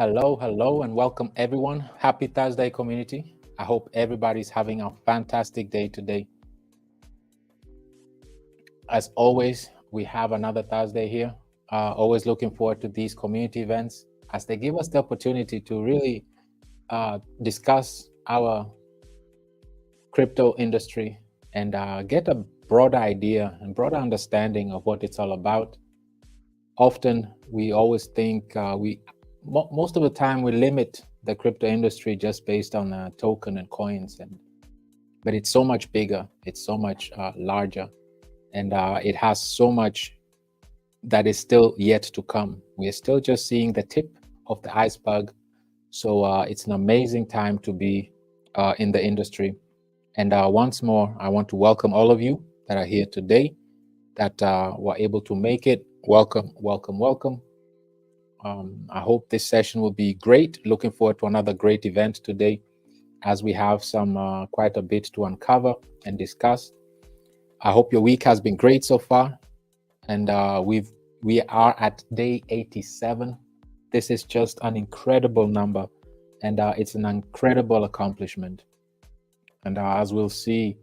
Hello, and welcome everyone. Happy Thursday, community. I hope everybody's having a fantastic day today. As always, we have another Thursday here. Always looking forward to these community events as they give us the opportunity to really discuss our crypto industry and get a broader idea and broader understanding of what it's all about. Often, we always think most of the time we limit the crypto industry just based on a token and coins, but it's so much bigger, it's so much larger, and it has so much that is still yet to come. We are still just seeing the tip of the iceberg. So it's an amazing time to be in the industry. And once more, I want to welcome all of you that are here today, that were able to make it. Welcome. I hope this session will be great. Looking forward to another great event today, as we have some quite a bit to uncover and discuss. I hope your week has been great so far, and we are at day 87. This is just an incredible number, and it's an incredible accomplishment. And as we'll see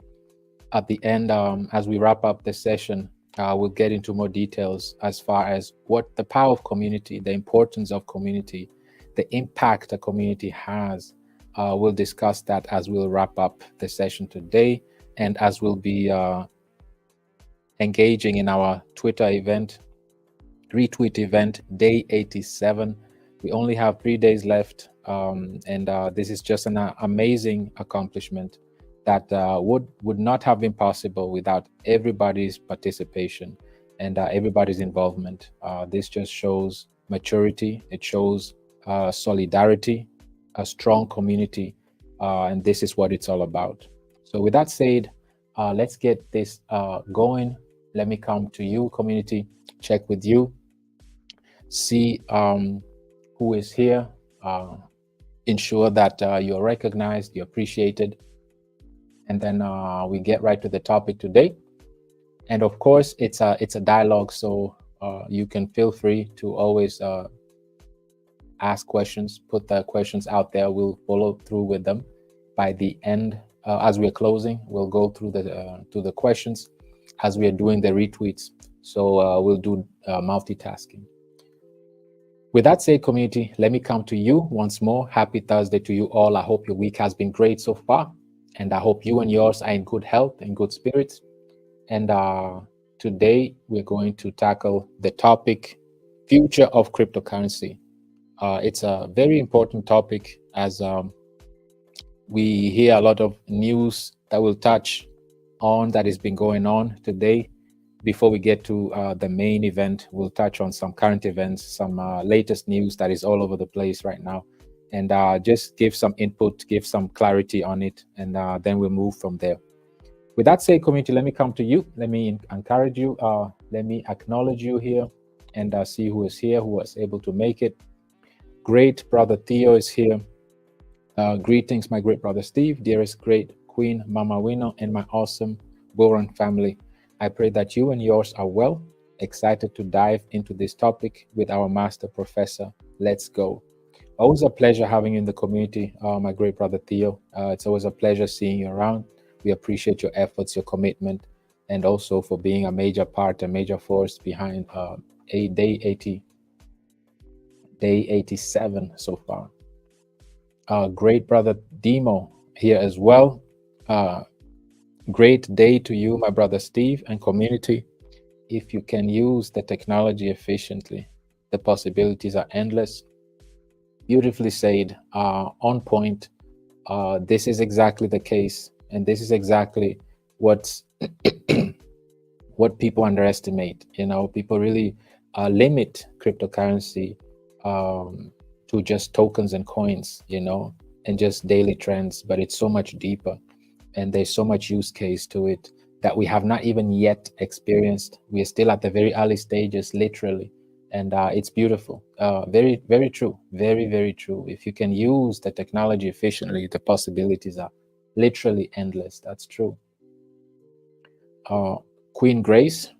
at the end, as we wrap up this session, we'll get into more details as far as what the power of community, the importance of community, the impact a community has. We'll discuss that as we'll wrap up the session today, and as we'll be engaging in our Twitter event, retweet event, day 87. We only have 3 days left, and this is just an amazing accomplishment that would not have been possible without everybody's participation and everybody's involvement. This just shows maturity. It shows solidarity, a strong community, and this is what it's all about. So with that said, let's get this going. Let me come to you, community, check with you, see who is here, ensure that you're recognized, you're appreciated, and then we get right to the topic today. And of course, it's a dialogue, so you can feel free to always ask questions, put the questions out there. We'll follow through with them. By the end, as we're closing, we'll go through the questions as we are doing the retweets. So we'll do multitasking. With that said, community, let me come to you once more. Happy Thursday to you all. I hope your week has been great so far, and I hope you and yours are in good health and good spirits. And today we're going to tackle the topic, future of cryptocurrency. It's a very important topic, as we hear a lot of news that we'll touch on that has been going on today. Before we get to the main event, we'll touch on some current events, some latest news that is all over the place right now, and just give some input, give some clarity on it, and then we'll move from there. With that said, community, let me come to you. Let me encourage you. Let me acknowledge you here and see who is here, who was able to make it. Great brother Theo is here. Greetings, my great brother Steve, dearest great Queen Mama Wino, and my awesome Boron family. I pray that you and yours are well. Excited to dive into this topic with our master professor. Let's go. Always a pleasure having you in the community, my great brother Theo. It's always a pleasure seeing you around. We appreciate your efforts, your commitment, and also for being a major part, a major force behind a day 87 so far. Great brother Demo here as well. Great day to you, my brother Steve, and community. If you can use the technology efficiently, the possibilities are endless. Beautifully said, on point. This is exactly the case, and this is exactly what people underestimate. You know, people really limit cryptocurrency to just tokens and coins, you know, and just daily trends, but it's so much deeper. And there's so much use case to it that we have not even yet experienced. We are still at the very early stages, literally. And it's beautiful. Very, very true. Very, very true. If you can use the technology efficiently, the possibilities are literally endless. That's true. Queen Grace,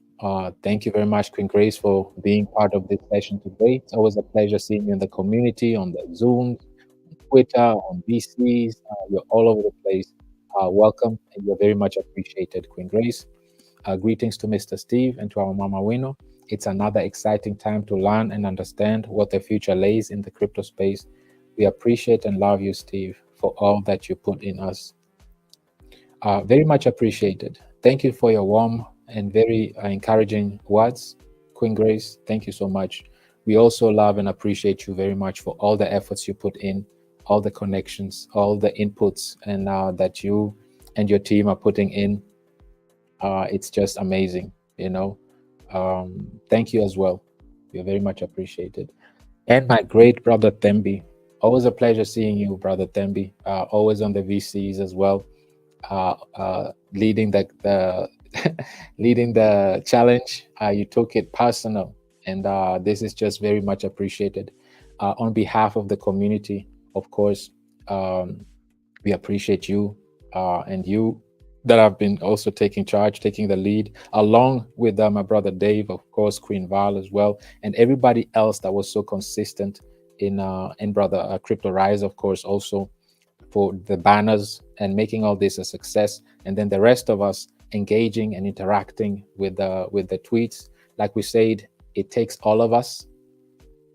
Thank you very much, Queen Grace, for being part of this session today. It's always a pleasure seeing you in the community, on the Zoom, Twitter, on VCs. You're all over the place. Welcome, and you're very much appreciated, Queen Grace. Greetings to Mr. Steve and to our Mama Wino. It's another exciting time to learn and understand what the future lays in the crypto space. We appreciate and love you, Steve, for all that you put in us. Very much appreciated. Thank you for your warm and very encouraging words, Queen Grace. Thank you so much. We also love and appreciate you very much for all the efforts you put in, all the connections, all the inputs, and that you and your team are putting in. It's just amazing, Thank you as well. You're very much appreciated. And my great brother Thembi. Always a pleasure seeing you, brother Thembi. Always on the VCs as well. Leading the leading the challenge. You took it personal, and this is just very much appreciated. On behalf of the community, of course, we appreciate you and you that have been also taking charge, taking the lead, along with my brother Dave, of course, Queen Val as well, and everybody else that was so consistent in brother Crypto Rise, of course, also for the banners and making all this a success, and then the rest of us engaging and interacting with the tweets. Like we said, it takes all of us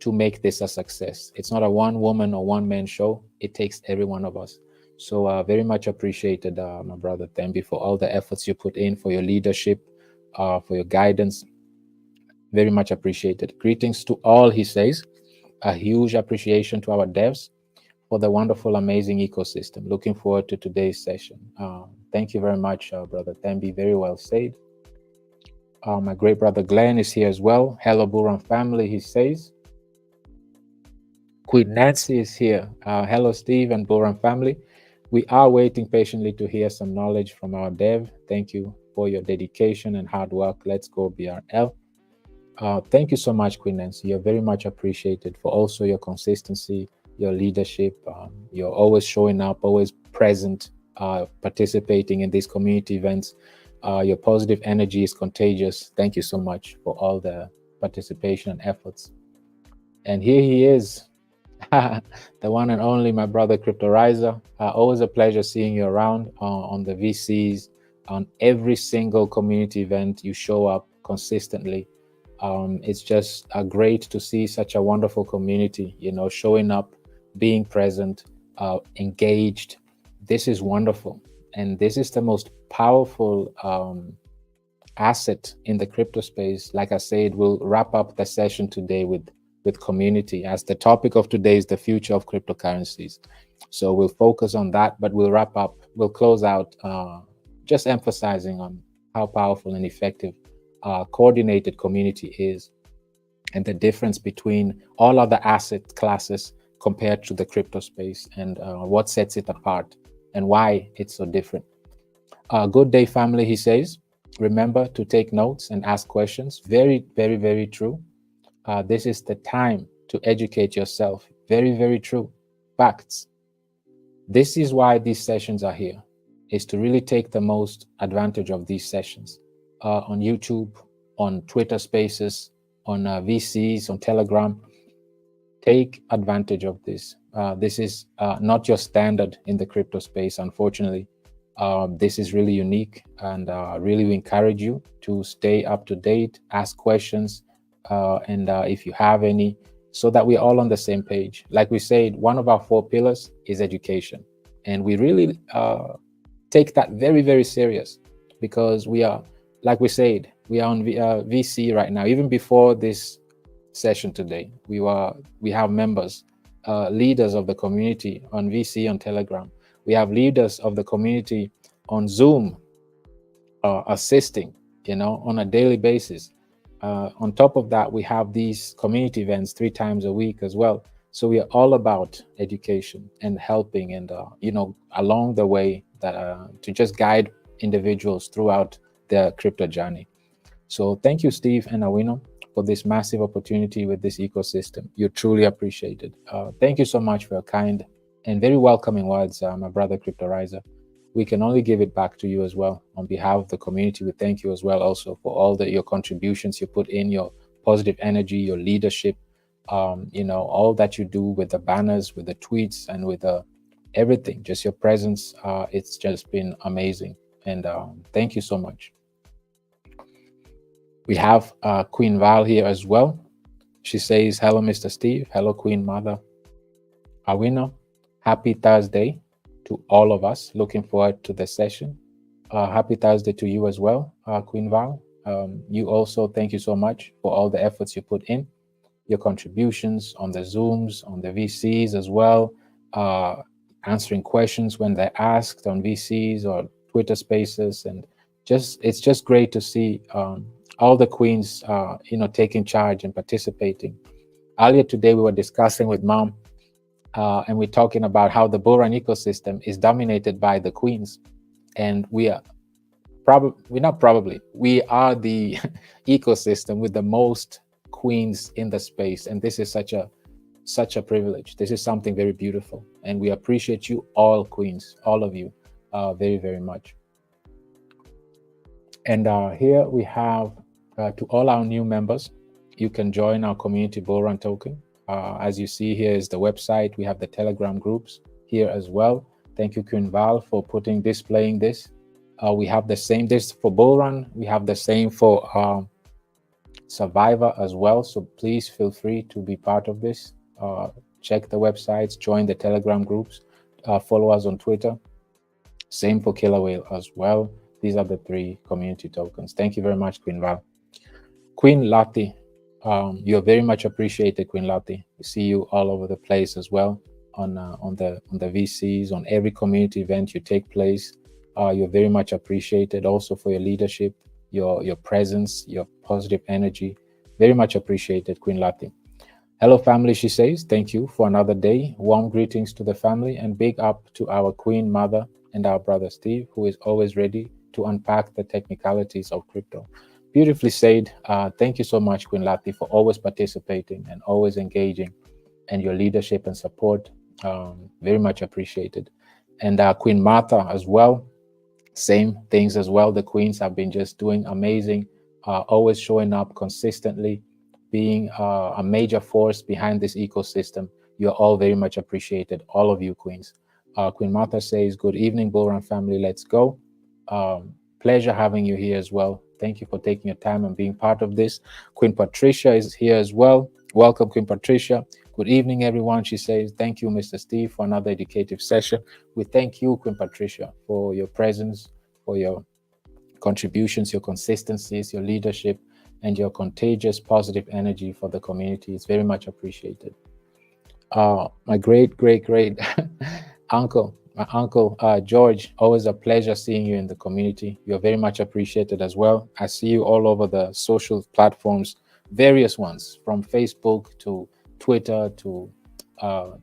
to make this a success. It's not a one woman or one man show. It takes every one of us. So very much appreciated, my brother Thembi, for all the efforts you put in, for your leadership, for your guidance. Very much appreciated. Greetings to all, he says. A huge appreciation to our devs for the wonderful, amazing ecosystem. Looking forward to today's session. Thank you very much, brother Thembi. Very well said. My great brother Glenn is here as well. Hello, Buran family, he says. Queen Nancy is here. Hello, Steve and Buran family. We are waiting patiently to hear some knowledge from our dev. Thank you for your dedication and hard work. Let's go, BRL. Thank you so much, Queen Nancy. You're very much appreciated for also your consistency, your leadership. You're always showing up, always present, participating in these community events. Your positive energy is contagious. Thank you so much for all the participation and efforts. And here he is, the one and only, my brother Crypto Riser. Always a pleasure seeing you around on the VCs, on every single community event. You show up consistently. It's just great to see such a wonderful community, showing up, being present, engaged. This is wonderful. And this is the most powerful asset in the crypto space. Like I said, we'll wrap up the session today with community, as the topic of today is the future of cryptocurrencies. So we'll focus on that, but we'll close out just emphasizing on how powerful and effective coordinated community is, and the difference between all other asset classes compared to the crypto space, and what sets it apart and why it's so different. Good day, family, he says. Remember to take notes and ask questions. Very, very, very true. This is the time to educate yourself. Very, very true. Facts. This is why these sessions are here, is to really take the most advantage of these sessions on YouTube, on Twitter Spaces, on VCs, on Telegram. Take advantage of this. This is not your standard in the crypto space, unfortunately. This is really unique, and really we encourage you to stay up to date, ask questions, and if you have any, so that we're all on the same page. Like we said, one of our 4 pillars is education, and we really take that very, very serious, because we are, like we said, we are on VC right now. Even before this session today, we have members, leaders of the community on VC on Telegram. We have leaders of the community on Zoom, assisting, on a daily basis. On top of that, we have these community events 3 times a week as well. So we are all about education and helping, and along the way that to just guide individuals throughout their crypto journey. So thank you, Steve and Awino, for this massive opportunity with this ecosystem. You're truly appreciated. Thank you so much for your kind and very welcoming words, my brother Crypto Riser. we can only give it back to you as well. On behalf of the community, we thank you as well also for all your contributions you put in, your positive energy, your leadership, all that you do with the banners, with the tweets, and with everything, just your presence. It's just been amazing. And thank you so much. We have Queen Val here as well. She says, hello, Mr. Steve. Hello, Queen Mother Awino. Happy Thursday to all of us. Looking forward to the session. Happy Thursday to you as well, Queen Val. You also, thank you so much for all the efforts you put in, your contributions on the Zooms, on the VCs as well, answering questions when they're asked on VCs or Twitter Spaces. And it's just great to see all the queens, taking charge and participating. Earlier today, we were discussing with Mom, and we're talking about how the bull run ecosystem is dominated by the queens, and we are we are the ecosystem with the most queens in the space, and this is such a privilege. This is something very beautiful, and we appreciate you all, queens, all of you, very, very much. And here we have to all our new members, you can join our community bull run token. As you see, here is the website. We have the Telegram groups here as well. Thank you, Queen Val, for displaying this. We have the same this for bull run. We have the same for Survivor as well. So please feel free to be part of this. Check the websites, join the Telegram groups, follow us on Twitter. Same for Killer Whale as well. These are the 3 community tokens. Thank you very much, Queen Val. Queen Lati, you're very much appreciated, Queen Lati. We see you all over the place as well on the VCs, on every community event you take place. You're very much appreciated also for your leadership, your presence, your positive energy. Very much appreciated, Queen Lati. Hello, family, she says. Thank you for another day. Warm greetings to the family and big up to our Queen Mother and our brother Steve, who is always ready to unpack the technicalities of crypto. Beautifully said. Thank you so much, Queen Lati, for always participating and always engaging, and your leadership and support. Very much appreciated. And Queen Martha as well. Same things as well. The queens have been just doing amazing, always showing up consistently, being a major force behind this ecosystem. You're all very much appreciated, all of you queens. Queen Martha says, good evening, Bull Run family, let's go. Pleasure having you here as well. Thank you for taking your time and being part of this. Queen Patricia is here as well. Welcome, Queen Patricia. Good evening, everyone. She says, thank you, Mr. Steve, for another educative session. We thank you, Queen Patricia, for your presence, for your contributions, your consistencies, your leadership, and your contagious positive energy for the community. It's very much appreciated. My great uncle, my uncle George, always a pleasure seeing you in the community. You're very much appreciated as well. I see you all over the social platforms, various ones, from Facebook to Twitter to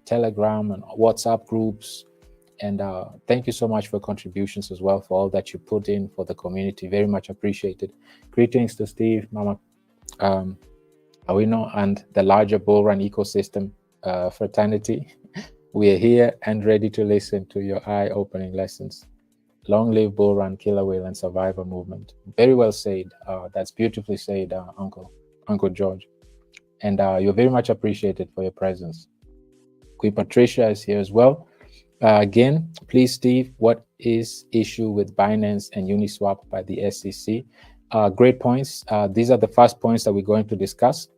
Telegram and WhatsApp groups. And thank you so much for contributions as well, for all that you put in for the community. Very much appreciated. Greetings to Steve, Mama Awino, and the larger Bull Run ecosystem fraternity. We are here and ready to listen to your eye-opening lessons. Long live Bull Run, Killer Whale, and Survivor movement. Very well said. That's beautifully said, Uncle George. And you're very much appreciated for your presence. Queen Patricia is here as well. Again, please, Steve, what is issue with Binance and Uniswap by the SEC? Great points. These are the first points that we're going to discuss.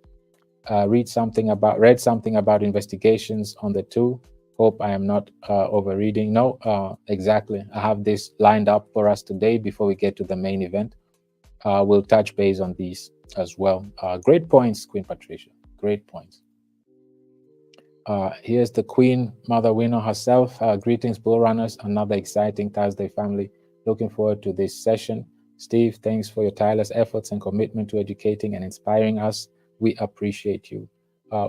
Read something about investigations on the two. Hope I am not overreading. No, exactly. I have this lined up for us today before we get to the main event. We'll touch base on these as well. Great points, Queen Patricia. Great points. Here's the Queen Mother Winner herself. Greetings, Bull Runners. Another exciting Thursday, family. Looking forward to this session. Steve, thanks for your tireless efforts and commitment to educating and inspiring us. We appreciate you.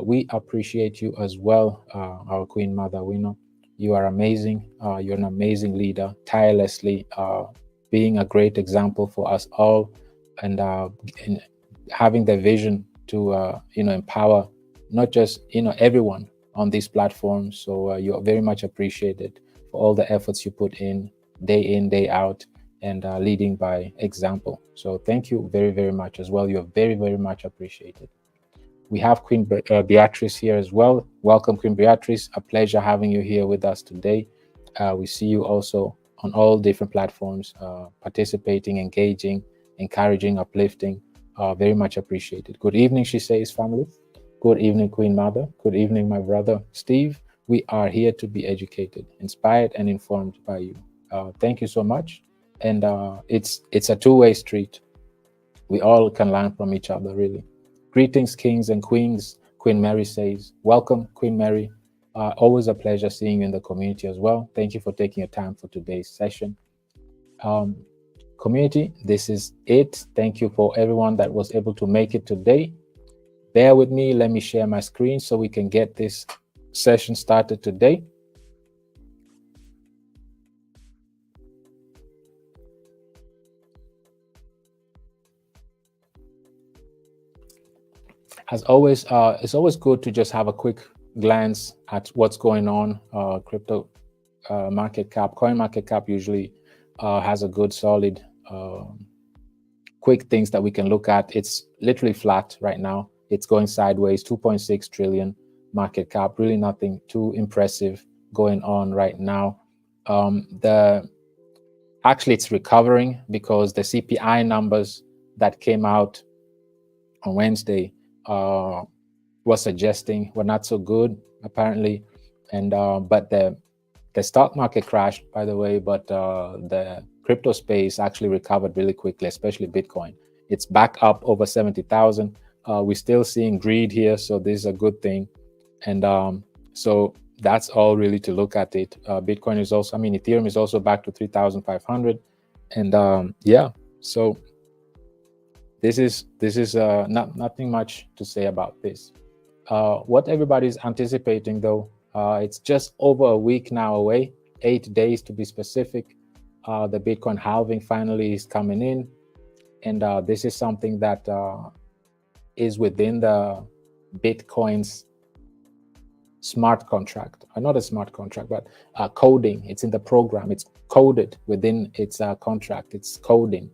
We appreciate you as well, our Queen Mother Winner. You are amazing. You're an amazing leader, tirelessly being a great example for us all, and having the vision to empower not just everyone on this platform. So you're very much appreciated for all the efforts you put in, day in, day out, and leading by example. So thank you very, very much as well. You're very, very much appreciated. We have Queen Beatrice here as well. Welcome, Queen Beatrice. A pleasure having you here with us today. We see you also on all different platforms, participating, engaging, encouraging, uplifting. Very much appreciated. Good evening, she says, family. Good evening, Queen Mother. Good evening, my brother Steve. We are here to be educated, inspired, and informed by you. Thank you so much. And it's a two-way street. We all can learn from each other, really. Greetings, kings and queens. Queen Mary says, welcome, Queen Mary. Always a pleasure seeing you in the community as well. Thank you for taking your time for today's session. Community, this is it. Thank you for everyone that was able to make it today. Bear with me. Let me share my screen so we can get this session started today. As always, it's always good to just have a quick glance at what's going on. Crypto market cap, coin market cap usually has a good solid quick things that we can look at. It's literally flat right now. It's going sideways, 2.6 trillion market cap, really nothing too impressive going on right now. Actually it's recovering because the CPI numbers that came out on Wednesday was suggesting were not so good apparently, and but the stock market crashed, by the way, but the crypto space actually recovered really quickly, especially Bitcoin. It's back up over 70,000. We're still seeing greed here, so this is a good thing. And so that's all really to look at it. Bitcoin is also, I mean, Ethereum is also back to 3,500. And yeah, so this is nothing much to say about this. What everybody's anticipating though, it's just over a week now away, 8 days to be specific. The Bitcoin halving finally is coming in, and this is something that is within the Bitcoin's smart contract, not a smart contract, but coding. It's in the program. It's coded within its contract. It's coding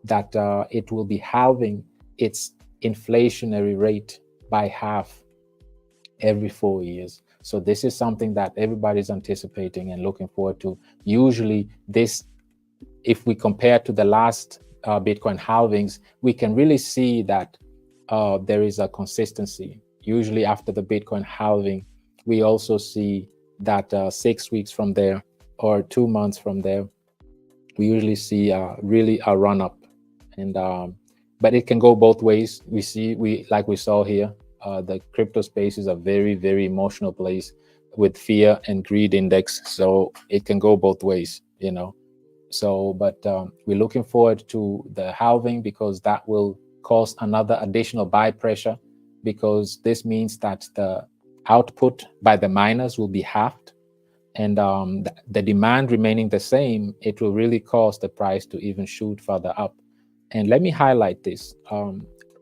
that it will be halving its inflationary rate by half every 4 years. So this is something that everybody's anticipating and looking forward to. Usually this, if we compare to the last Bitcoin halvings, we can really see that there is a consistency. Usually after the Bitcoin halving, we also see that 6 weeks from there or 2 months from there, we usually see really a run up. And but it can go both ways. Like we saw here, the crypto space is a very, very emotional place with fear and greed index. So it can go both ways, you know. So, but we're looking forward to the halving because that will cause another additional buy pressure, because this means that the output by the miners will be halved, and the demand remaining the same. It will really cause the price to even shoot further up. And let me highlight this.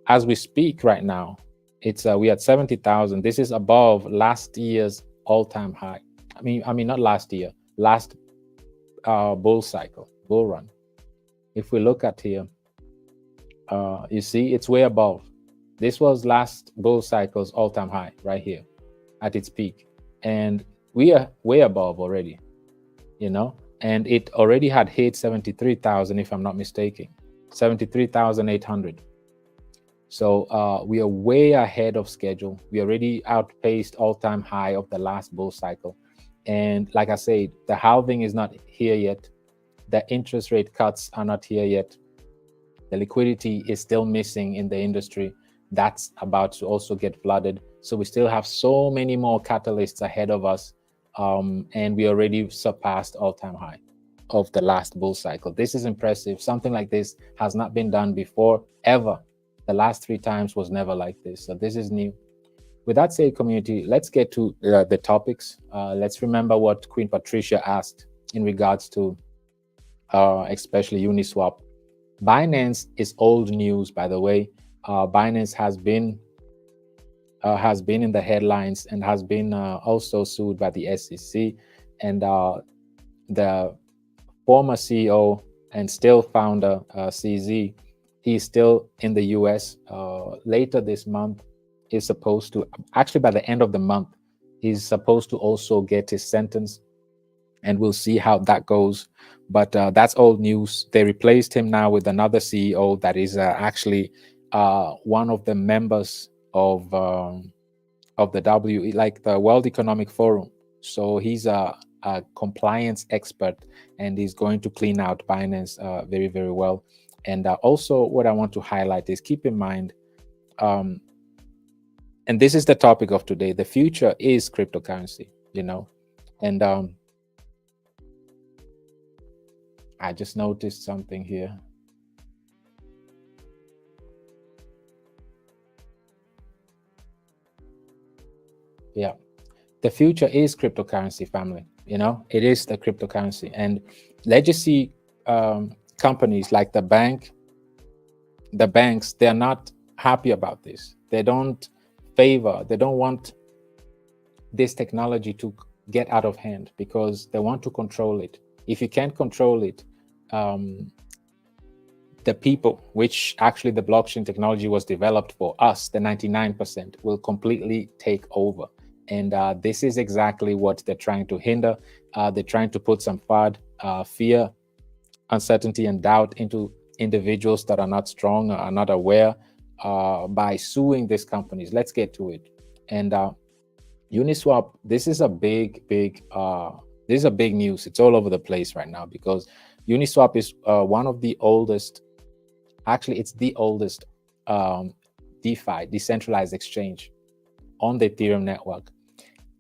As we speak right now, it's we at 70,000. This is above last year's all-time high. I mean not last year, last bull run. If we look at here, you see it's way above. This was last bull cycle's all-time high right here at its peak, and we are way above already, you know. And it already had hit 73,000, if I'm not mistaken, 73,800. So we are way ahead of schedule. We already outpaced all-time high of the last bull cycle. And like I said, the halving is not here yet. The interest rate cuts are not here yet. The liquidity is still missing in the industry. That's about to also get flooded. So we still have so many more catalysts ahead of us. And we already surpassed all-time high of the last bull cycle. This is impressive. Something like this has not been done before, ever. The last 3 times was never like this. So this is new. With that said, community, let's get to the topics. Let's remember what Queen Patricia asked in regards to especially Uniswap. Binance is old news, by the way. Binance has been in the headlines and has been also sued by the SEC. And the former CEO and still founder, CZ, he's still in the US. Later this month, he's supposed to, actually by the end of the month, he's supposed to also get his sentence, and we'll see how that goes. But that's old news. They replaced him now with another CEO that is actually one of the members of the like the World Economic Forum. So he's a compliance expert, and he's going to clean out Binance very, very well. And also, what I want to highlight is, keep in mind, and this is the topic of today, the future is cryptocurrency, and I just noticed something here. Yeah, the future is cryptocurrency, family. It is the cryptocurrency. And legacy companies like the banks, they're not happy about this. They don't want this technology to get out of hand, because they want to control it. If you can't control it, the people, which actually the blockchain technology was developed for, us, the 99%, will completely take over. And this is exactly what they're trying to hinder. They're trying to put some fear, uncertainty, and doubt into individuals that are not strong, are not aware, by suing these companies. Let's get to it. And Uniswap, this is a big news. It's all over the place right now, because Uniswap is one of the oldest, actually it's the oldest DeFi, decentralized exchange, on the Ethereum network.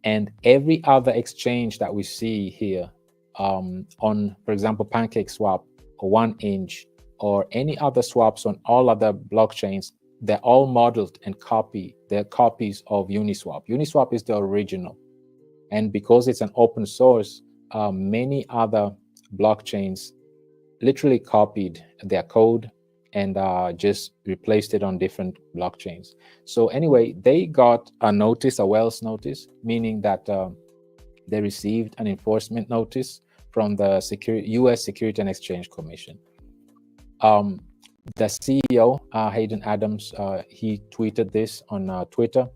And every other exchange that we see here, on, for example, PancakeSwap or 1inch, or any other swaps on all other blockchains, they're all modeled and they're copies of Uniswap. Uniswap is the original. And because it's an open source, many other blockchains literally copied their code and just replaced it on different blockchains. So anyway, they got a notice, a Wells notice, meaning that they received an enforcement notice from the US Security and Exchange Commission. The CEO, Hayden Adams, he tweeted this on Twitter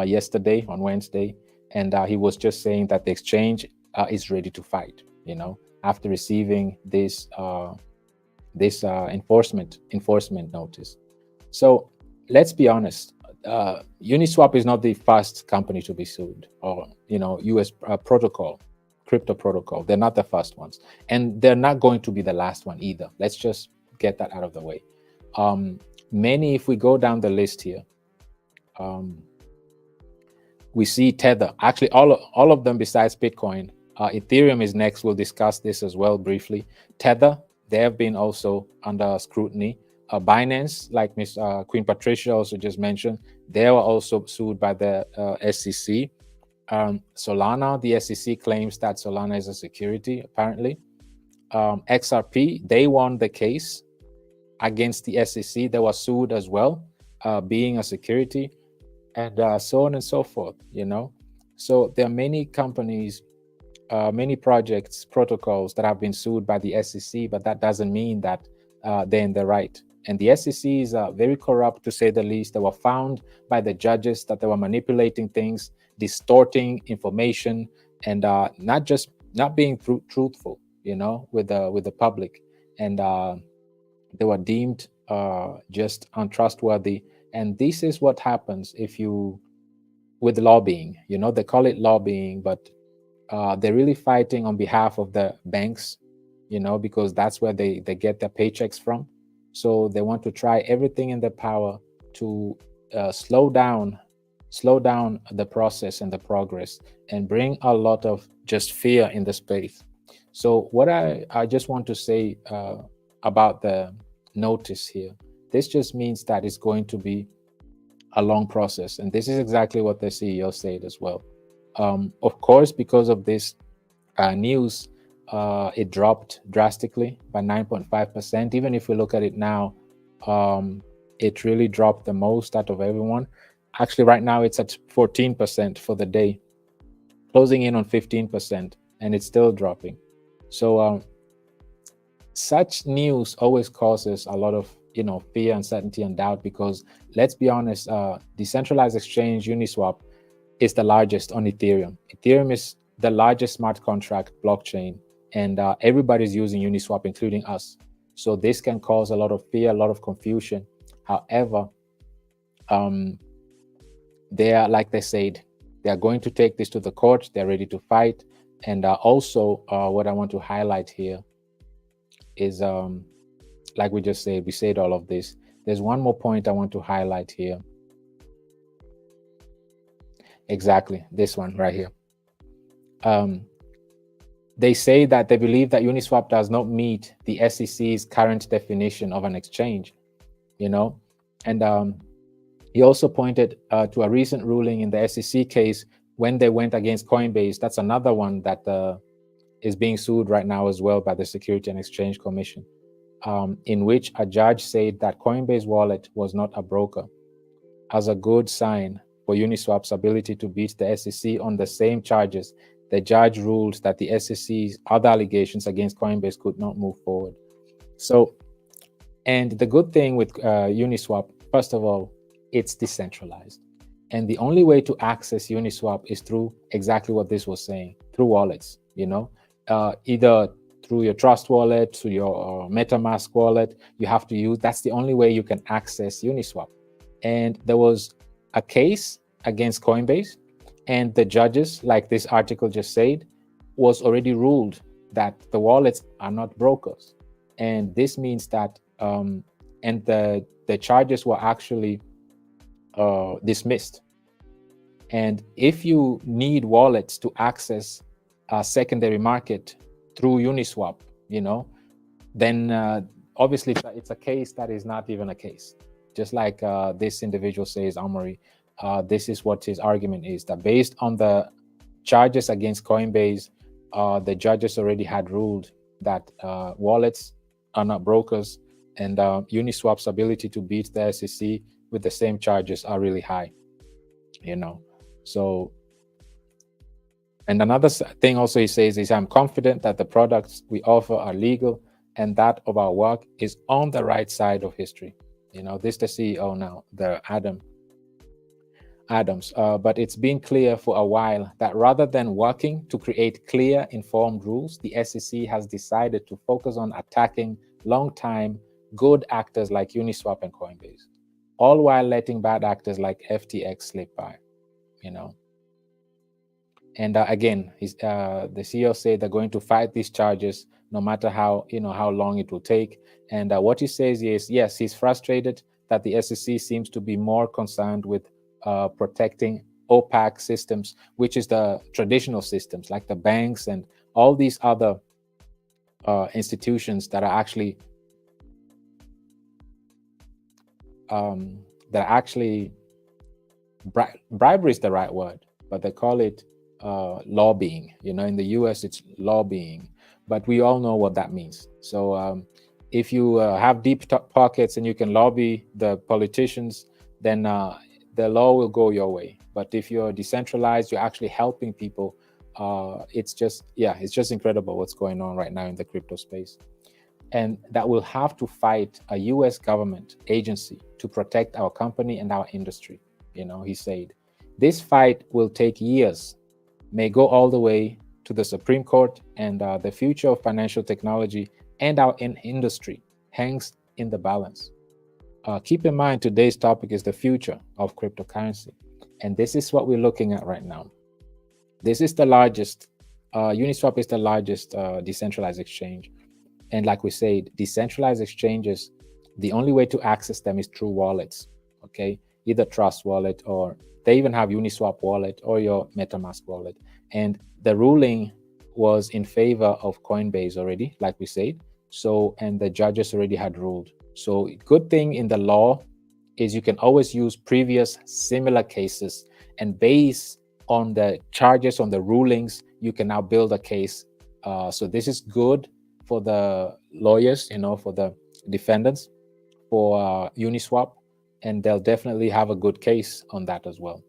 yesterday, on Wednesday, and he was just saying that the exchange is ready to fight, after receiving this enforcement notice. So let's be honest, Uniswap is not the first company to be sued, or US crypto protocol. They're not the first ones, and they're not going to be the last one either. Let's just get that out of the way. Many, if we go down the list here, we see Tether. Actually, all of them besides Bitcoin. Ethereum is next. We'll discuss this as well briefly. Tether, they have been also under scrutiny. Binance, like Miss Queen Patricia also just mentioned, they were also sued by the SEC. Solana, the SEC claims that Solana is a security, apparently. XRP, they won the case against the SEC. They were sued as well, being a security, and so on and so forth, So there are many companies, many projects, protocols that have been sued by the SEC, but that doesn't mean that they're in the right. And the SEC is very corrupt, to say the least. They were found by the judges that they were manipulating things, distorting information, and not being truthful, with the public. And they were deemed just untrustworthy. And this is what happens with lobbying. They call it lobbying, but they're really fighting on behalf of the banks, because that's where they get their paychecks from. So they want to try everything in their power to slow down the process and the progress, and bring a lot of just fear in the space. So what I just want to say about the notice here, this just means that it's going to be a long process. And this is exactly what the CEO said as well. Of course, because of this news, it dropped drastically by 9.5%. Even if we look at it now, it really dropped the most out of everyone. Actually, right now it's at 14% for the day, closing in on 15%, and it's still dropping. So such news always causes a lot of fear, uncertainty, and doubt, because let's be honest, decentralized exchange Uniswap is the largest on Ethereum. Ethereum is the largest smart contract blockchain, and everybody's using Uniswap, including us. So this can cause a lot of fear, a lot of confusion. However, they are, like they said, they are going to take this to the court. They're ready to fight. And also, what I want to highlight here is, like we just said, we said all of this. There's one more point I want to highlight here. Exactly, this one right here. They say that they believe that Uniswap does not meet the SEC's current definition of an exchange, and he also pointed to a recent ruling in the SEC case when they went against Coinbase. That's another one that is being sued right now as well by the Security and Exchange Commission, in which a judge said that Coinbase wallet was not a broker. As a good sign for Uniswap's ability to beat the SEC on the same charges, the judge ruled that the SEC's other allegations against Coinbase could not move forward. So, and the good thing with Uniswap, first of all, it's decentralized. And the only way to access Uniswap is through exactly what this was saying, through wallets, either through your Trust wallet, through your MetaMask wallet. You have to use, that's the only way you can access Uniswap. And there was a case against Coinbase, and the judges, like this article just said, was already ruled that the wallets are not brokers. And this means that, and the charges were actually dismissed. And if you need wallets to access a secondary market through Uniswap, then obviously it's a case that is not even a case. Just like this individual says, Amory, this is what his argument is, that based on the charges against Coinbase, the judges already had ruled that wallets are not brokers, and Uniswap's ability to beat the SEC with the same charges are really high, So, and another thing also he says is, I'm confident that the products we offer are legal and that of our work is on the right side of history. This is the CEO now, the Adams. But it's been clear for a while that rather than working to create clear, informed rules, the SEC has decided to focus on attacking long-time good actors like Uniswap and Coinbase, all while letting bad actors like FTX slip by, And again, the CEO said they're going to fight these charges no matter how long it will take. And what he says is, yes, he's frustrated that the SEC seems to be more concerned with protecting opaque systems, which is the traditional systems like the banks and all these other institutions that are actually bribery is the right word, but they call it lobbying. In the US it's lobbying, but we all know what that means. So if you have deep pockets and you can lobby the politicians, then the law will go your way. But if you're decentralized, you're actually helping people. It's just incredible what's going on right now in the crypto space. And that will have to fight a US government agency to protect our company and our industry. He said, this fight will take years, may go all the way to the Supreme Court, and the future of financial technology and our industry hangs in the balance. Keep in mind, today's topic is the future of cryptocurrency. And this is what we're looking at right now. This is the largest, Uniswap is the largest decentralized exchange. And like we said, decentralized exchanges, the only way to access them is through wallets, okay? Either Trust wallet, or they even have Uniswap wallet or your MetaMask wallet. And the ruling was in favor of Coinbase already, like we said. So, and the judges already had ruled. So good thing in the law is you can always use previous similar cases, and based on the charges, on the rulings, you can now build a case. So this is good for the lawyers, for the defendants, for Uniswap, and they'll definitely have a good case on that as well.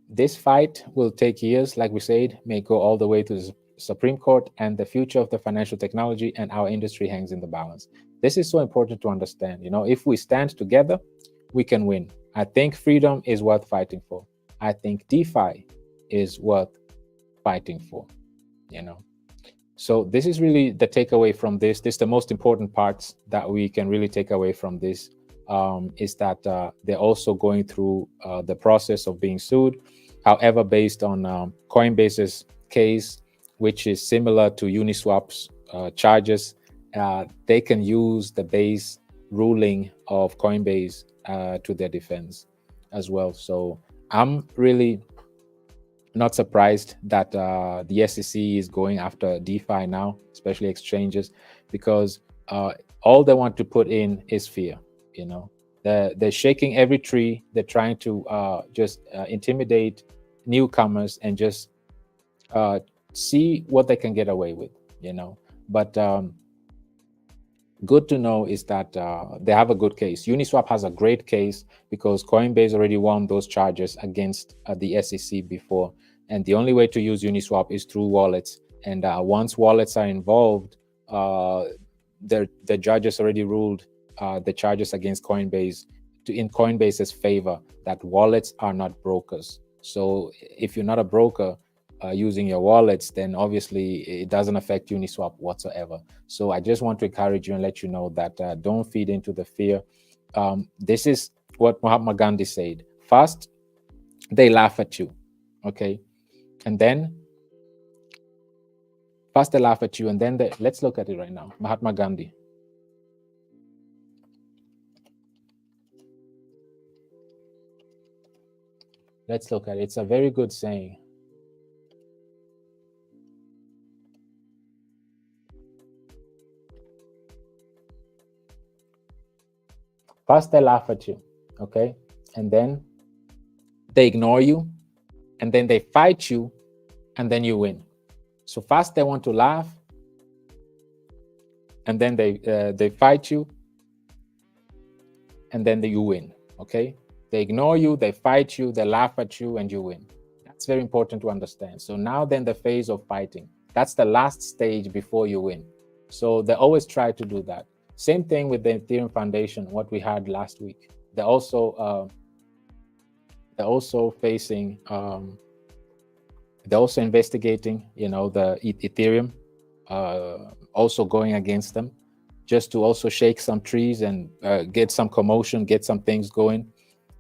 This fight will take years, like we said, may go all the way to Supreme Court and the future of the financial technology and our industry hangs in the balance. This is so important to understand. If we stand together, we can win. I think freedom is worth fighting for. I think DeFi is worth fighting for. So this is really the takeaway from this. This is the most important parts that we can really take away from this, is that they're also going through the process of being sued. However, based on Coinbase's case, which is similar to Uniswap's charges, they can use the base ruling of Coinbase to their defense as well. So I'm really not surprised that the SEC is going after DeFi now, especially exchanges, because all they want to put in is fear. They're shaking every tree. They're trying to just intimidate newcomers and just see what they can get away with. But good to know is that they have a good case. Uniswap has a great case because Coinbase already won those charges against the SEC before. And the only way to use Uniswap is through wallets. And once wallets are involved, the judges already ruled the charges against Coinbase in Coinbase's favor, that wallets are not brokers. So if you're not a broker using your wallets, then obviously it doesn't affect Uniswap whatsoever. So I just want to encourage you and let you know that don't feed into the fear. This is what Mahatma Gandhi said. First, they laugh at you, okay? And then, first they laugh at you, and then let's look at it right now. Mahatma Gandhi. Let's look at it. It's a very good saying. First, they laugh at you, okay? And then they ignore you, and then they fight you, and then you win. So first they want to laugh, and then they fight you, and then you win, okay? They ignore you, they fight you, they laugh at you, and you win. That's very important to understand. So now then the phase of fighting, that's the last stage before you win. So they always try to do that. Same thing with the Ethereum Foundation, what we had last week. They're also facing, they're also investigating, the Ethereum, also going against them, just to also shake some trees and get some commotion, get some things going.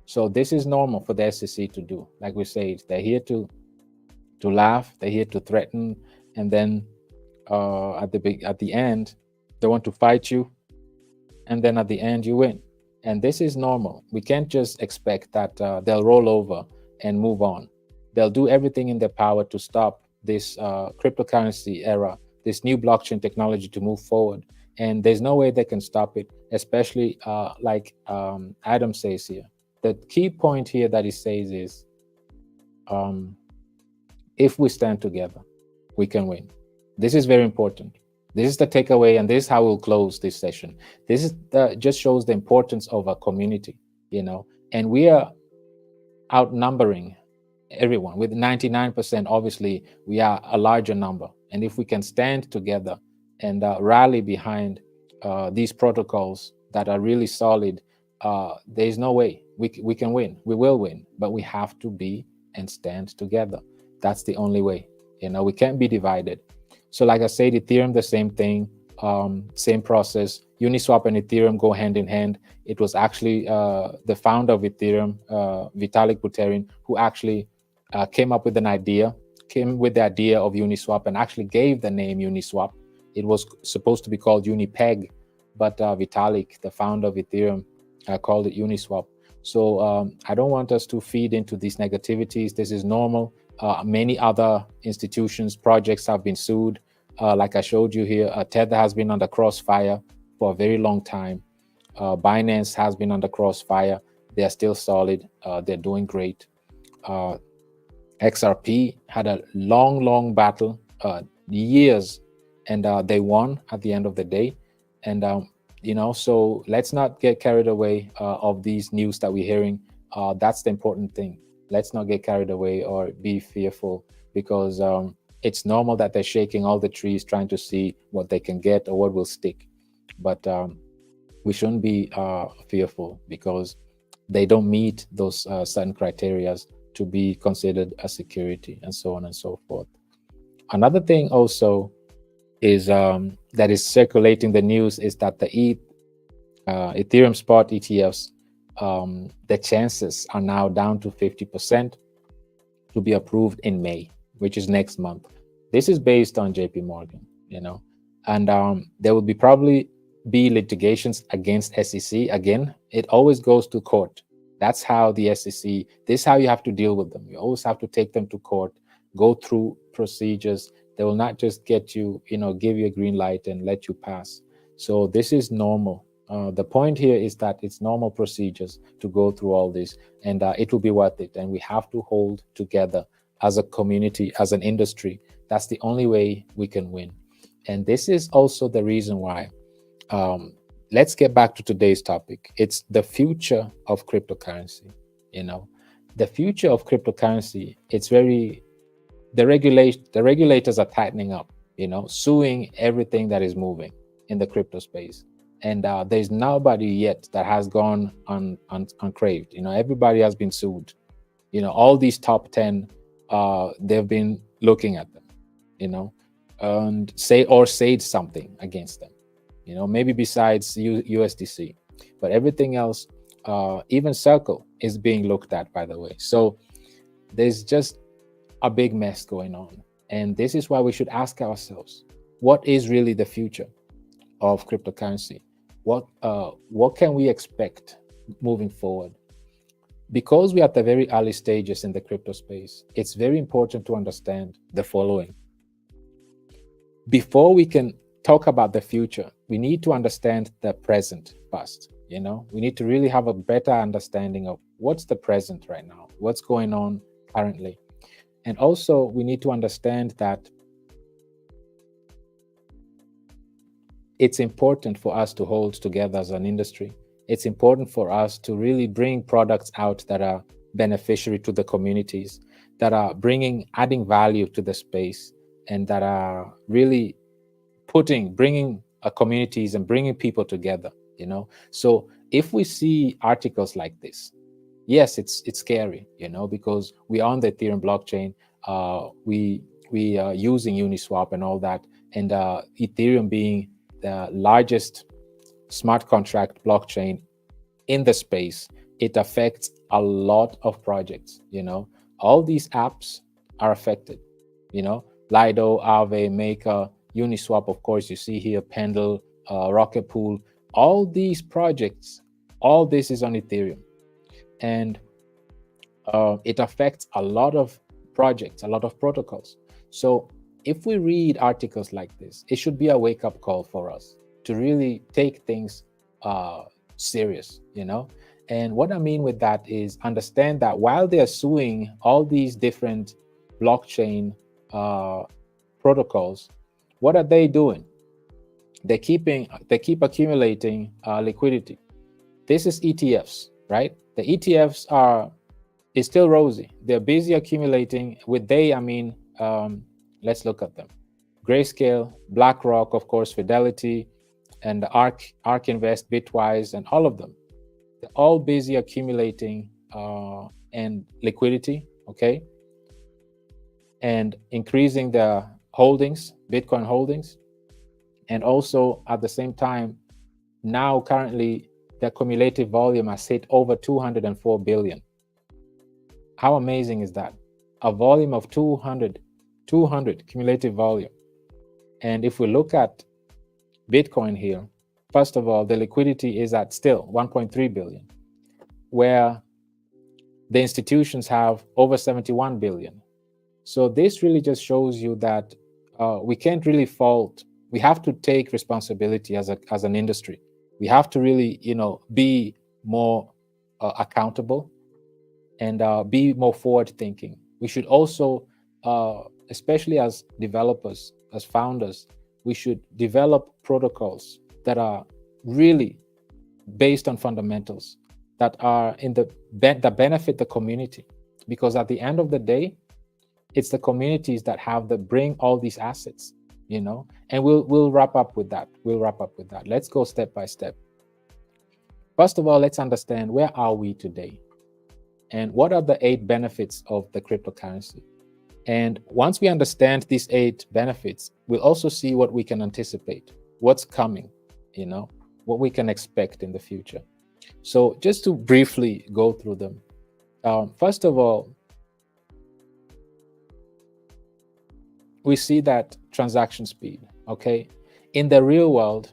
So this is normal for the SEC to do. Like we said, they're here to laugh, they're here to threaten, and then at the end, they want to fight you, and then at the end you win. And this is normal. We can't just expect that they'll roll over and move on. They'll do everything in their power to stop this cryptocurrency era, this new blockchain technology to move forward. And there's no way they can stop it, especially like Adam says here. The key point here that he says is, if we stand together, we can win. This is very important. This is the takeaway, and this is how we'll close this session. This is just shows the importance of a community, and we are outnumbering everyone with 99%. Obviously, we are a larger number, and if we can stand together and rally behind these protocols that are really solid, there's no way we can win. We will win, but we have to be and stand together. That's the only way. We can't be divided. So like I said, Ethereum, the same thing, same process. Uniswap and Ethereum go hand in hand. It was actually the founder of Ethereum, Vitalik Buterin, who actually came with the idea of Uniswap and actually gave the name Uniswap. It was supposed to be called Unipeg, but Vitalik, the founder of Ethereum, called it Uniswap. So I don't want us to feed into these negativities. This is normal. Many other institutions, projects have been sued. Like I showed you here, Tether has been under crossfire for a very long time. Binance has been under crossfire. They're still solid. They're doing great. XRP had a long battle, years, and they won at the end of the day. And so let's not get carried away of these news that we're hearing. That's the important thing. Let's not get carried away or be fearful, because It's normal that they're shaking all the trees trying to see what they can get or what will stick. But we shouldn't be fearful, because they don't meet those certain criteria to be considered a security, and so on and so forth. Another thing also is that is circulating the news is that the Ethereum spot ETFs, the chances are now down to 50% to be approved in May, which is next month. This is based on JP Morgan, and there will probably be litigations against SEC. Again, it always goes to court. That's how the SEC, this is how you have to deal with them. You always have to take them to court, go through procedures. They will not just get you, give you a green light and let you pass. So this is normal. The point here is that it's normal procedures to go through all this, and it will be worth it. And we have to hold together as a community, as an industry. That's the only way we can win. And this is also the reason why, let's get back to today's topic. It's the future of cryptocurrency. The future of cryptocurrency, it's the regulators are tightening up, suing everything that is moving in the crypto space. And there's nobody yet that has gone uncraved. Everybody has been sued. All these top 10, they've been looking at them, and said something against them, maybe besides USDC, but everything else, even Circle is being looked at, by the way. So there's just a big mess going on. And this is why we should ask ourselves, what is really the future of cryptocurrency? What can we expect moving forward? Because we're at the very early stages in the crypto space, it's very important to understand the following. Before we can talk about the future, we need to understand the present first. We need to really have a better understanding of what's the present right now, what's going on currently. And also we need to understand that it's important for us to hold together as an industry. It's important for us to really bring products out that are beneficiary to the communities, that are adding value to the space, and that are really bringing communities and bringing people together. So if we see articles like this, yes, it's scary, because we are on the Ethereum blockchain. We are using Uniswap and all that, and Ethereum being the largest smart contract blockchain in the space, it affects a lot of projects. All these apps are affected. Lido, Aave, Maker, Uniswap, of course, you see here, Pendle, Rocket Pool, all these projects, all this is on Ethereum. And it affects a lot of projects, a lot of protocols. So if we read articles like this, it should be a wake-up call for us to really take things serious, And what I mean with that is understand that while they're suing all these different blockchain protocols, what are they doing? They keep accumulating liquidity. This is ETFs, right? The ETFs is still rosy. They're busy accumulating. With I mean, let's look at them. Grayscale, BlackRock, of course, Fidelity, and ARK Invest, Bitwise, and all of them. They're all busy accumulating and liquidity, okay? And increasing their holdings, Bitcoin holdings. And also at the same time, now currently the cumulative volume has hit over 204 billion. How amazing is that? A volume of 200 cumulative volume. And if we look at Bitcoin here, first of all, the liquidity is at still 1.3 billion, where the institutions have over 71 billion. So this really just shows you that we can't really fault. We have to take responsibility as an industry. We have to really, be more accountable and be more forward thinking. We should also, especially as developers, as founders, we should develop protocols that are really based on fundamentals, that are that benefit the community. Because at the end of the day, It's the communities that have the bring all these assets, and we'll wrap up with that. Let's go step by step. First of all, let's understand, where are we today, and what are the 8 benefits of the cryptocurrency. And once we understand these 8 benefits, we'll also see what we can anticipate, what's coming, what we can expect in the future. So just to briefly go through them. First of all, we see that transaction speed, okay? In the real world,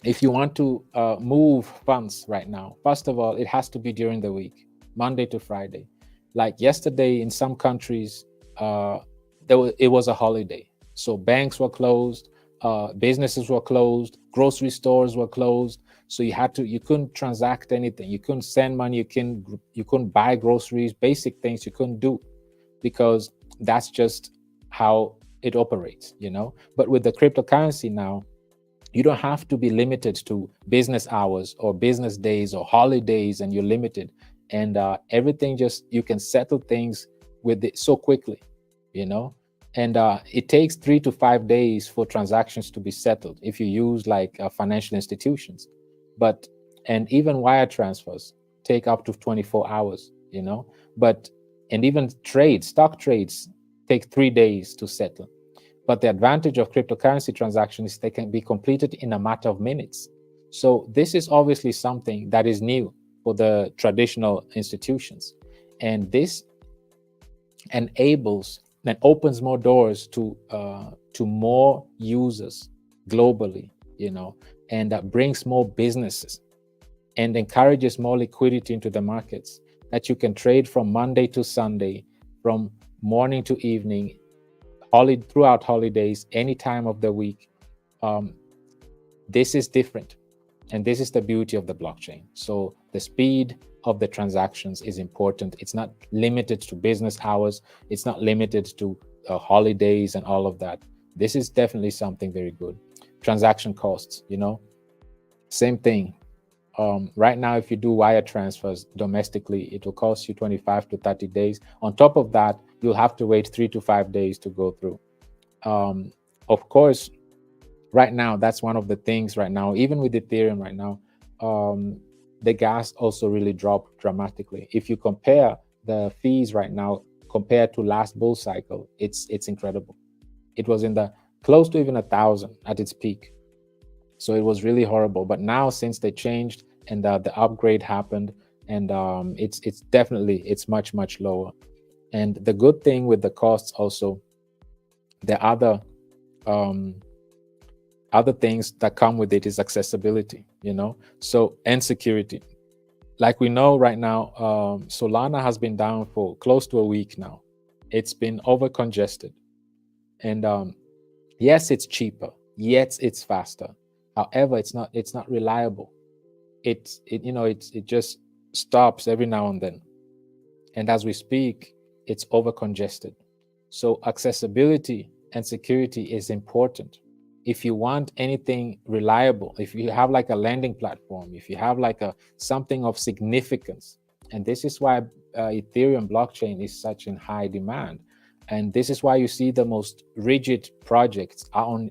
if you want to move funds right now, first of all, it has to be during the week, Monday to Friday. Like yesterday in some countries, it was a holiday. So banks were closed, businesses were closed, grocery stores were closed. So you couldn't transact anything. You couldn't send money. You couldn't buy groceries, basic things you couldn't do, because that's just how it operates, But with the cryptocurrency now, you don't have to be limited to business hours or business days or holidays, and you're limited. And everything you can settle things with it so quickly, And it takes 3 to 5 days for transactions to be settled if you use like financial institutions. And even wire transfers take up to 24 hours, and even stock trades take 3 days to settle. But the advantage of cryptocurrency transactions is they can be completed in a matter of minutes. So this is obviously something that is new for the traditional institutions. And this enables and opens more doors to more users globally, and that brings more businesses and encourages more liquidity into the markets, that you can trade from Monday to Sunday, from morning to evening, throughout holidays, any time of the week. This is different, and this is the beauty of the blockchain. So the speed of the transactions is important. It's not limited to business hours. It's not limited to holidays and all of that. This is definitely something very good. Transaction costs, same thing. Right now, if you do wire transfers domestically, it will cost you 25 to 30 days. On top of that, you'll have to wait 3 to 5 days to go through. Of course, right now, that's one of the things right now, even with Ethereum right now, the gas also really dropped dramatically. If you compare the fees right now compared to last bull cycle, it's incredible. It was in the close to even 1,000 at its peak. So it was really horrible. But now, since they changed and the upgrade happened, and it's much, much lower. And the good thing with the costs also, the other things that come with it is accessibility, so, and security. Like we know right now, Solana has been down for close to a week now. It's been over congested, and yes, it's cheaper. Yes, it's faster. However, it's not reliable. It just stops every now and then, and as we speak, it's over congested. So accessibility and security is important. If you want anything reliable, if you have like a lending platform, if you have like something of significance, and this is why Ethereum blockchain is such in high demand, and this is why you see the most rigid projects are on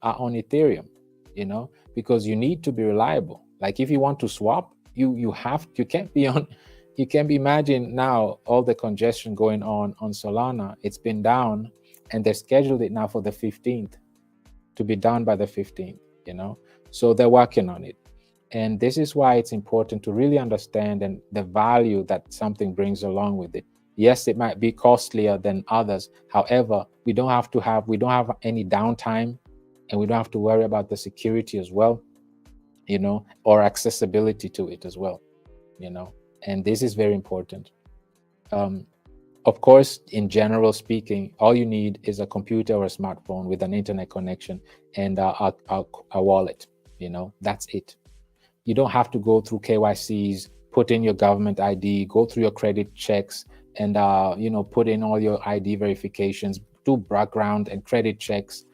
Ethereum, because you need to be reliable. Like if you want to swap, you can't be imagine now all the congestion going on Solana. It's been down, and they scheduled it now for the 15th to be done by the 15th, so they're working on it. And this is why it's important to really understand and the value that something brings along with it. Yes, it might be costlier than others. However, we don't have any downtime, and we don't have to worry about the security as well, or accessibility to it as well, and this is very important. Of course, in general speaking, all you need is a computer or a smartphone with an internet connection and a wallet. That's it. You don't have to go through KYCs, put in your government ID, go through your credit checks, and put in all your ID verifications, do background and credit checks.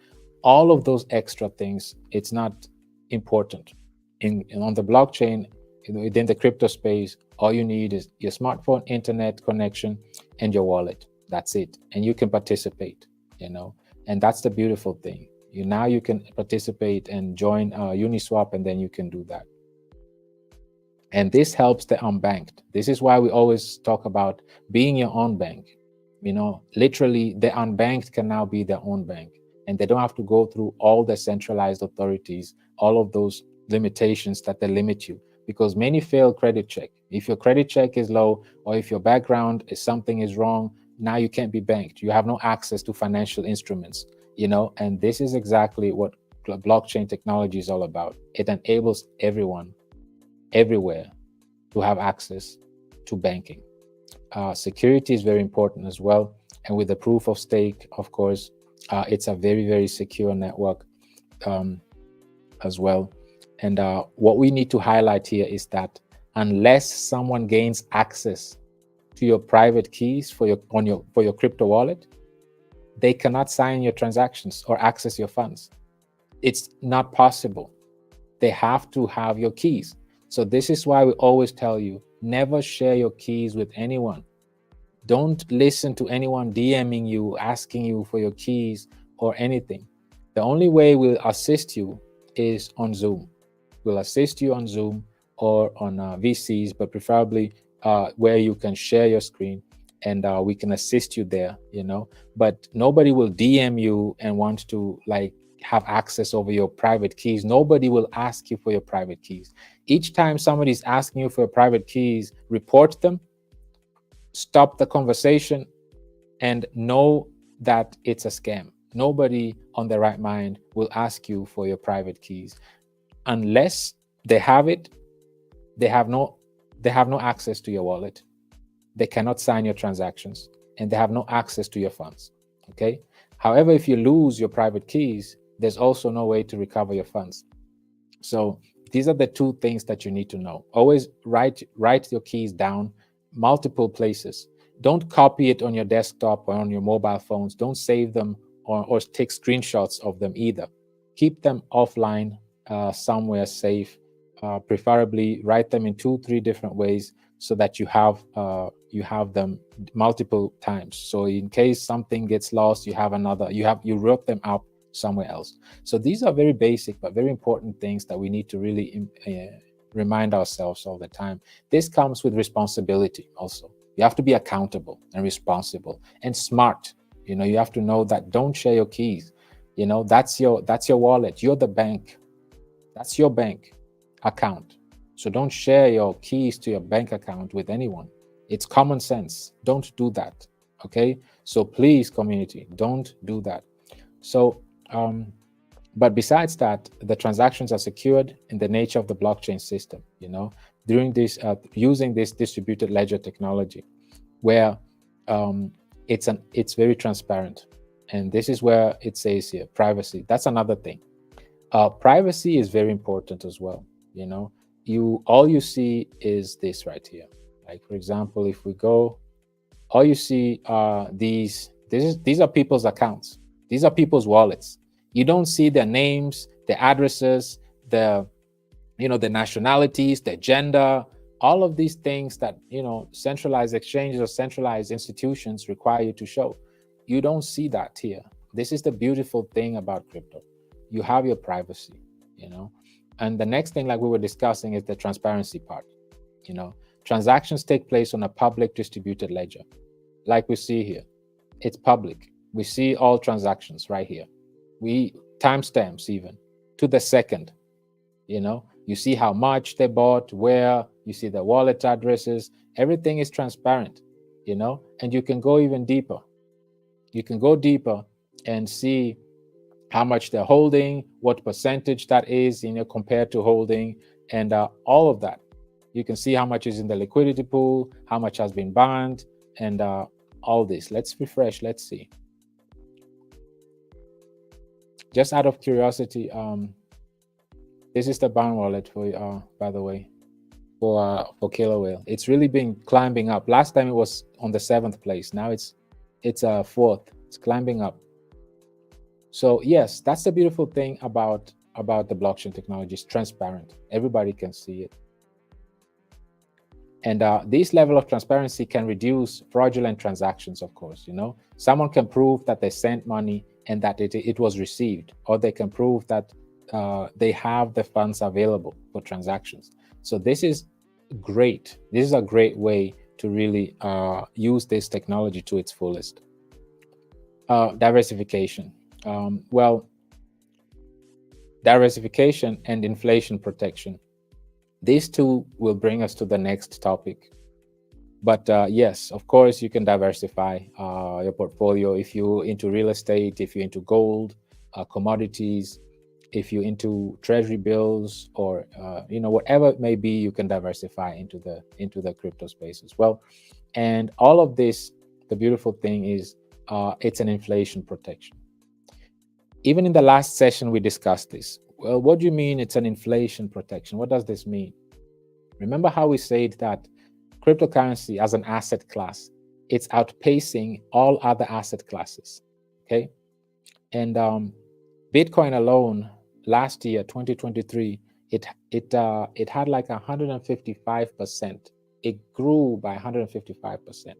All of those extra things, it's not important. On the blockchain, within the crypto space, all you need is your smartphone, internet connection, and your wallet. That's it. And you can participate, and that's the beautiful thing. Now you can participate and join Uniswap, and then you can do that. And this helps the unbanked. This is why we always talk about being your own bank. Literally, the unbanked can now be their own bank, and they don't have to go through all the centralized authorities, all of those limitations that they limit you, because many fail credit check. If your credit check is low, or if your background is something is wrong, now you can't be banked. You have no access to financial instruments, and this is exactly what blockchain technology is all about. It enables everyone, everywhere, to have access to banking. Security is very important as well. And with the proof of stake, of course, it's a very, very secure network as well. And what we need to highlight here is that unless someone gains access to your private keys for your crypto wallet, they cannot sign your transactions or access your funds. It's not possible. They have to have your keys. So this is why we always tell you, never share your keys with anyone. Don't listen to anyone DMing you, asking you for your keys or anything. The only way we'll assist you is on Zoom. We'll assist you on Zoom or on VCs, but preferably where you can share your screen, and we can assist you there, But nobody will DM you and want to have access over your private keys. Nobody will ask you for your private keys. Each time somebody's asking you for your private keys, report them, stop the conversation, and know that it's a scam. Nobody on their right mind will ask you for your private keys unless they have it. They have no access to your wallet. They cannot sign your transactions, and they have no access to your funds. Okay. However, if you lose your private keys, there's also no way to recover your funds. So these are the two things that you need to know. Always write your keys down, multiple places. Don't copy it on your desktop or on your mobile phones. Don't save them or take screenshots of them either. Keep them offline, somewhere safe. Preferably write them in 2-3 different ways so that you have them multiple times. So in case something gets lost, you have another. You wrote them up somewhere else. So these are very basic but very important things that we need to really remind ourselves all the time. This comes with responsibility also. You have to be accountable and responsible and smart. You have to know that don't share your keys. That's your wallet. You're the bank. That's your bank account. So don't share your keys to your bank account with anyone. It's common sense. Don't do that. Okay? So please, community, don't do that. So but besides that, the transactions are secured in the nature of the blockchain system, during this using this distributed ledger technology, where it's very transparent. And this is where it says here, privacy. That's another thing. Privacy is very important as well. All you see is this right here. Like, for example, if we go, all you see are these are people's accounts. These are people's wallets. You don't see their names, their addresses, the nationalities, their gender, all of these things that, centralized exchanges or centralized institutions require you to show. You don't see that here. This is the beautiful thing about crypto. You have your privacy, And the next thing, like we were discussing, is the transparency part. Transactions take place on a public distributed ledger. Like we see here, it's public. We see all transactions right here. We timestamps even to the second. You see how much they bought, where, you see the wallet addresses, everything is transparent, and you can go even deeper. You can go deeper and see how much they're holding, what percentage that is, compared to holding, and all of that. You can see how much is in the liquidity pool, how much has been banned, and all this. Let's refresh. Let's see. Just out of curiosity, this is the ban wallet for by the way, for Killer Whale. It's really been climbing up. Last time it was on the 7th place. Now it's 4th. It's climbing up. So yes, that's the beautiful thing about the blockchain technology. It's transparent. Everybody can see it. And this level of transparency can reduce fraudulent transactions, of course. Someone can prove that they sent money and that it was received, or they can prove that they have the funds available for transactions. So this is great. This is a great way to really use this technology to its fullest. Diversification. Well, diversification and inflation protection. These two will bring us to the next topic. But yes, of course, you can diversify your portfolio if you're into real estate, if you're into gold, commodities, if you're into treasury bills, or whatever it may be, you can diversify into the crypto space as well. And all of this, the beautiful thing is it's an inflation protection. Even in the last session, we discussed this. Well, what do you mean it's an inflation protection? What does this mean? Remember how we said that cryptocurrency as an asset class, it's outpacing all other asset classes, okay? And Bitcoin alone, last year, 2023, it had like 155%. It grew by 155%.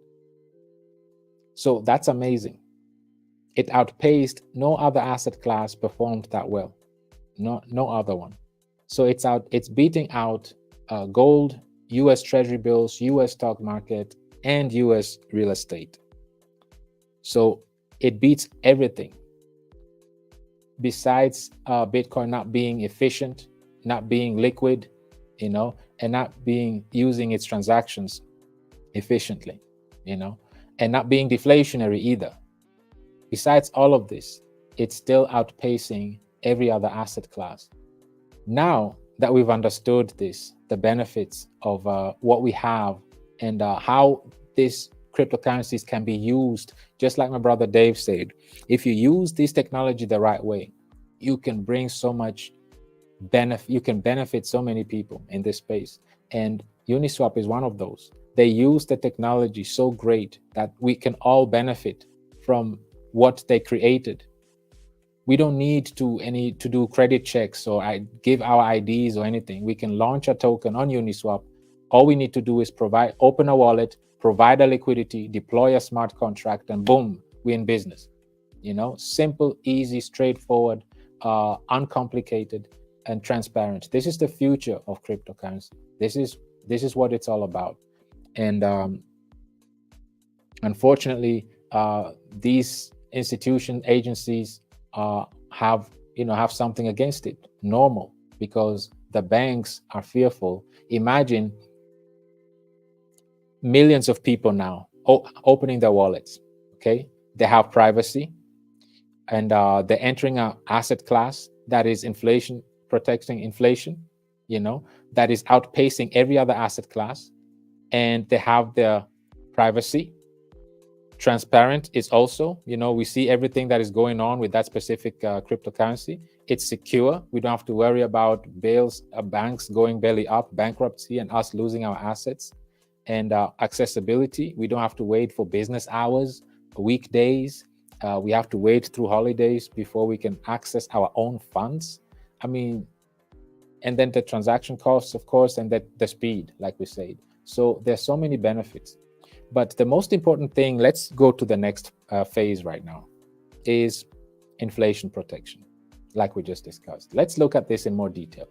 So that's amazing. It outpaced. No other asset class performed that well. No other one. So it's beating out gold, US Treasury bills, US stock market, and US real estate. So it beats everything. Besides Bitcoin not being efficient, not being liquid, and not using its transactions efficiently, and not being deflationary either. Besides all of this, it's still outpacing every other asset class. Now that we've understood this, the benefits of what we have, and how these cryptocurrencies can be used, just like my brother Dave said, if you use this technology the right way, you can bring so much benefit. You can benefit so many people in this space. And Uniswap is one of those. They use the technology so great that we can all benefit from what they created. We don't need to do credit checks or give our IDs or anything. We can launch a token on Uniswap. All we need to do is open a wallet, provide a liquidity, deploy a smart contract, and boom, we're in business. Simple, easy, straightforward, uncomplicated, and transparent. This is the future of cryptocurrency. This is what it's all about. And unfortunately, these agencies have something against it. Normal, because the banks are fearful. Imagine millions of people now opening their wallets. Okay, they have privacy, and they're entering an asset class that is protecting inflation. That is outpacing every other asset class, and they have their privacy. Transparent is also, we see everything that is going on with that specific cryptocurrency. It's secure. We don't have to worry about banks going belly up, bankruptcy, and us losing our assets. And accessibility, we don't have to wait for business hours, weekdays. We have to wait through holidays before we can access our own funds. And then the transaction costs, of course, and the speed, like we said. So there's so many benefits. But the most important thing, let's go to the next phase right now, is inflation protection, like we just discussed. Let's look at this in more detail.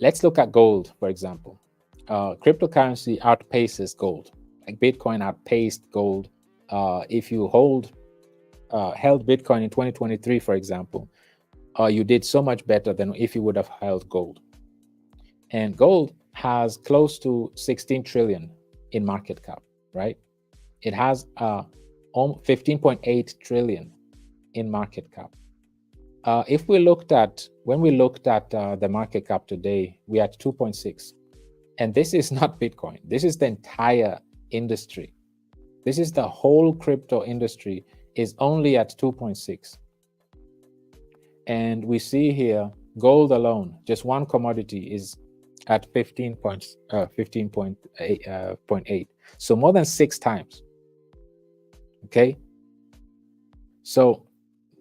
Let's look at gold, for example. Cryptocurrency outpaces gold. Like Bitcoin outpaced gold. If you held Bitcoin in 2023, for example, you did so much better than if you would have held gold. And gold has close to 16 trillion in market cap, right? It has 15.8 trillion in market cap. When we looked at the market cap today, we're at 2.6. And this is not Bitcoin. This is the entire industry. This is the whole crypto industry is only at 2.6. And we see here, gold alone, just one commodity, is at 15.8. So more than 6 times. Okay. So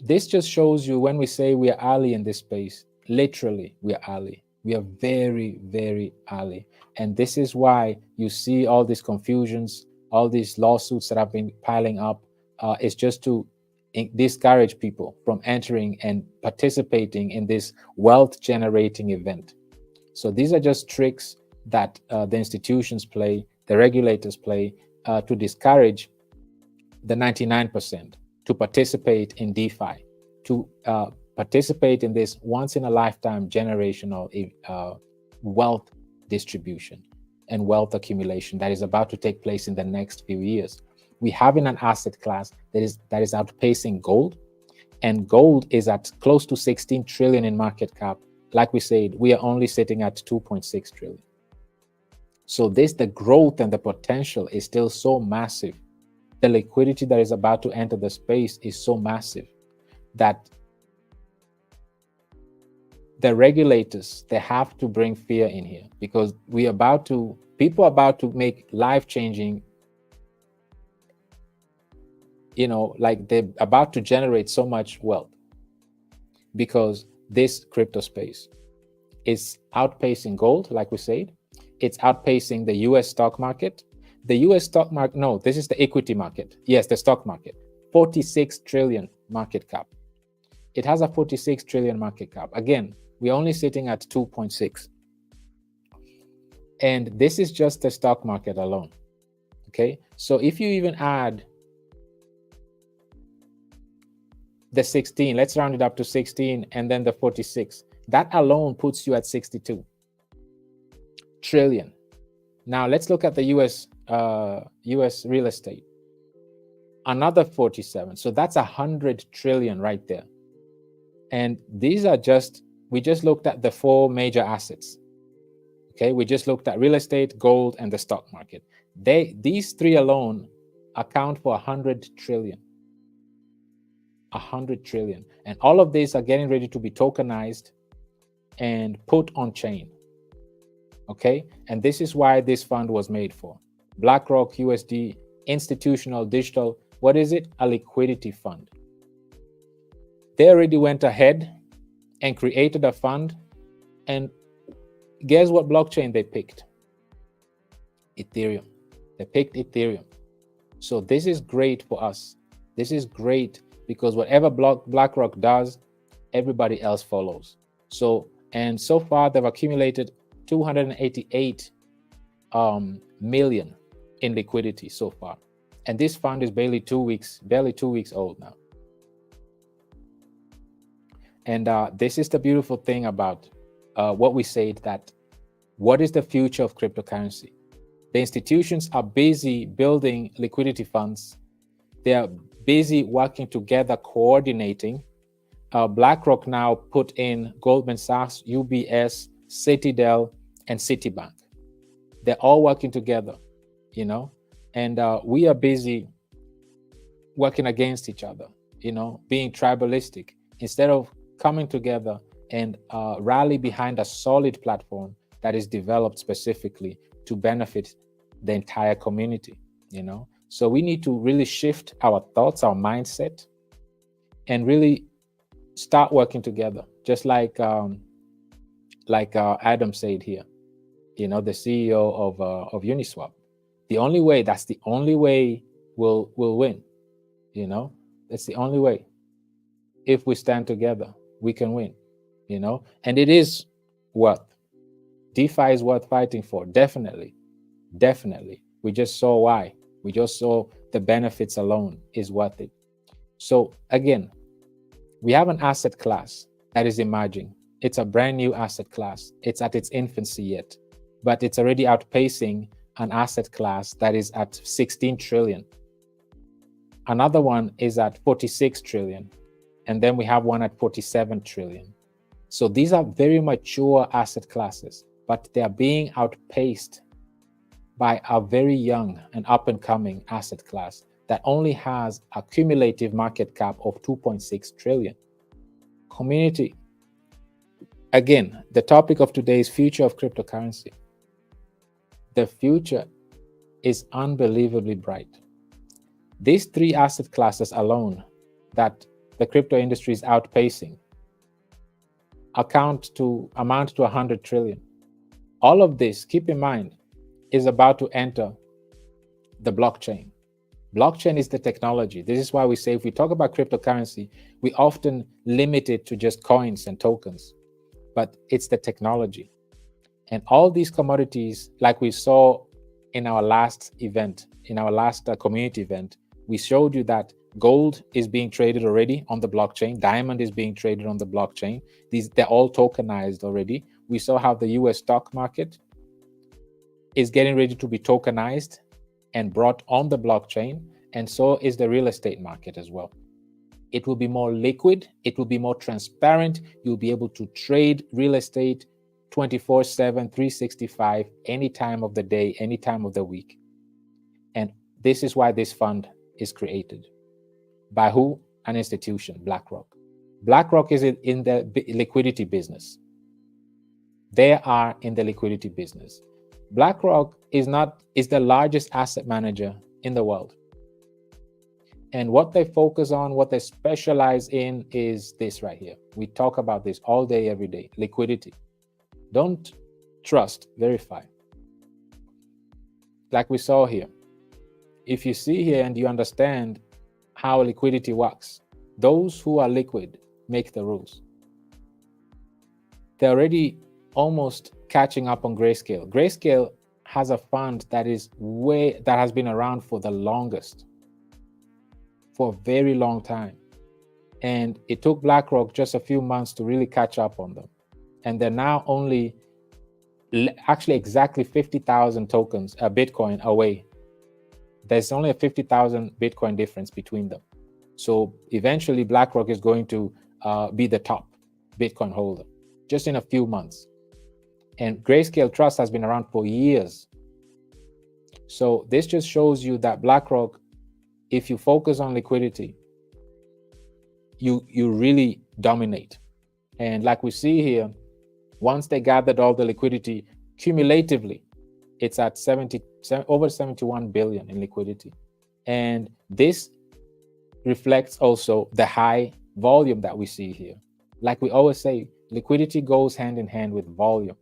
this just shows you, when we say we are early in this space, literally we are early. We are very, very early. And this is why you see all these confusions, all these lawsuits that have been piling up. It's just to discourage people from entering and participating in this wealth generating event. So these are just tricks that the institutions play, the regulators play, to discourage the 99% to participate in DeFi, to participate in this once in a lifetime generational wealth distribution and wealth accumulation that is about to take place in the next few years. We have in an asset class that is outpacing gold, and gold is at close to 16 trillion in market cap. Like we said, we are only sitting at 2.6 trillion. So the growth and the potential is still so massive. The liquidity that is about to enter the space is so massive that the regulators, they have to bring fear in here, because people are about to make life-changing, like they're about to generate so much wealth, because this crypto space is outpacing gold, like we said. It's outpacing the US stock market. The US stock market, no, this is the equity market. Yes, the stock market, 46 trillion market cap. It has a 46 trillion market cap. Again, we're only sitting at 2.6. And this is just the stock market alone. Okay, so if you even add the 16, let's round it up to 16, and then the 46, that alone puts you at 62 trillion. Now let's look at the US real estate, another 47. So that's 100 trillion right there. And these are we just looked at the four major assets. Okay, we just looked at real estate, gold, and the stock market. These three alone account for 100 trillion. 100 trillion. And all of these are getting ready to be tokenized and put on chain. Okay, and this is why this fund was made for. BlackRock USD, institutional digital, what is it? A liquidity fund. They already went ahead and created a fund, and guess what blockchain they picked? Ethereum. They picked Ethereum. So this is great for us. This is great because whatever BlackRock does, everybody else follows. So far they've accumulated 288 million in liquidity so far, and this fund is barely 2 weeks old now. And this is the beautiful thing about what we said, that what is the future of cryptocurrency? The institutions are busy building liquidity funds. They are busy working together, coordinating. BlackRock now put in Goldman Sachs, UBS, Citadel, and Citibank. They're all working together, and we are busy working against each other, being tribalistic, instead of coming together and rally behind a solid platform that is developed specifically to benefit the entire community. So we need to really shift our thoughts, our mindset, and really start working together, just like Adam said here, the CEO of Uniswap. That's the only way we'll win. That's the only way. If we stand together, we can win. And it is DeFi is worth fighting for. Definitely. We just saw why. We just saw the benefits alone is worth it. So again, we have an asset class that is emerging. It's a brand new asset class. It's at its infancy yet, but it's already outpacing an asset class that is at 16 trillion. Another one is at 46 trillion. And then we have one at 47 trillion. So these are very mature asset classes, but they are being outpaced by a very young and up-and-coming asset class that only has a cumulative market cap of 2.6 trillion. Community. Again, the topic of today is future of cryptocurrency. The future is unbelievably bright. These three asset classes alone that the crypto industry is outpacing amount to 100 trillion. All of this, keep in mind, is about to enter the blockchain. Blockchain is the technology. This is why we say if we talk about cryptocurrency, we often limit it to just coins and tokens, but it's the technology. And all these commodities, like we saw in our last event, in our last community event, we showed you that gold is being traded already on the blockchain. Diamond is being traded on the blockchain. They're all tokenized already. We saw how the US stock market is getting ready to be tokenized and brought on the blockchain, and so is the real estate market as well. It will be more liquid, it will be more transparent. You'll be able to trade real estate 24/7, 365, any time of the day, any time of the week. And this is why this fund is created. By who? An institution, BlackRock. BlackRock is in the liquidity business. They are in the liquidity business. BlackRock is the largest asset manager in the world. And what they focus on, what they specialize in is this right here. We talk about this all day, every day. Liquidity. Don't trust, verify. Like we saw here. If you see here and you understand how liquidity works, those who are liquid make the rules. They're already almost catching up on Grayscale. Grayscale has a fund that has been around for the longest, for a very long time. And it took BlackRock just a few months to really catch up on them. And they're now only actually exactly 50,000 tokens, Bitcoin away. There's only a 50,000 Bitcoin difference between them. So eventually BlackRock is going to be the top Bitcoin holder just in a few months. And Grayscale Trust has been around for years. So this just shows you that BlackRock, if you focus on liquidity, you really dominate. And like we see here, once they gathered all the liquidity cumulatively, it's at over 71 billion in liquidity. And this reflects also the high volume that we see here. Like we always say, liquidity goes hand in hand with volume.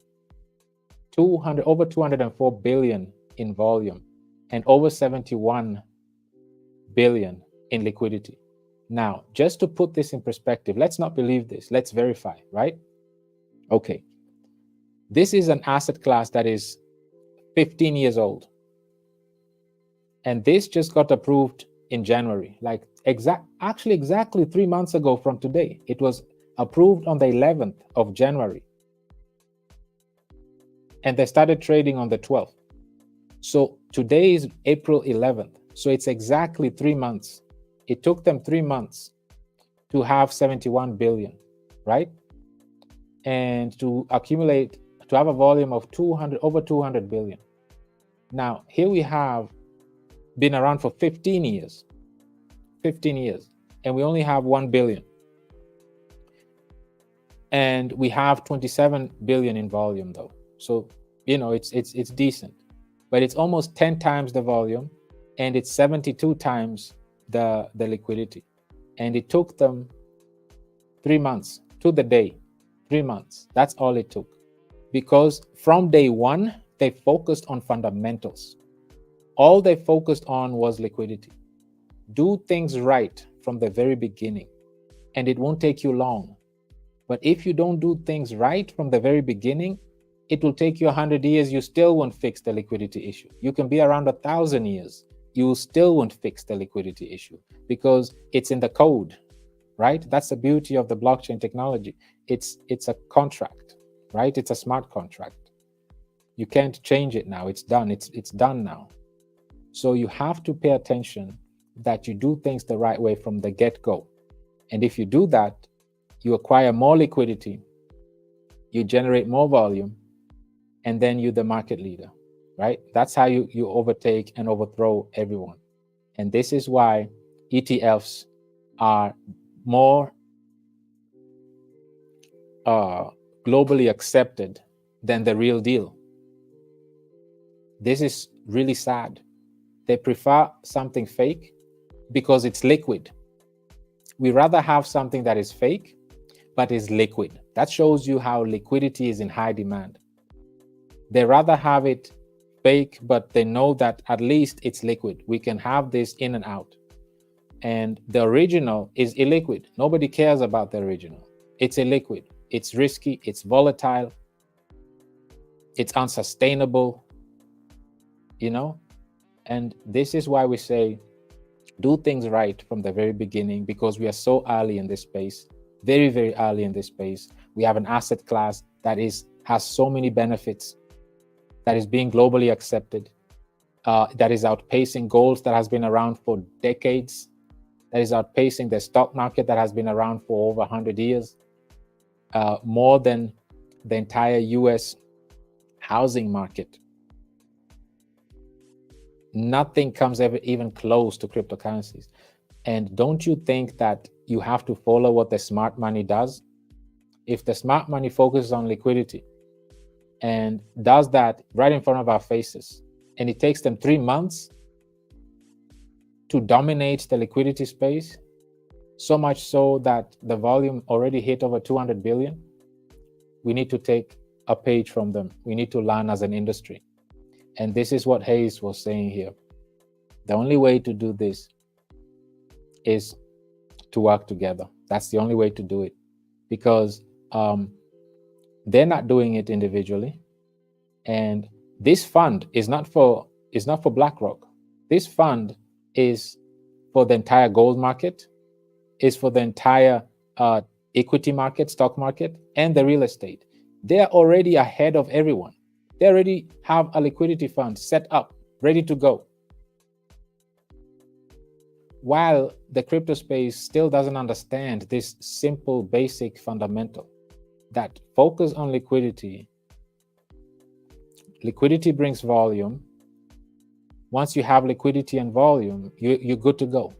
Over 204 billion in volume and over 71 billion in liquidity. Now, just to put this in perspective, let's not believe this. Let's verify, right? Okay. This is an asset class that is 15 years old. And this just got approved in January, like exactly 3 months ago from today. It was approved on the 11th of January. And they started trading on the 12th. So today is April 11th. So it's exactly 3 months. It took them 3 months to have 71 billion, right? And to accumulate, to have a volume of over 200 billion. Now, here we have been around for 15 years, and we only have 1 billion. And we have 27 billion in volume though. So, it's decent, but it's almost 10 times the volume and it's 72 times the liquidity. And it took them 3 months to the day, 3 months. That's all it took. Because from day one, they focused on fundamentals. All they focused on was liquidity. Do things right from the very beginning, and it won't take you long. But if you don't do things right from the very beginning, it will take you 100 years. You still won't fix the liquidity issue. You can be around 1,000 years. You still won't fix the liquidity issue because it's in the code, right? That's the beauty of the blockchain technology. It's a contract, right? It's a smart contract. You can't change it now. It's done. It's done now. So you have to pay attention that you do things the right way from the get-go. And if you do that, you acquire more liquidity, you generate more volume, and then you're the market leader, right? That's how you overtake and overthrow everyone. And this is why ETFs are more globally accepted than the real deal. This is really sad. They prefer something fake because it's liquid. We rather have something that is fake, but is liquid. That shows you how liquidity is in high demand. They rather have it fake, but they know that at least it's liquid. We can have this in and out. And the original is illiquid. Nobody cares about the original. It's illiquid. It's risky. It's volatile. It's unsustainable, you know? And this is why we say, do things right from the very beginning, because we are so early in this space, very, very early in this space. We have an asset class that has so many benefits, that is being globally accepted, that is outpacing gold that has been around for decades, that is outpacing the stock market that has been around for over 100 years, more than the entire US housing market. Nothing comes ever even close to cryptocurrencies. And don't you think that you have to follow what the smart money does? If the smart money focuses on liquidity and does that right in front of our faces, and it takes them 3 months to dominate the liquidity space, so much so that the volume already hit over 200 billion, we need to take a page from them. We need to learn as an industry. And this is what Hayes was saying here. The only way to do this is to work together. That's the only way to do it, because they're not doing it individually. And this fund is not for BlackRock. This fund is for the entire gold market, is for the entire equity market, stock market, and the real estate. They're already ahead of everyone. They already have a liquidity fund set up, ready to go. While the crypto space still doesn't understand this simple, basic fundamental, that focus on liquidity. Liquidity brings volume. Once you have liquidity and volume, you're good to go.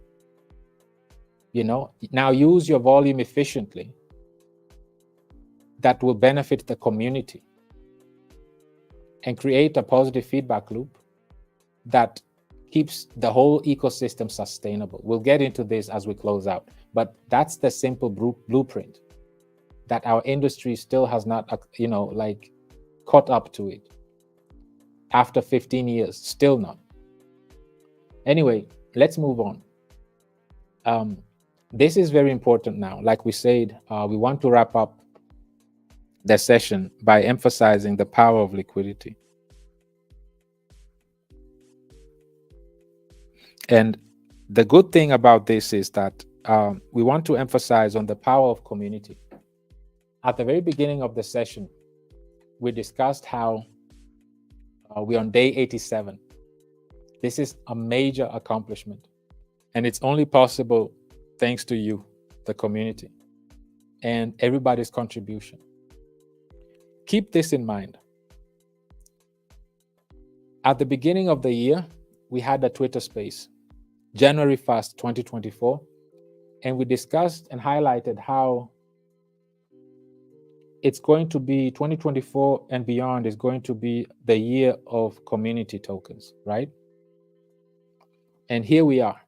You know, now use your volume efficiently. That will benefit the community and create a positive feedback loop that keeps the whole ecosystem sustainable. We'll get into this as we close out, but that's the simple blueprint that our industry still has not, caught up to it. After 15 years, still not. Anyway, let's move on. This is very important now. Like we said, we want to wrap up the session by emphasizing the power of liquidity. And the good thing about this is that we want to emphasize on the power of community. At the very beginning of the session, we discussed how we're on day 87. This is a major accomplishment, and it's only possible thanks to you, the community, and everybody's contribution. Keep this in mind. At the beginning of the year, we had a Twitter space, January 1st, 2024, and we discussed and highlighted how it's going to be 2024 and beyond is going to be the year of community tokens, right? And here we are.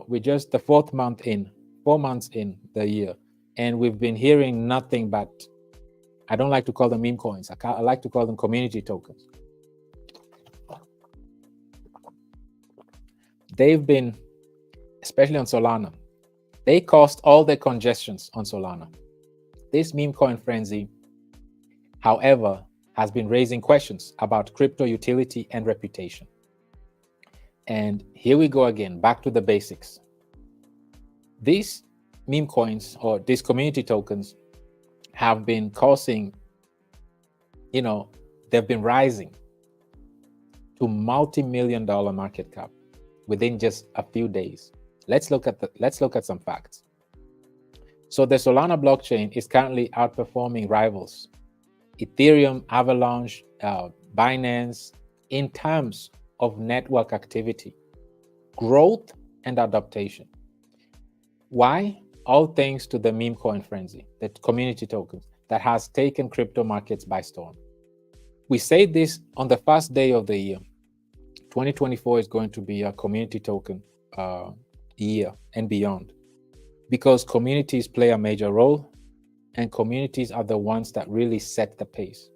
We're just the 4th month in, 4 months in the year, and we've been hearing nothing but, I don't like to call them meme coins. I like to call them community tokens. They've been, especially on Solana, they caused all the congestions on Solana. This meme coin frenzy, however, has been raising questions about crypto utility and reputation. And here we go again, back to the basics. These meme coins, or these community tokens, have been causing, they've been rising to multi-million-dollar market cap within just a few days. Let's look at some facts. So the Solana blockchain is currently outperforming rivals, Ethereum, Avalanche, Binance, in terms of network activity, growth, and adaptation. Why? All thanks to the meme coin frenzy, the community tokens that has taken crypto markets by storm. We say this on the first day of the year. 2024 is going to be a community token year and beyond, because communities play a major role and communities are the ones that really set the pace.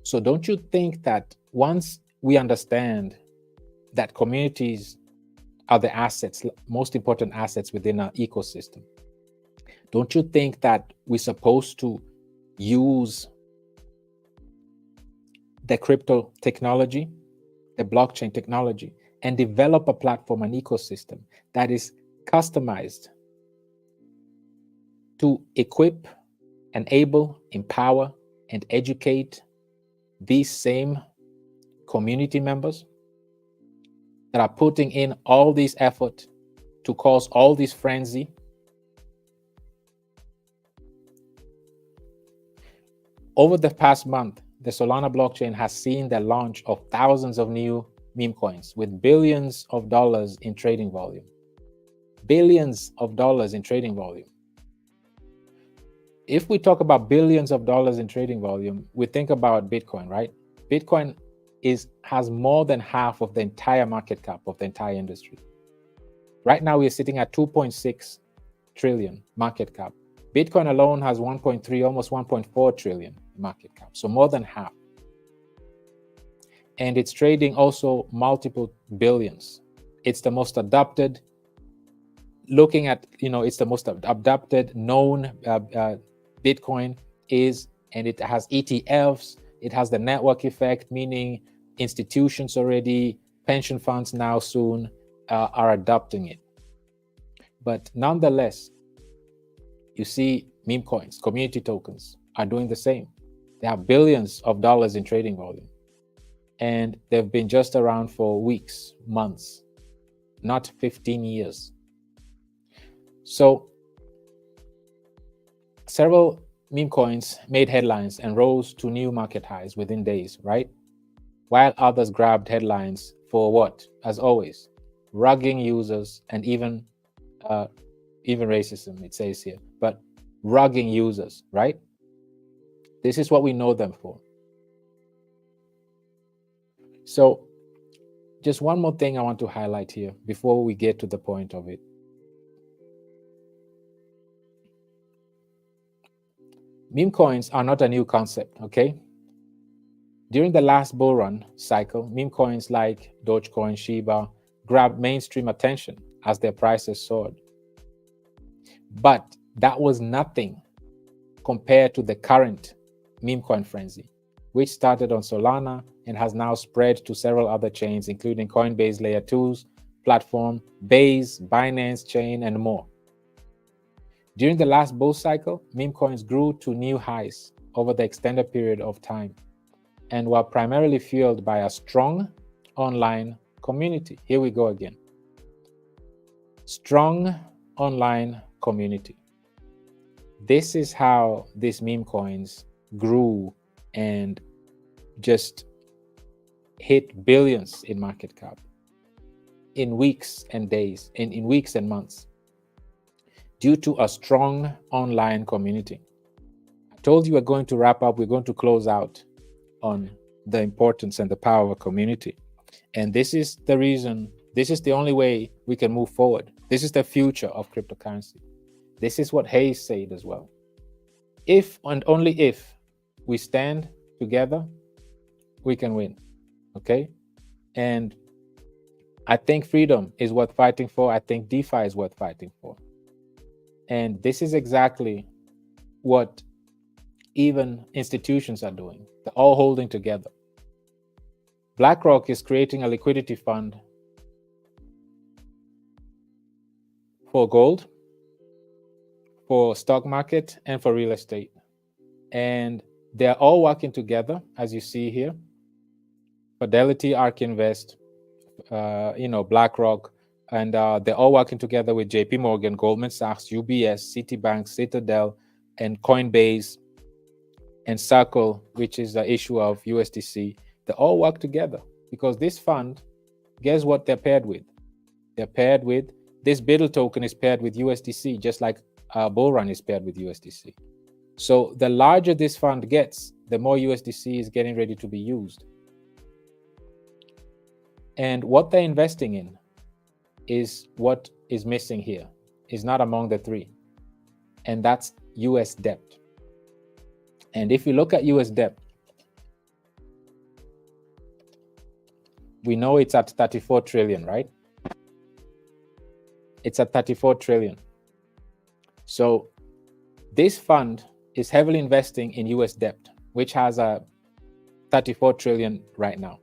So don't you think that once we understand that communities are the assets, most important assets within our ecosystem, don't you think that we're supposed to use the crypto technology, the blockchain technology, and develop a platform, an ecosystem that is customized to equip, enable, empower, and educate these same community members that are putting in all this effort to cause all this frenzy? Over the past month, the Solana blockchain has seen the launch of thousands of new meme coins with billions of dollars in trading volume. Billions of dollars in trading volume. If we talk about billions of dollars in trading volume, we think about Bitcoin, right? Bitcoin has more than half of the entire market cap of the entire industry. Right now, we're sitting at 2.6 trillion market cap. Bitcoin alone has 1.3, almost 1.4 trillion market cap, so more than half. And it's trading also multiple billions. It's the most adopted, looking at, it's the most adopted known Bitcoin is, and it has ETFs, it has the network effect, meaning institutions already, pension funds now soon are adopting it. But nonetheless, you see meme coins, community tokens are doing the same. They have billions of dollars in trading volume. And they've been just around for weeks, months, not 15 years. So several meme coins made headlines and rose to new market highs within days, right? While others grabbed headlines for what? As always, rugging users and even racism, it says here, but rugging users, right? This is what we know them for. So just one more thing I want to highlight here before we get to the point of it. Meme coins are not a new concept, okay? During the last bull run cycle, meme coins like Dogecoin, Shiba grabbed mainstream attention as their prices soared. But that was nothing compared to the current meme coin frenzy, which started on Solana and has now spread to several other chains, including Coinbase Layer 2's platform, Base, Binance Chain, and more. During the last bull cycle, meme coins grew to new highs over the extended period of time and were primarily fueled by a strong online community. Here we go again. Strong online community. This is how these meme coins grew and just hit billions in market cap in weeks and days, and in weeks and months, due to a strong online community. I told you we're going to wrap up, we're going to close out on the importance and the power of a community. And this is the reason, this is the only way we can move forward. This is the future of cryptocurrency. This is what Hayes said as well. If and only if we stand together, we can win, okay? And I think freedom is worth fighting for. I think DeFi is worth fighting for. And this is exactly what even institutions are doing. They're all holding together. BlackRock is creating a liquidity fund for gold, for stock market, and for real estate. And they're all working together, as you see here. Fidelity, ARK Invest, BlackRock, and they're all working together with JP Morgan, Goldman Sachs, UBS, Citibank, Citadel, and Coinbase, and Circle, which is the issue of USDC. They all work together because this fund, guess what they're paired with? They're paired with, this BUIDL token is paired with USDC, just like Bull Run is paired with USDC. So the larger this fund gets, the more USDC is getting ready to be used. And what they're investing in is what is missing here, is not among the three. And that's US debt. And if you look at US debt, we know it's at 34 trillion, right? It's at 34 trillion. So this fund is heavily investing in US debt, which has a 34 trillion right now.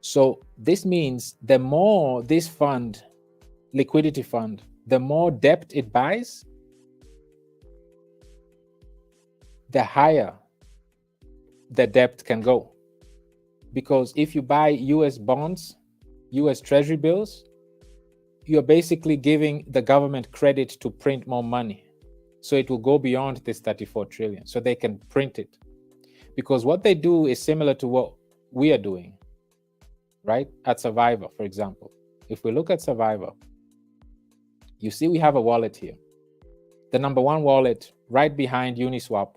So this means the more this fund, liquidity fund, the more debt it buys, the higher the debt can go. Because if you buy US bonds, US treasury bills, you're basically giving the government credit to print more money. So it will go beyond this 34 trillion. So they can print it. Because what they do is similar to what we are doing, right? At Survivor, for example. If we look at Survivor, you see we have a wallet here. The number one wallet right behind Uniswap,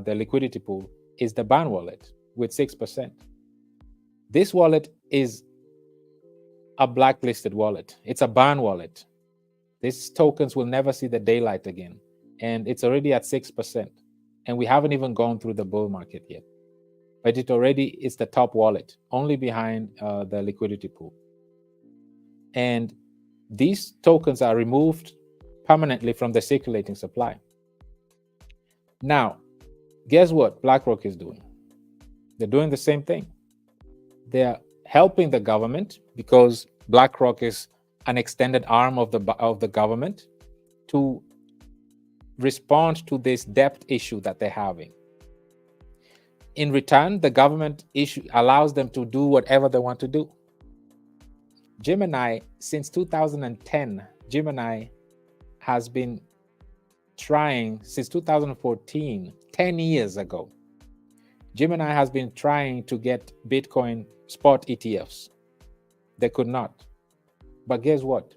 the liquidity pool, is the BAN wallet with 6%. This wallet is a blacklisted wallet. It's a BAN wallet. These tokens will never see the daylight again. And it's already at 6%. And we haven't even gone through the bull market yet. But it already is the top wallet, only behind the liquidity pool. And these tokens are removed permanently from the circulating supply. Now, guess what BlackRock is doing? They're doing the same thing. They're helping the government, because BlackRock is an extended arm of the government, to respond to this debt issue that they're having. In return, the government allows them to do whatever they want to do. Gemini, since 2010, Gemini has been trying, since 2014, 10 years ago, Gemini has been trying to get Bitcoin spot ETFs. They could not. But guess what?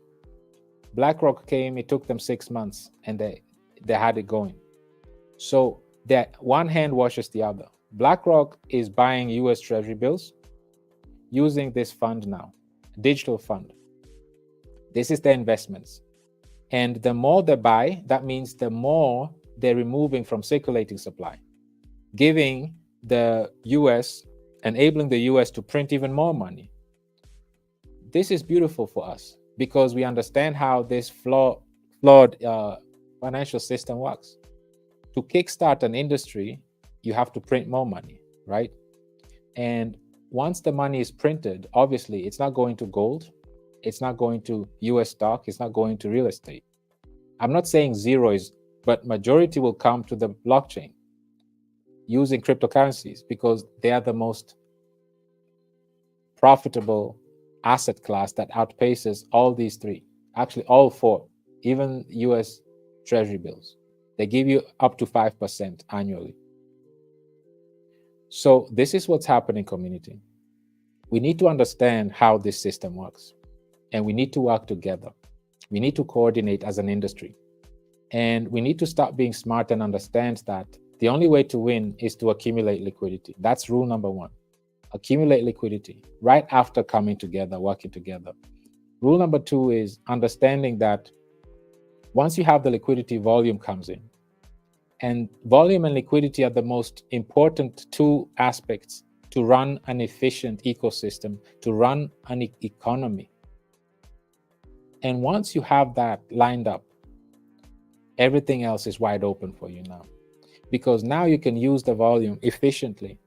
BlackRock came, it took them 6 months, and they had it going. So that one hand washes the other. BlackRock is buying US Treasury bills using this fund now, digital fund. This is their investments. And the more they buy, that means the more they're removing from circulating supply, giving the US, enabling the US to print even more money. This is beautiful for us because we understand how this flawed financial system works. To kickstart an industry, you have to print more money, right? And once the money is printed, obviously it's not going to gold, it's not going to US stock, it's not going to real estate. I'm not saying zero is, but majority will come to the blockchain using cryptocurrencies because they are the most profitable asset class that outpaces all these three, actually all four, even US Treasury bills. They give you up to 5% annually. So this is what's happening, community. We need to understand how this system works, and we need to work together. We need to coordinate as an industry, and we need to start being smart and understand that the only way to win is to accumulate liquidity. That's rule number one. Accumulate liquidity right after coming together, working together. Rule number two is understanding that once you have the liquidity, volume comes in. And volume and liquidity are the most important two aspects to run an efficient ecosystem, to run an economy. And once you have that lined up, everything else is wide open for you now. Because now you can use the volume efficiently,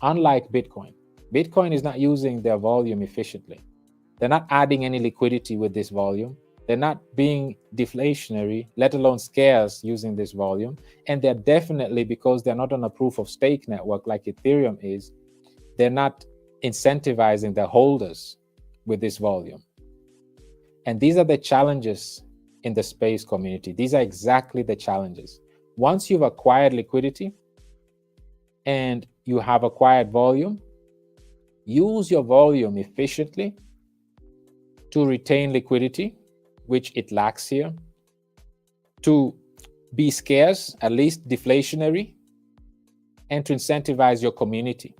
unlike Bitcoin. Bitcoin is not using their volume efficiently. They're not adding any liquidity with this volume. They're not being deflationary, let alone scarce using this volume. And they're definitely, because they're not on a proof of stake network like Ethereum is, they're not incentivizing the holders with this volume. And these are the challenges in the space community. These are exactly the challenges. Once you've acquired liquidity and you have acquired volume, use your volume efficiently to retain liquidity, which it lacks here, to be scarce, at least deflationary, and to incentivize your community.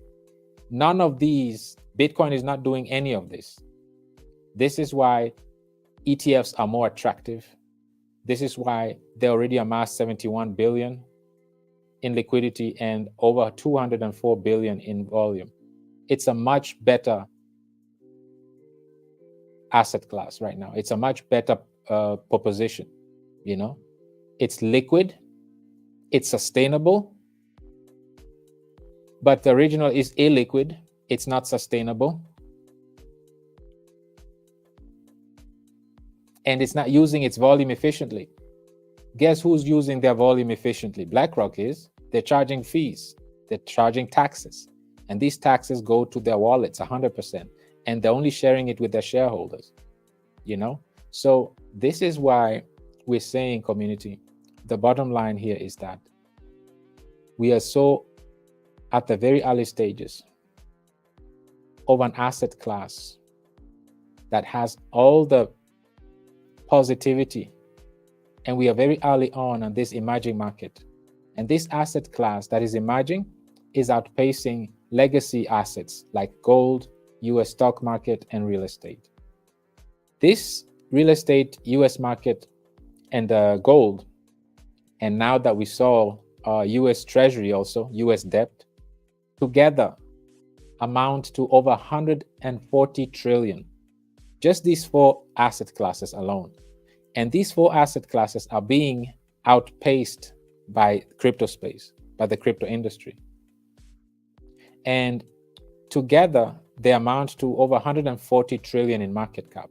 None of these, Bitcoin is not doing any of this. This is why ETFs are more attractive. This is why they already amassed 71 billion. in liquidity and over 204 billion in volume. It's a much better asset class right now. It's a much better proposition. It's liquid, it's sustainable, but the original is illiquid. It's not sustainable, and it's not using its volume efficiently. Guess who's using their volume efficiently? BlackRock is. They're charging fees, they're charging taxes, and these taxes go to their wallets 100%, and they're only sharing it with their shareholders. So this is why we're saying, community, the bottom line here is that we are so at the very early stages of an asset class that has all the positivity, and we are very early on this emerging market. And this asset class that is emerging is outpacing legacy assets like gold, US stock market, and real estate. This real estate, US market, and gold, and now that we saw US Treasury also, US debt, together amount to over 140 trillion. Just these four asset classes alone. And these four asset classes are being outpaced by crypto space, by the crypto industry. And together, they amount to over 140 trillion in market cap.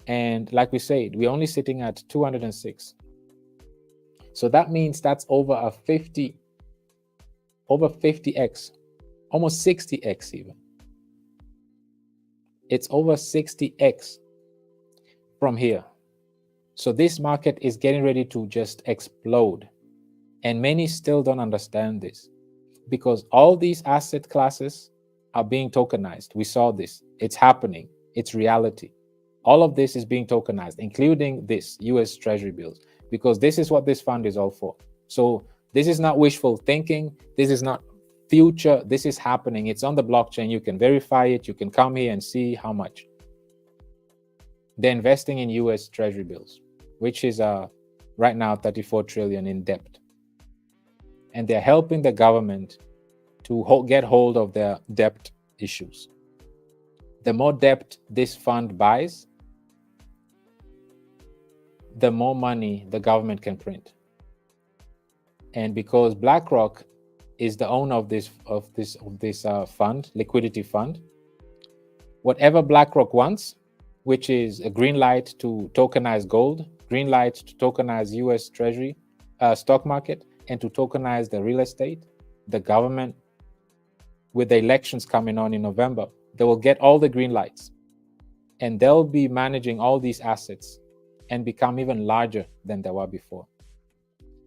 And like we said, we're only sitting at 206. So that means that's over 50x, almost 60x even. It's over 60x from here. So this market is getting ready to just explode. And many still don't understand this, because all these asset classes are being tokenized. We saw this. It's happening. It's reality. All of this is being tokenized, including this US Treasury bills, because this is what this fund is all for. So this is not wishful thinking. This is not future. This is happening. It's on the blockchain. You can verify it. You can come here and see how much. They're investing in US Treasury bills, which is right now 34 trillion in debt. And they're helping the government to get hold of their debt issues. The more debt this fund buys, the more money the government can print. And because BlackRock is the owner of this fund, liquidity fund, whatever BlackRock wants, which is a green light to tokenize gold, green light to tokenize US Treasury stock market, and to tokenize the real estate, the government, with the elections coming on in November, they will get all the green lights, and they'll be managing all these assets and become even larger than they were before,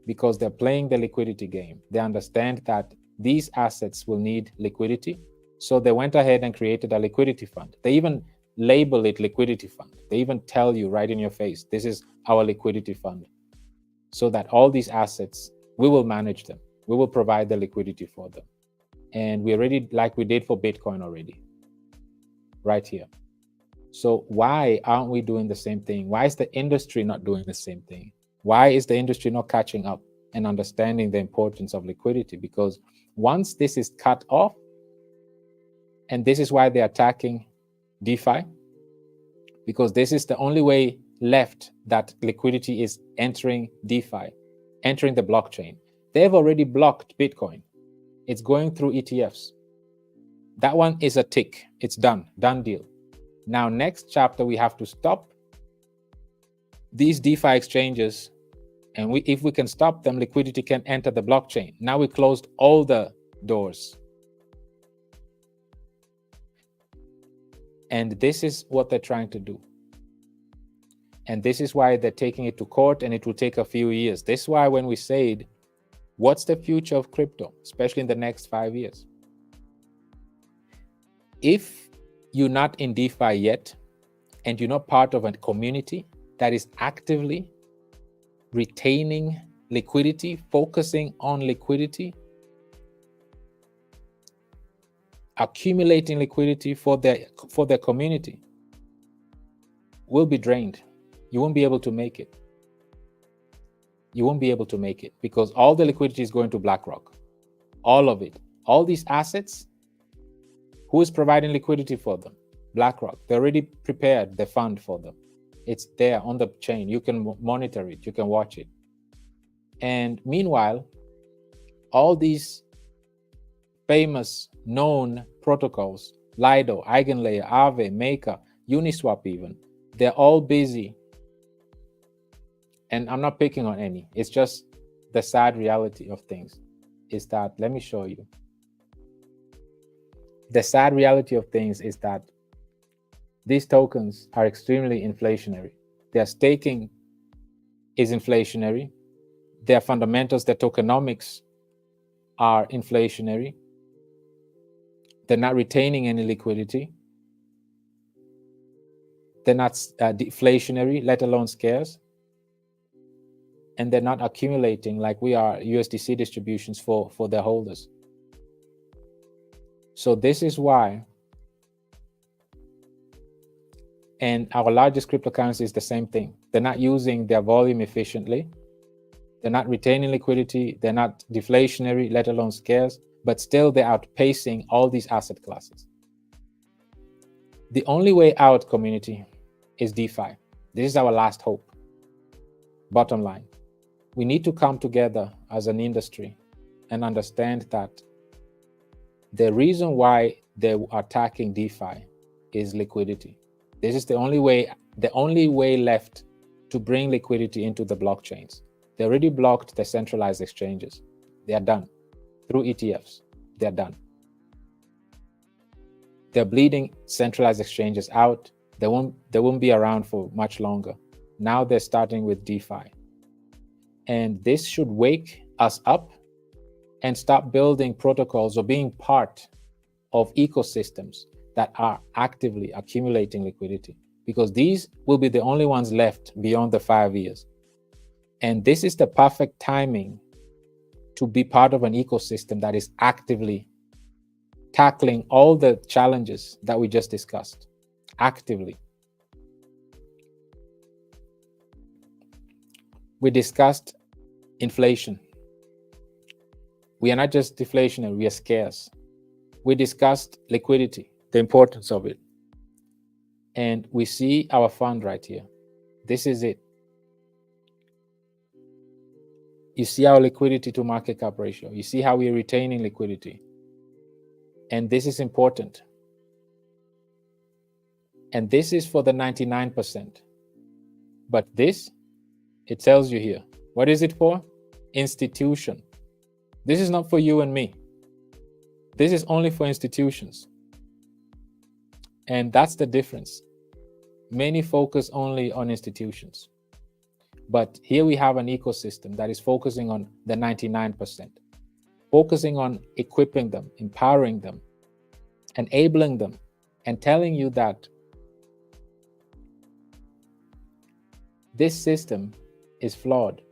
because they're playing the liquidity game. They understand that these assets will need liquidity, so they went ahead and created a liquidity fund. They even label it liquidity fund. They even tell you right in your face, this is our liquidity fund, so that all these assets, we will manage them. We will provide the liquidity for them. And we already, like we did for Bitcoin already, right here. So why aren't we doing the same thing? Why is the industry not doing the same thing? Why is the industry not catching up and understanding the importance of liquidity? Because once this is cut off, and this is why they're attacking DeFi, because this is the only way left that liquidity is entering DeFi, entering the blockchain. They've already blocked Bitcoin. It's going through ETFs. That one is a tick. It's done deal. Now, next chapter, we have to stop these DeFi exchanges, and if we can stop them, liquidity can enter the blockchain. Now we closed all the doors. And this is what they're trying to do. And this is why they're taking it to court, and it will take a few years. This is why when we said, what's the future of crypto, especially in the next 5 years? If you're not in DeFi yet, and you're not part of a community that is actively retaining liquidity, focusing on liquidity, accumulating liquidity for their community, will be drained. You won't be able to make it. You won't be able to make it because all the liquidity is going to BlackRock. All of it. All these assets, who is providing liquidity for them? BlackRock. They already prepared the fund for them. It's there on the chain. You can monitor it. You can watch it. And meanwhile, all these famous known protocols, Lido, Eigenlayer, Aave, Maker, Uniswap even, they're all busy. And I'm not picking on any. It's just the sad reality of things is that, let me show you. The sad reality of things is that these tokens are extremely inflationary. Their staking is inflationary. Their fundamentals, their tokenomics are inflationary. They're not retaining any liquidity. They're not deflationary, let alone scarce. And they're not accumulating like we are USDC distributions for their holders. So this is why, and our largest cryptocurrency is the same thing. They're not using their volume efficiently. They're not retaining liquidity. They're not deflationary, let alone scarce, but still they're outpacing all these asset classes. The only way out, community, is DeFi. This is our last hope. Bottom line. We need to come together as an industry and understand that the reason why they are attacking DeFi is liquidity. This is the only way left to bring liquidity into the blockchains. They already blocked the centralized exchanges. They are done. Through ETFs, they're done. They're bleeding centralized exchanges out. They won't be around for much longer. Now they're starting with DeFi. And this should wake us up and start building protocols or being part of ecosystems that are actively accumulating liquidity, because these will be the only ones left beyond the 5 years. And this is the perfect timing to be part of an ecosystem that is actively tackling all the challenges that we just discussed, actively. We discussed inflation. We are not just deflationary, we are scarce. We discussed liquidity, the importance of it. And we see our fund right here. This is it. You see our liquidity to market cap ratio. You see how we're retaining liquidity. And this is important. And this is for the 99%. But this, it tells you here. What is it for? Institution. This is not for you and me. This is only for institutions. And that's the difference. Many focus only on institutions. But here we have an ecosystem that is focusing on the 99%, focusing on equipping them, empowering them, enabling them, and telling you that this system is flawed.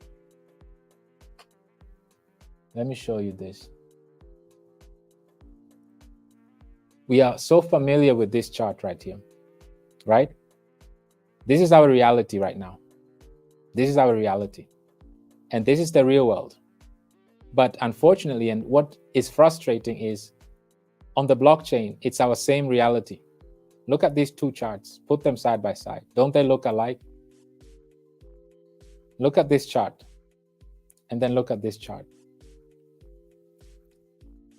Let me show you this. We are so familiar with this chart right here, right? This is our reality right now. This is our reality. And this is the real world. But unfortunately, and what is frustrating is on the blockchain, it's our same reality. Look at these two charts, put them side by side. Don't they look alike? Look at this chart and then look at this chart.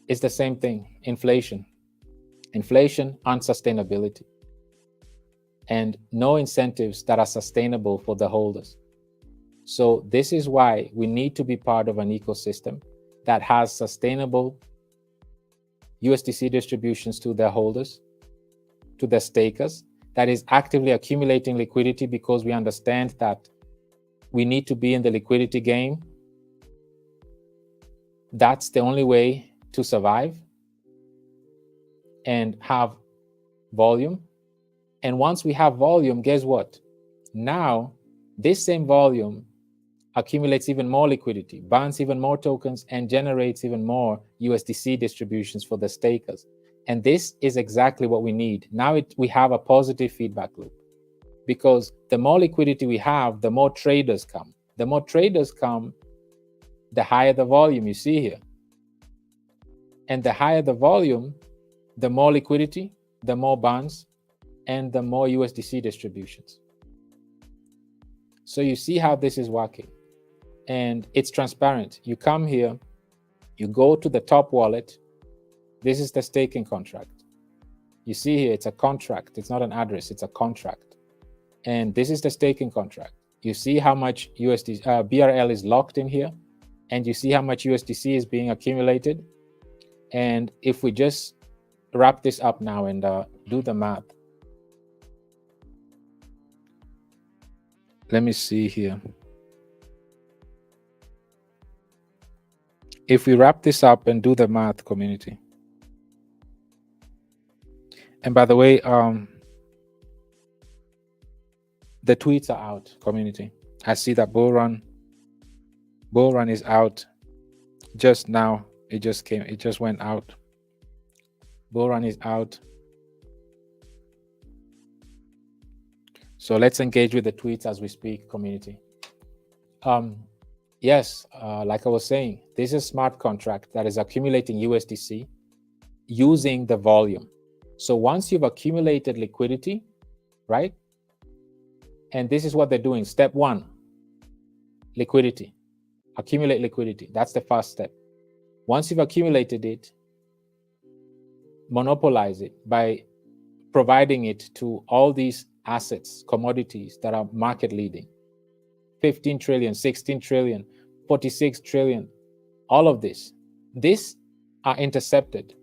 It's the same thing, inflation, unsustainability, and no incentives that are sustainable for the holders. So this is why we need to be part of an ecosystem that has sustainable USDC distributions to their holders, to their stakers, that is actively accumulating liquidity, because we understand that we need to be in the liquidity game. That's the only way to survive and have volume. And once we have volume, guess what? Now, this same volume accumulates even more liquidity, burns even more tokens, and generates even more USDC distributions for the stakers. And this is exactly what we need. Now we have a positive feedback loop, because the more liquidity we have, the more traders come. The more traders come, the higher the volume you see here. And the higher the volume, the more liquidity, the more bonds, and the more USDC distributions. So you see how this is working. And it's transparent. You come here, you go to the top wallet. This is the staking contract. You see here, it's a contract. It's not an address, it's a contract. And this is the staking contract. You see how much BRL is locked in here, and you see how much USDC is being accumulated. And if we just wrap this up now and do the math. Let me see here. If we wrap this up and do the math, community. And by the way, the tweets are out, community. I see that bull run is out just now. It just went out. Bull run is out. So let's engage with the tweets as we speak, community. Yes, like I was saying, this is a smart contract that is accumulating USDC using the volume. So once you've accumulated liquidity, right? And this is what they're doing. Step one, liquidity. Accumulate liquidity. That's the first step. Once you've accumulated it, monopolize it by providing it to all these assets, commodities that are market leading. 15 trillion, 16 trillion, 46 trillion, all of this. These are intercepted.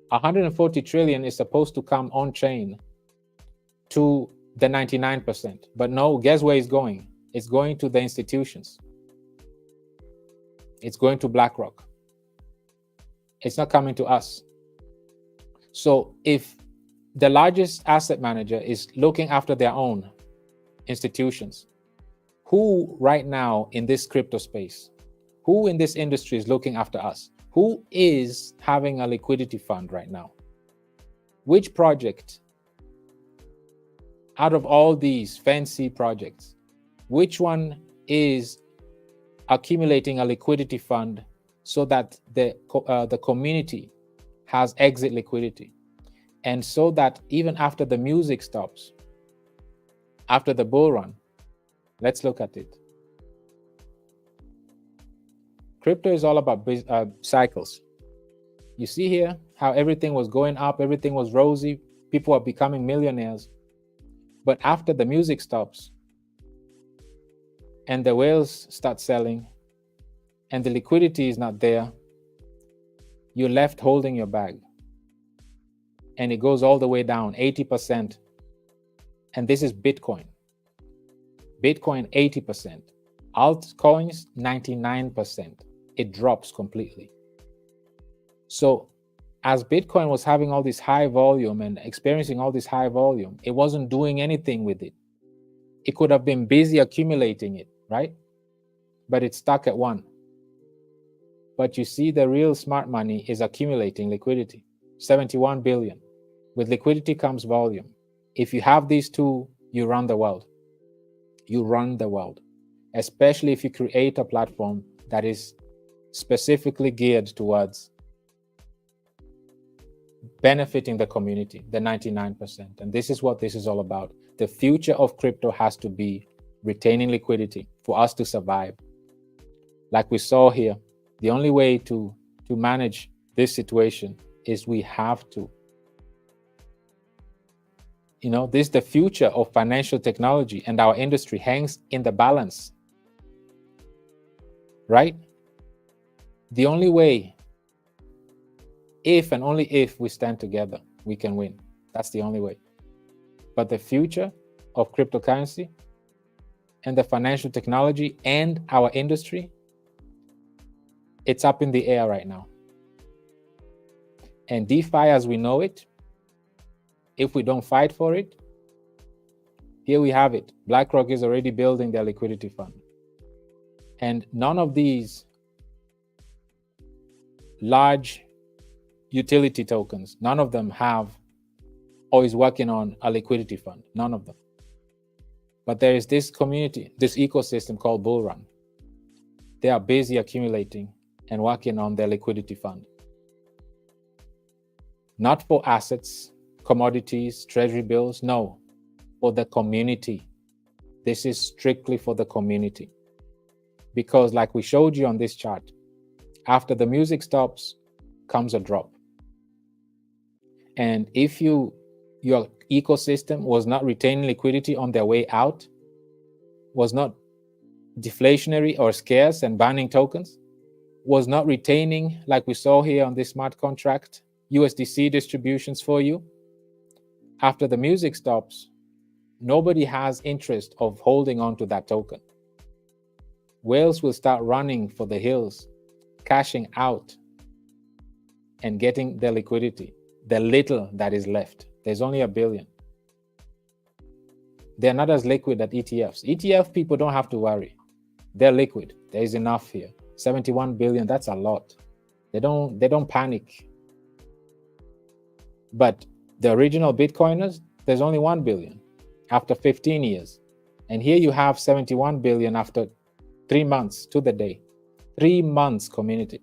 140 trillion is supposed to come on chain to the 99%. But no, guess where it's going? It's going to the institutions. It's going to BlackRock. It's not coming to us. So if the largest asset manager is looking after their own institutions, who right now in this crypto space, who in this industry is looking after us? Who is having a liquidity fund right now? Which project out of all these fancy projects, which one is accumulating a liquidity fund so that the community has exit liquidity? And so that even after the music stops, after the bull run, let's look at it. Crypto is all about cycles. You see here how everything was going up, everything was rosy, people are becoming millionaires. But after the music stops and the whales start selling and the liquidity is not there, you're left holding your bag. And it goes all the way down, 80%. And this is Bitcoin. Bitcoin, 80%. Altcoins, 99%. It drops completely. So as Bitcoin was having all this high volume and experiencing all this high volume, it wasn't doing anything with it. It could have been busy accumulating it, right? But it's stuck at 1. But you see, the real smart money is accumulating liquidity, 71 billion. With liquidity comes volume. If you have these two, you run the world. You run the world, especially if you create a platform that is specifically geared towards benefiting the community, the 99%. And this is what this is all about. The future of crypto has to be retaining liquidity for us to survive. Like we saw here, the only way to manage this situation is we have to. You know, this is the future of financial technology, and our industry hangs in the balance, right? The only way, if and only if we stand together, we can win. That's the only way. But the future of cryptocurrency and the financial technology and our industry, it's up in the air right now. And DeFi as we know it, if we don't fight for it, here we have it. BlackRock is already building their liquidity fund. And none of these large utility tokens, none of them have or is working on a liquidity fund, none of them. But there is this community, this ecosystem called Bull Run. they are busy accumulating and working on their liquidity fund. Not for assets, commodities, treasury bills, no, for the community. This is strictly for the community. Because like we showed you on this chart, after the music stops comes a drop. And if your ecosystem was not retaining liquidity on their way out, was not deflationary or scarce and banning tokens, was not retaining, like we saw here on this smart contract, USDC distributions for you, after the music stops, nobody has interest of holding on to that token. Whales will start running for the hills, cashing out and getting their liquidity, the little that is left. There's only 1 billion. They're not as liquid as ETFs. ETF people don't have to worry. They're liquid. There is enough here. 71 billion, that's a lot. They don't panic. But the original Bitcoiners, there's only 1 billion after 15 years. And here you have 71 billion after 3 months to the day. 3 months, community.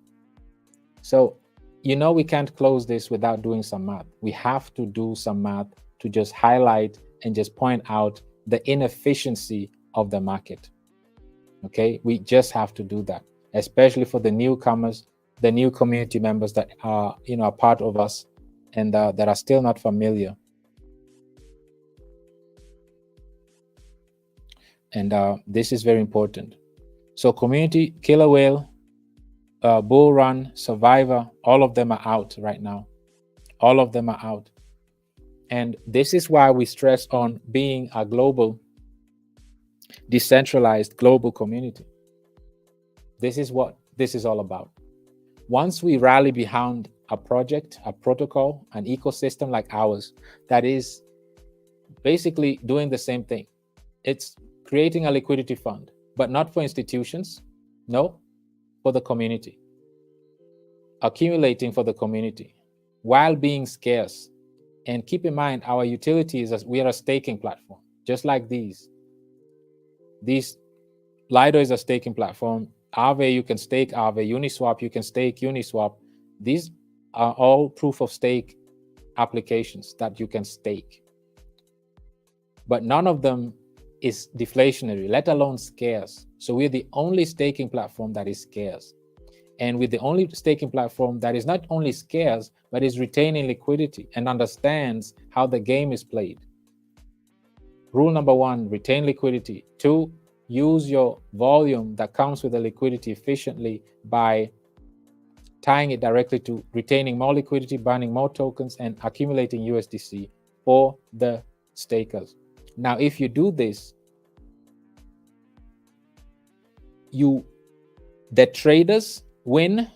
So, we can't close this without doing some math. We have to do some math to just highlight and just point out the inefficiency of the market. Okay, we just have to do that, especially for the newcomers, the new community members that are, a part of us and that are still not familiar. And this is very important. So community, killer whale, bull run, survivor, all of them are out right now. All of them are out. And this is why we stress on being a global, decentralized global community. This is what this is all about. Once we rally behind a project, a protocol, an ecosystem like ours, that is basically doing the same thing. It's creating a liquidity fund, but not for institutions, no, for the community. Accumulating for the community while being scarce. And keep in mind, our utility is we are a staking platform, just like these. Lido is a staking platform. Aave, you can stake Aave. Uniswap, you can stake Uniswap. These are all proof of stake applications that you can stake. But none of them is deflationary, let alone scarce. So we're the only staking platform that is scarce. And with the only staking platform that is not only scarce, but is retaining liquidity and understands how the game is played. Rule number 1, retain liquidity. 2, use your volume that comes with the liquidity efficiently by tying it directly to retaining more liquidity, burning more tokens, and accumulating USDC for the stakers. Now, if you do this, the traders win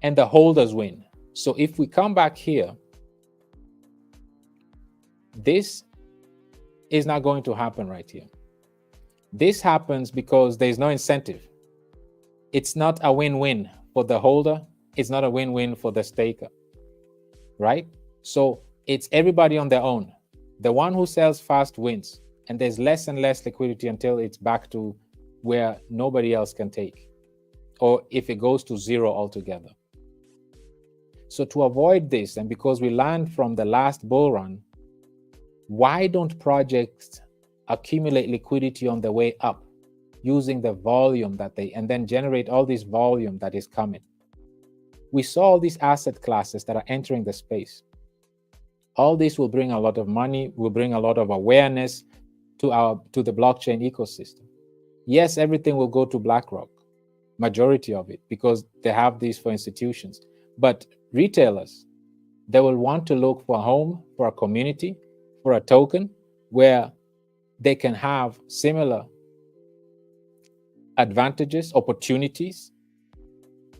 and the holders win. So if we come back here, this is not going to happen right here. This happens because there's no incentive. It's not a win-win for the holder. It's not a win-win for the staker, right? So it's everybody on their own. The one who sells fast wins, and there's less and less liquidity until it's back to where nobody else can take, or if it goes to zero altogether. So to avoid this, and because we learned from the last bull run, why don't projects accumulate liquidity on the way up using the volume and then generate all this volume that is coming? We saw all these asset classes that are entering the space. All this will bring a lot of money, will bring a lot of awareness to the blockchain ecosystem. Yes, everything will go to BlackRock, majority of it, because they have these for institutions. But retailers, they will want to look for a home, for a community, for a token where they can have similar advantages, opportunities,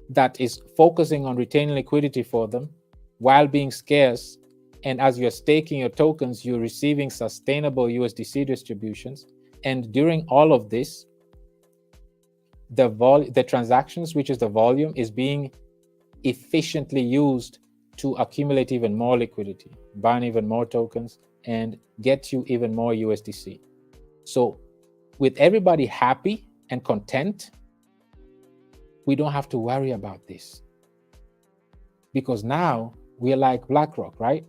that is focusing on retaining liquidity for them while being scarce. And as you're staking your tokens, you're receiving sustainable USDC distributions. And during all of this, the transactions, which is the volume, is being efficiently used to accumulate even more liquidity, burn even more tokens, and get you even more USDC. So with everybody happy and content, we don't have to worry about this. Because now we're like BlackRock, right?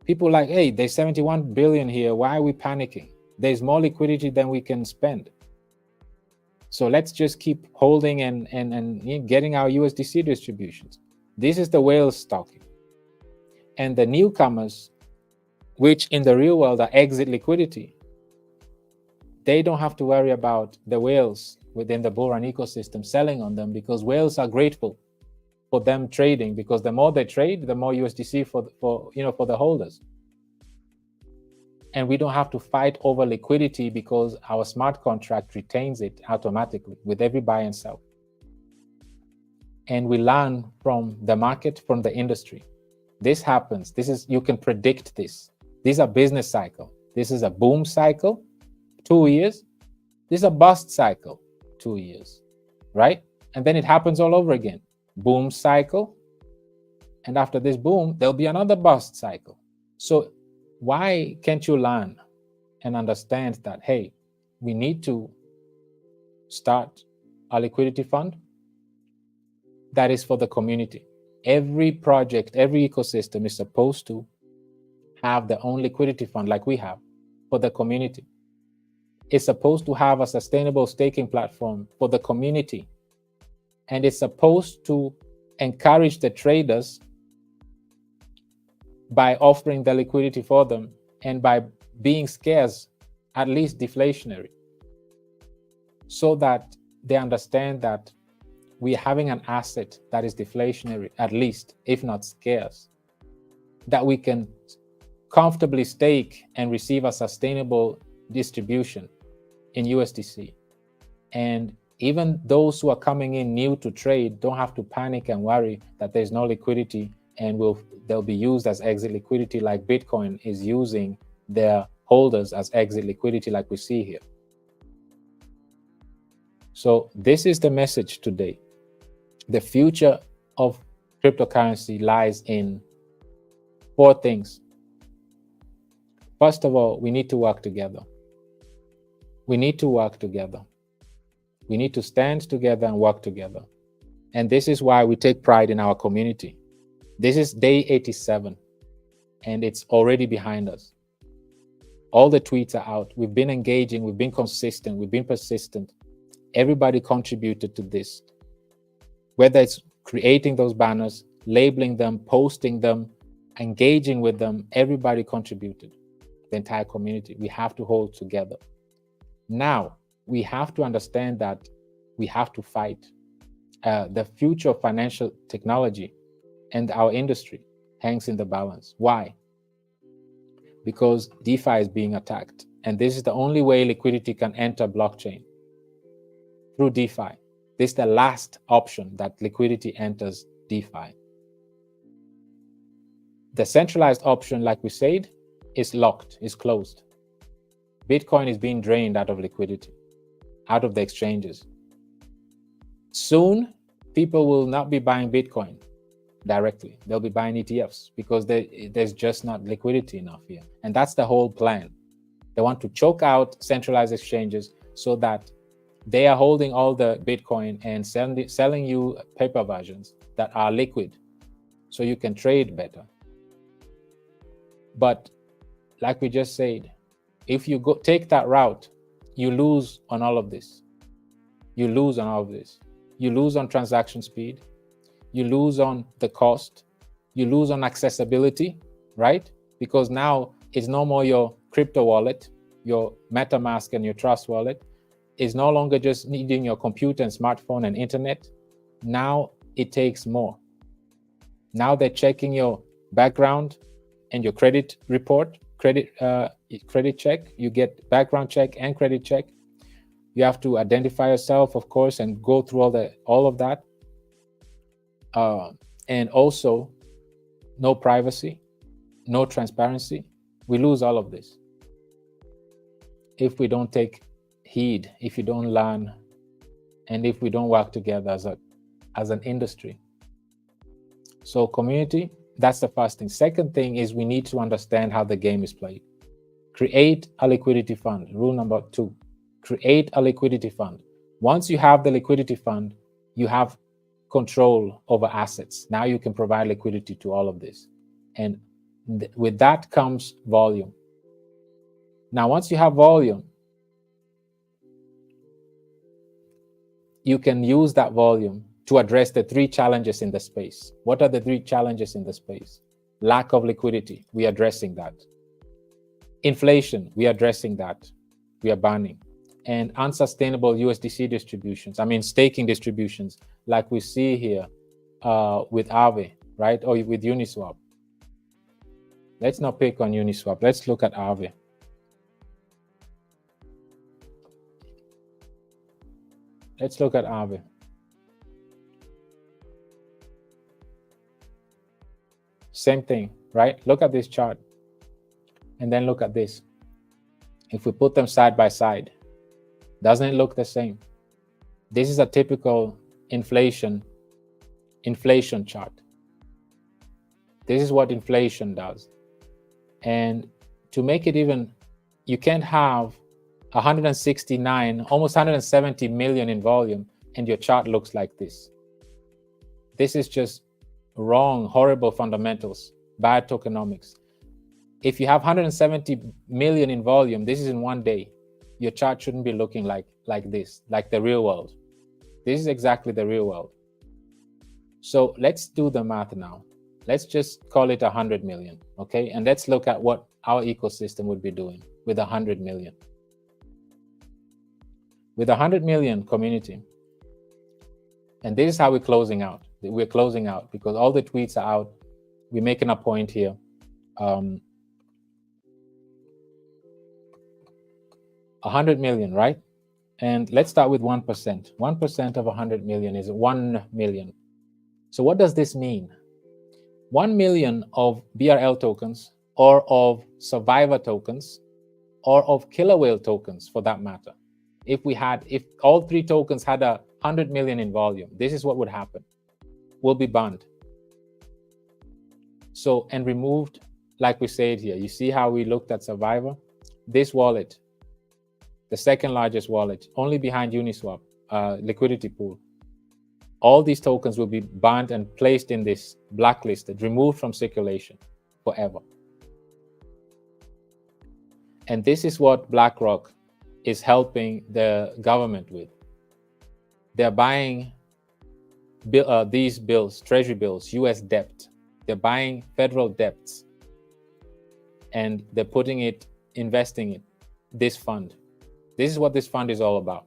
People like, hey, there's 71 billion here. Why are we panicking? There's more liquidity than we can spend. So let's just keep holding and getting our USDC distributions. This is the whales talking. And the newcomers, which in the real world are exit liquidity, they don't have to worry about the whales within the bull run ecosystem selling on them, because whales are grateful for them trading, because the more they trade, the more USDC for the holders. And we don't have to fight over liquidity because our smart contract retains it automatically with every buy and sell. And we learn from the market, from the industry. This happens. You can predict this. These are business cycle. This is a boom cycle, 2 years. This is a bust cycle, 2 years, right? And then it happens all over again. Boom cycle. And after this boom, there'll be another bust cycle. So why can't you learn and understand that, hey, we need to start a liquidity fund that is for the community? Every project, every ecosystem is supposed to have their own liquidity fund like we have for the community. It's supposed to have a sustainable staking platform for the community. And it's supposed to encourage the traders by offering the liquidity for them and by being scarce, at least deflationary, so that they understand that we're having an asset that is deflationary, at least, if not scarce, that we can comfortably stake and receive a sustainable distribution in USDC. And even those who are coming in new to trade don't have to panic and worry that there's no liquidity and they'll be used as exit liquidity, like Bitcoin is using their holders as exit liquidity, like we see here. So this is the message today. The future of cryptocurrency lies in 4 things. First of all, we need to work together. We need to work together. We need to stand together and work together. And this is why we take pride in our community. This is day 87, and it's already behind us. All the tweets are out. We've been engaging, we've been consistent, we've been persistent. Everybody contributed to this. Whether it's creating those banners, labeling them, posting them, engaging with them, everybody contributed. The entire community. We have to hold together. Now, we have to understand that we have to fight. The future of financial technology and our industry hangs in the balance. Why? Because DeFi is being attacked. And this is the only way liquidity can enter blockchain, through DeFi. This is the last option that liquidity enters DeFi. The centralized option, like we said, is locked, is closed. Bitcoin is being drained out of liquidity, out of the exchanges. Soon, people will not be buying Bitcoin directly. They'll be buying ETFs because there's just not liquidity enough here. And that's the whole plan. They want to choke out centralized exchanges so that they are holding all the Bitcoin and selling you paper versions that are liquid so you can trade better. But like we just said, if you take that route, you lose on all of this. You lose on all of this. You lose on transaction speed. You lose on the cost. You lose on accessibility, right? Because now it's no more your crypto wallet, your MetaMask and your Trust wallet. It's no longer just needing your computer and smartphone and internet. Now it takes more. Now they're checking your background and your credit report, credit check. You get background check and credit check. You have to identify yourself, of course, and go through all of that. And also, no privacy, no transparency. We lose all of this if we don't take heed, if you don't learn, and if we don't work together as an industry. So community, that's the first thing. Second thing is we need to understand how the game is played. Create a liquidity fund. Rule number 2, create a liquidity fund. Once you have the liquidity fund, you have control over assets. Now you can provide liquidity to all of this. And with that comes volume. Now, once you have volume, you can use that volume to address the three challenges in the space. What are the three challenges in the space? Lack of liquidity, we are addressing that. Inflation, we are addressing that. We are banning. And unsustainable USDC distributions, I mean staking distributions, like we see here with Aave, right? Or with Uniswap. Let's not pick on Uniswap. Let's look at Aave. Let's look at Aave. Same thing, right? Look at this chart. And then look at this. If we put them side by side, doesn't it look the same? This is a typical inflation chart. This is what inflation does. And to make it even, you can't have 169, almost 170 million in volume, and your chart looks like this. This is just wrong, horrible fundamentals, bad tokenomics. If you have 170 million in volume, this is in one day. Your chart shouldn't be looking like this, like the real world. This is exactly the real world. So let's do the math now. Let's just call it 100 million, okay? And let's look at what our ecosystem would be doing with 100 million. With 100 million community, and this is how we're closing out. We're closing out because all the tweets are out. We're making a point here. 100 million, right? And let's start with 1%. 1% of 100 million is 1 million. So what does this mean? 1 million of BRL tokens, or of survivor tokens, or of killer whale tokens for that matter. If all three tokens had 100 million in volume, this is what would happen. Will be banned. So, and removed, like we said here. You see how we looked at survivor? This wallet, the second largest wallet, only behind Uniswap, liquidity pool. All these tokens will be banned and placed in this blacklisted, removed from circulation forever. And this is what BlackRock is helping the government with. They're buying these bills, treasury bills, US debt. They're buying federal debts, and they're putting it, investing it, this fund. This is what this fund is all about.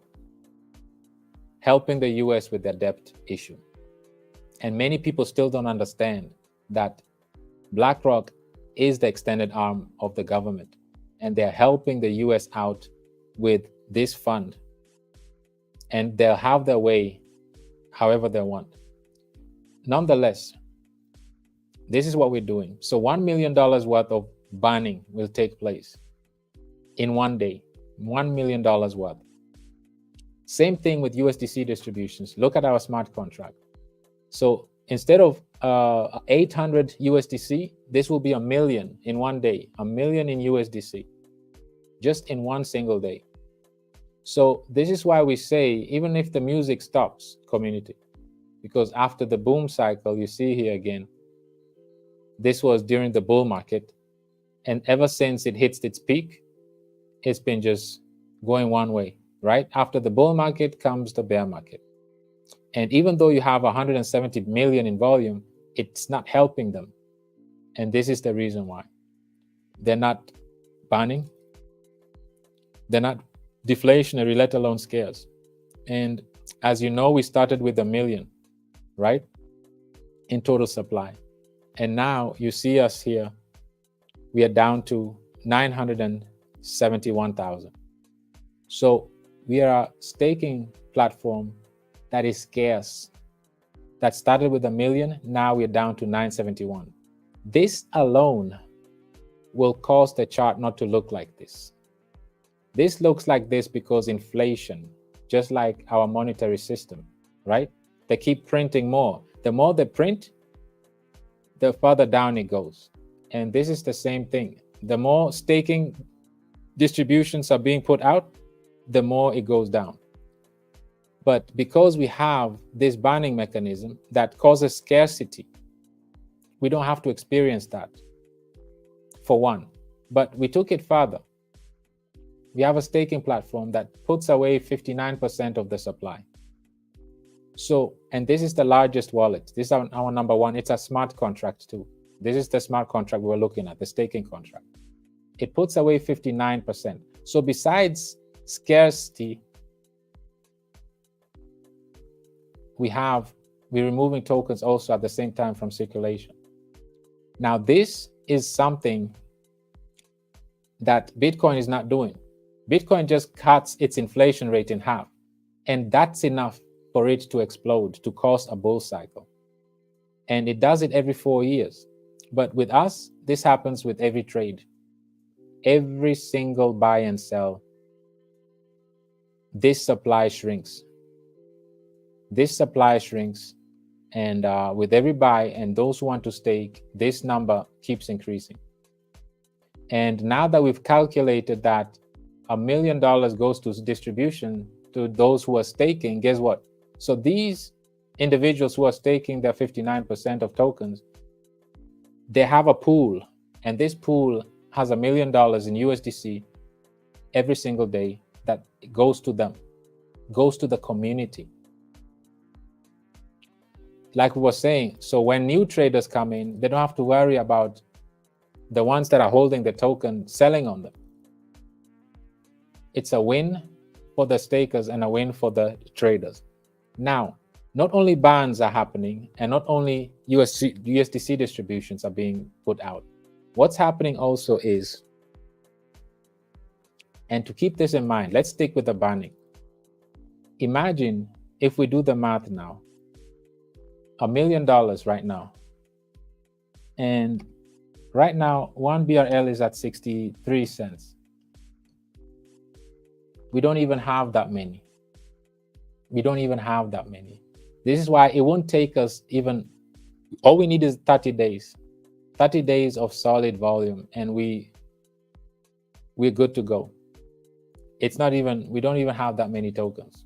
Helping the US with their debt issue. And many people still don't understand that BlackRock is the extended arm of the government, and they're helping the US out with this fund. And they'll have their way however they want. Nonetheless, this is what we're doing. So $1 million worth of banning will take place in one day. $1 million worth. Same thing with USDC distributions. Look at our smart contract. So instead of 800 USDC, this will be 1 million in one day. 1 million in USDC, just in one single day. So this is why we say, even if the music stops, community, because after the boom cycle, you see here again, this was during the bull market, and ever since it hits its peak, it's been just going one way, right? After the bull market comes the bear market. And even though you have 170 million in volume, it's not helping them. And this is the reason why. They're not banning. They're not deflationary, let alone scarce. And as you know, we started with 1 million, right? In total supply. And now you see us here, we are down to 971,000. So we are a staking platform that is scarce, that started with 1 million, now we're down to 971. This alone will cause the chart not to look like this. This looks like this because inflation, just like our monetary system, right? They keep printing more. The more they print, the further down it goes. And this is the same thing. The more staking distributions are being put out, the more it goes down. But because we have this banning mechanism that causes scarcity, we don't have to experience that, for one. But we took it further. We have a staking platform that puts away 59% of the supply. So, and this is the largest wallet. This is our number one. It's a smart contract too. This is the smart contract we're looking at, the staking contract. It puts away 59%. So besides scarcity, we're removing tokens also at the same time from circulation. Now, this is something that Bitcoin is not doing. Bitcoin just cuts its inflation rate in half, and that's enough for it to explode, to cause a bull cycle. And it does it every 4 years. But with us, this happens with every trade. Every single buy and sell, this supply shrinks. This supply shrinks, and with every buy and those who want to stake, this number keeps increasing. And now that we've calculated that $1 million goes to distribution to those who are staking, guess what? So these individuals who are staking their 59% of tokens, they have a pool, and this pool has $1 million in USDC every single day that goes to them, goes to the community. Like we were saying, so when new traders come in, they don't have to worry about the ones that are holding the token selling on them. It's a win for the stakers and a win for the traders. Now, not only bans are happening and not only USDC distributions are being put out, what's happening also is, and to keep this in mind, let's stick with the banning. Imagine if we do the math now, $1 million right now. And right now, 1 BRL is at 63 cents. We don't even have that many. We don't even have that many. This is why it won't take us even, all we need is 30 days. 30 days of solid volume, and we're good to go. It's not even, we don't even have that many tokens.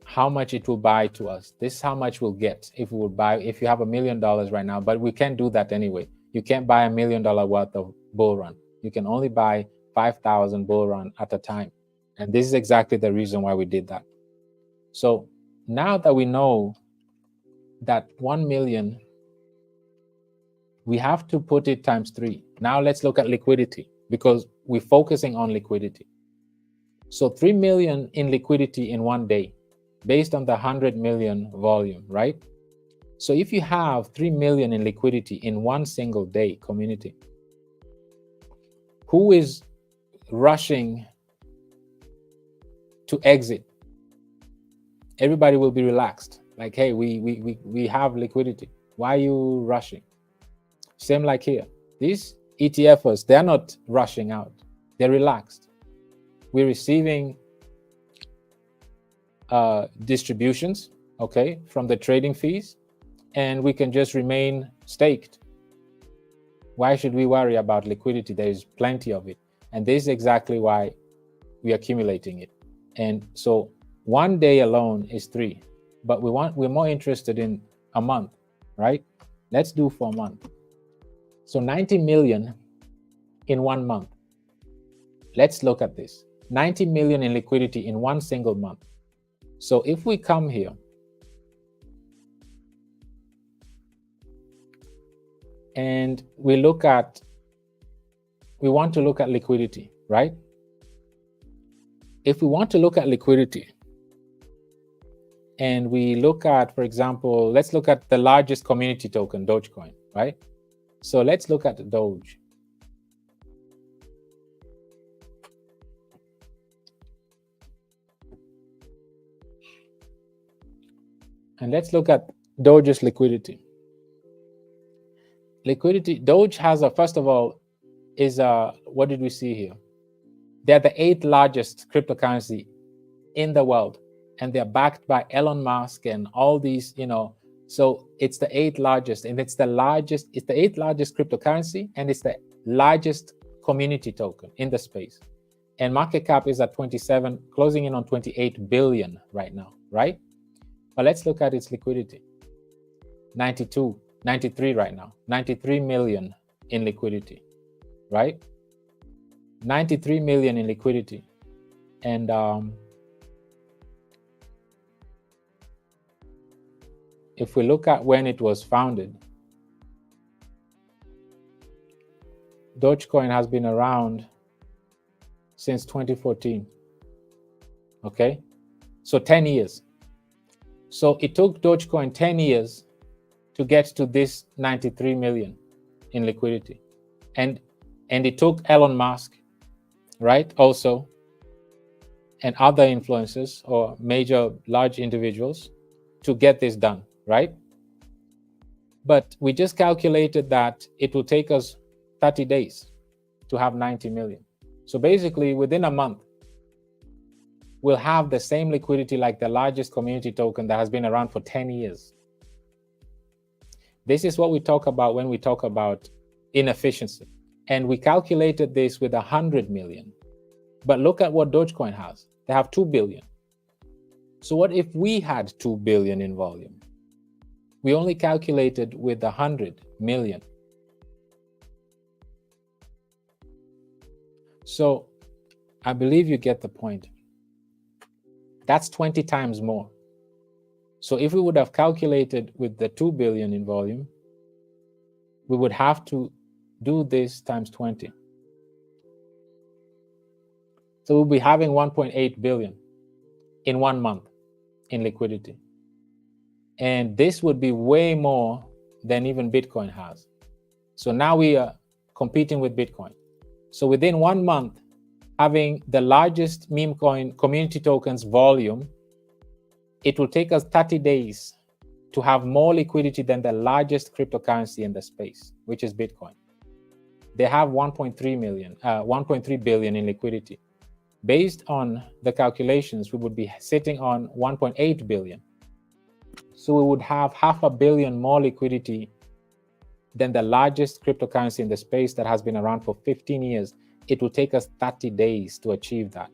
How much it will buy to us. This is how much we'll get if we would buy, if you have $1 million right now, but we can't do that anyway. You can't buy $1 million worth of bull run. You can only buy 5,000 bull run at a time. And this is exactly the reason why we did that. So now that we know that 1 million, we have to put it times 3. Now let's look at liquidity, because we're focusing on liquidity. So 3 million in liquidity in 1 day, based on the 100 million volume, right? So if you have 3 million in liquidity in 1 single day, community, who is rushing to exit? Everybody will be relaxed. Like, hey, we have liquidity. Why are you rushing? Same like here. These ETFers, they're not rushing out. They're relaxed. We're receiving distributions, okay, from the trading fees, and we can just remain staked. Why should we worry about liquidity? There is plenty of it, and this is exactly why we're accumulating it. And so 1 day alone is 3, but we're more interested in a month, right? Let's do for a month. So 90 million in 1 month. Let's look at this. 90 million in liquidity in 1 single month. So if we come here and we want to look at liquidity, right? If we want to look at liquidity and we look at, for example, let's look at the largest community token, Dogecoin, right? So let's look at Doge. And let's look at Doge's liquidity. Doge has first of all, what did we see here? They're the 8th largest cryptocurrency in the world, and they're backed by Elon Musk and all these, so it's the 8th largest, and it's the 8th largest cryptocurrency, and it's the largest community token in the space. And market cap is at 27, closing in on 28 billion right now, right? But let's look at its liquidity. 92, 93 right now, 93 million in liquidity, right? 93 million in liquidity. And if we look at when it was founded, Dogecoin has been around since 2014. Okay, so 10 years. So it took Dogecoin 10 years to get to this 93 million in liquidity. And it took Elon Musk, right, also, and other influencers or major large individuals to get this done, right? But we just calculated that it will take us 30 days to have 90 million. So basically, within a month, we'll have the same liquidity like the largest community token that has been around for 10 years. This is what we talk about when we talk about inefficiency. And we calculated this with 100 million. But look at what Dogecoin has. They have 2 billion. So what if we had 2 billion in volume? We only calculated with 100 million. So I believe you get the point. That's 20 times more. So if we would have calculated with the 2 billion in volume, we would have to do this times 20. So we'll be having 1.8 billion in 1 month in liquidity. And this would be way more than even Bitcoin has. So now we are competing with Bitcoin. So within 1 month, having the largest meme coin community tokens volume, it will take us 30 days to have more liquidity than the largest cryptocurrency in the space, which is Bitcoin. They have 1.3 billion in liquidity. Based on the calculations, we would be sitting on 1.8 billion. So we would have 500 million more liquidity than the largest cryptocurrency in the space that has been around for 15 years. It will take us 30 days to achieve that.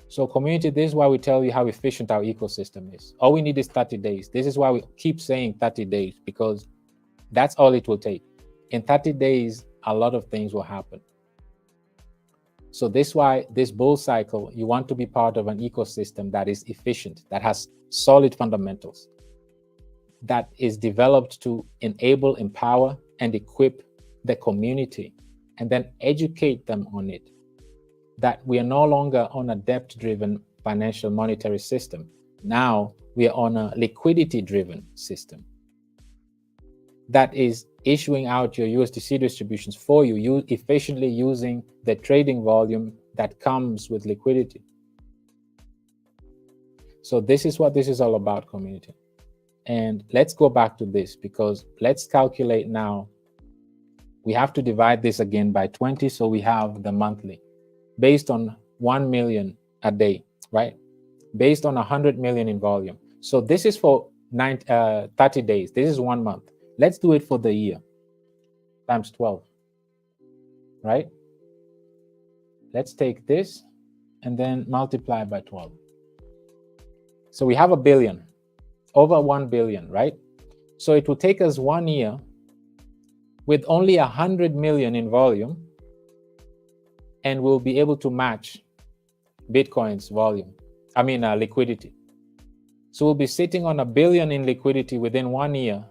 So community, this is why we tell you how efficient our ecosystem is. All we need is 30 days. This is why we keep saying 30 days, because that's all it will take. In 30 days, a lot of things will happen. So this is why this bull cycle, you want to be part of an ecosystem that is efficient, that has solid fundamentals, that is developed to enable, empower, and equip the community, and then educate them on it. That we are no longer on a debt-driven financial monetary system. Now we are on a liquidity-driven system that is issuing out your USDC distributions for you, efficiently using the trading volume that comes with liquidity. So this is what this is all about, community. And let's go back to this, because let's calculate now. We have to divide this again by 20, so we have the monthly, based on 1 million a day, right? Based on 100 million in volume. So this is for 30 days. This is 1 month. Let's do it for the year, times 12, right? Let's take this and then multiply by 12. So we have a billion, over 1 billion, right? So it will take us 1 year with only 100 million in volume, and we'll be able to match Bitcoin's volume, liquidity. So we'll be sitting on 1 billion in liquidity within 1 year,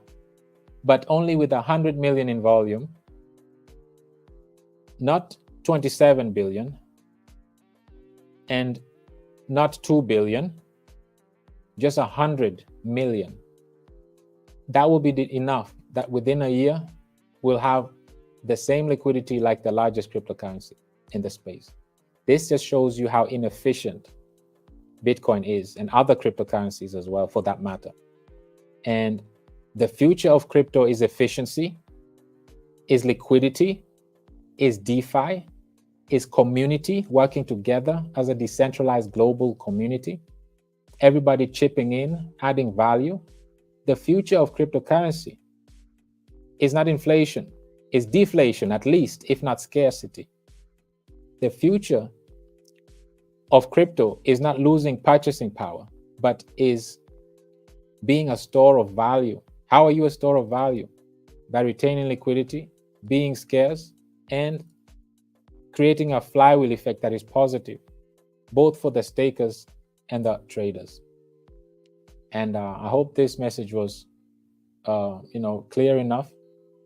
but only with 100 million in volume, not 27 billion, and not 2 billion, just 100 million. That will be enough that within a year, we'll have the same liquidity like the largest cryptocurrency in the space. This just shows you how inefficient Bitcoin is, and other cryptocurrencies as well, for that matter. And the future of crypto is efficiency, is liquidity, is DeFi, is community working together as a decentralized global community, everybody chipping in, adding value. The future of cryptocurrency is not inflation, it's deflation, at least, if not scarcity. The future of crypto is not losing purchasing power, but is being a store of value. How are you a store of value? By retaining liquidity, being scarce, and creating a flywheel effect that is positive, both for the stakers and the traders. And I hope this message was, clear enough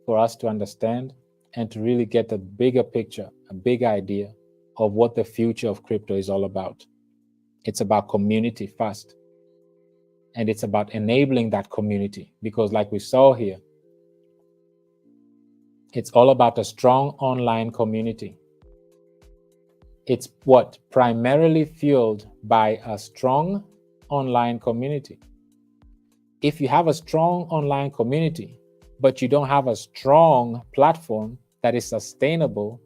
for us to understand and to really get a bigger picture, a big idea of what the future of crypto is all about. It's about community first. And it's about enabling that community, because like we saw here, it's all about a strong online community. It's what primarily fueled by a strong online community. If you have a strong online community, but you don't have a strong platform that is sustainable,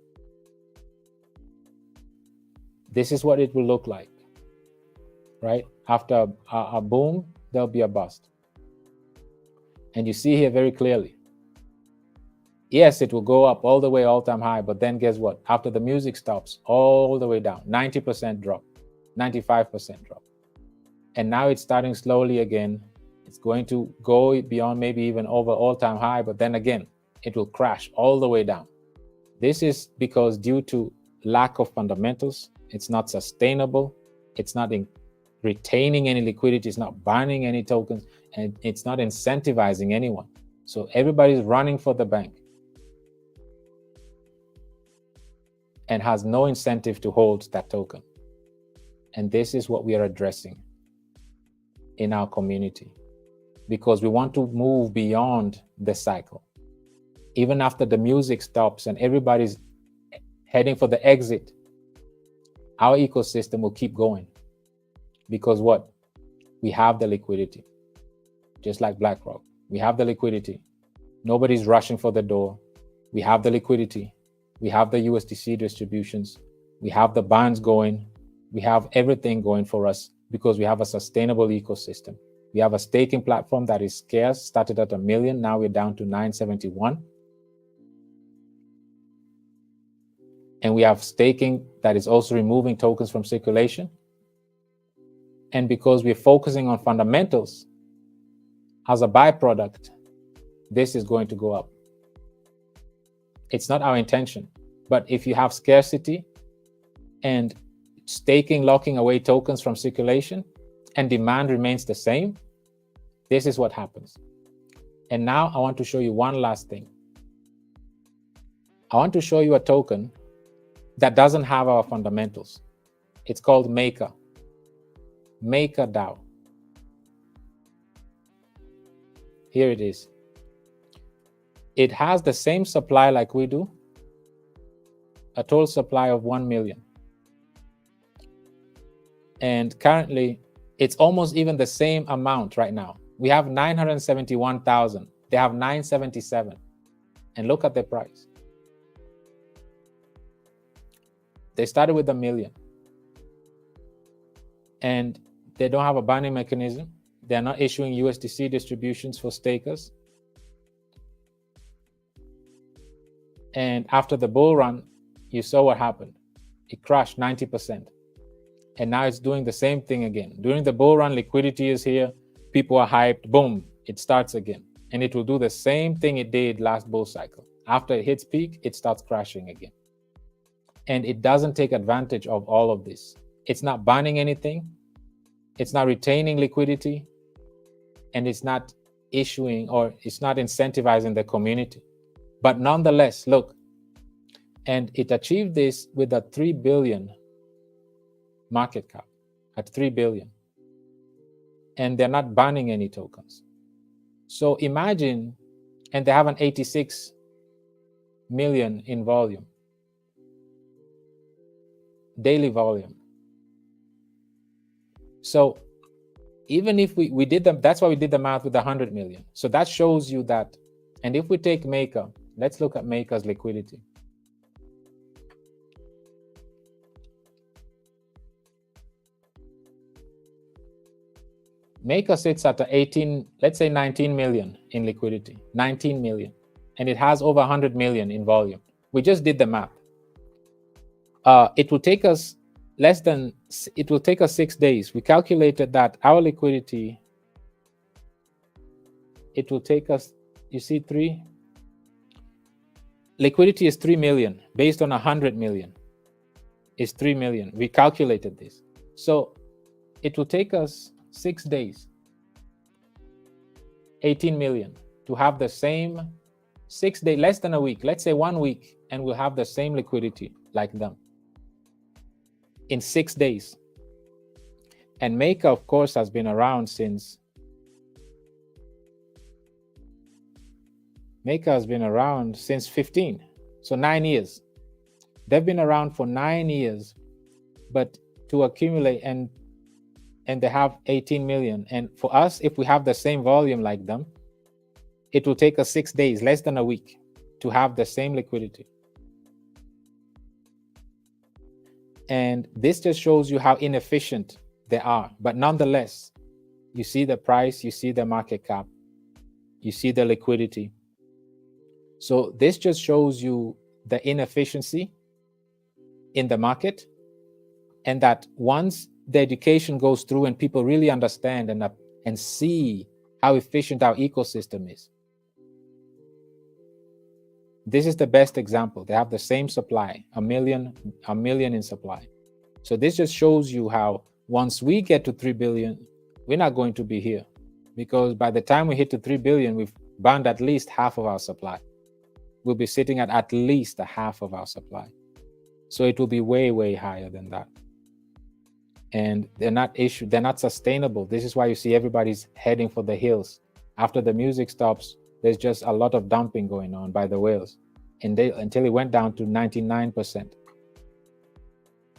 this is what it will look like, right? After a boom, there'll be a bust. And you see here very clearly, yes, it will go up all the way all-time high, but then guess what? After the music stops, all the way down, 90% drop, 95% drop. And now it's starting slowly again. It's going to go beyond maybe even over all-time high, but then again, it will crash all the way down. This is because due to lack of fundamentals, it's not sustainable, it's not retaining any liquidity, it's not burning any tokens, and it's not incentivizing anyone. So everybody's running for the bank and has no incentive to hold that token. And this is what we are addressing in our community, because we want to move beyond the cycle. Even after the music stops and everybody's heading for the exit, our ecosystem will keep going. Because what? We have the liquidity. Just like BlackRock, we have the liquidity. Nobody's rushing for the door. We have the liquidity. We have the USDC distributions. We have the bonds going. We have everything going for us because we have a sustainable ecosystem. We have a staking platform that is scarce, started at 1 million. Now we're down to 971. And we have staking that is also removing tokens from circulation. And because we're focusing on fundamentals, as a byproduct, this is going to go up. It's not our intention, but if you have scarcity and staking, locking away tokens from circulation, and demand remains the same, this is what happens. And now I want to show you one last thing. I want to show you a token that doesn't have our fundamentals. It's called Maker DAO. Here it is. It has the same supply like we do, a total supply of 1 million. And currently, it's almost even the same amount right now. We have 971,000. They have 977. And look at the price. They started with 1 million. And they don't have a binding mechanism. They're not issuing USDC distributions for stakers. And after the bull run, you saw what happened. It crashed 90%. And now it's doing the same thing again. During the bull run, liquidity is here. People are hyped. Boom, it starts again. And it will do the same thing it did last bull cycle. After it hits peak, it starts crashing again. And it doesn't take advantage of all of this. It's not burning anything. It's not retaining liquidity. And it's not issuing, or it's not incentivizing the community. But nonetheless, look, and it achieved this with a 3 billion market cap, at 3 billion. And they're not banning any tokens. So imagine, and they have an 86 million in volume, daily volume. So even if we did them, that's why we did the math with 100 million. So that shows you that. And if we take Maker, let's look at Maker's liquidity. Maker sits at 18, let's say 19 million in liquidity, 19 million. And it has over 100 million in volume. We just did the math. it will take us it will take us 6 days. We calculated that our liquidity, it will take us, you see, liquidity is 3 million based on 100 million is 3 million. We calculated this. So it will take us 6 days, 18 million to have the same 6 days, less than a week, let's say 1 week, and we'll have the same liquidity like them in 6 days. And Maker, of course, has been around since 15, so 9 years. They've been around for 9 years, but to accumulate, and they have 18 million. And for us, if we have the same volume like them, it will take us 6 days, less than a week, to have the same liquidity. And this just shows you how inefficient they are. But nonetheless, you see the price, you see the market cap, you see the liquidity. So this just shows you the inefficiency in the market, and that once the education goes through and people really understand and see how efficient our ecosystem is. This is the best example. They have the same supply, a million in supply. So this just shows you how once we get to 3 billion, we're not going to be here, because by the time we hit to 3 billion, we've burned at least half of our supply. We'll be sitting at least a half of our supply. So it will be way, way higher than that. And they're not sustainable. This is why you see everybody's heading for the hills. After the music stops, there's just a lot of dumping going on by the whales, until it went down to 99%.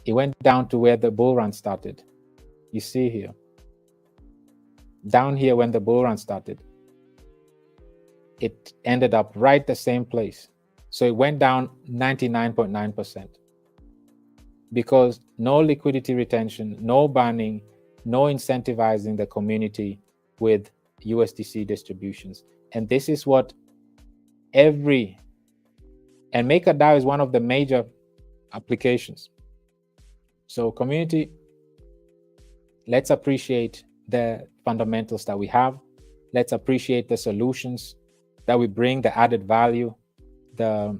It went down to where the bull run started. You see here, down here when the bull run started, it ended up right the same place. So it went down 99.9%, because no liquidity retention, no banning, no incentivizing the community with USDC distributions. And this is what and MakerDAO is one of the major applications. So community, let's appreciate the fundamentals that we have. Let's appreciate the solutions that we bring, the added value, and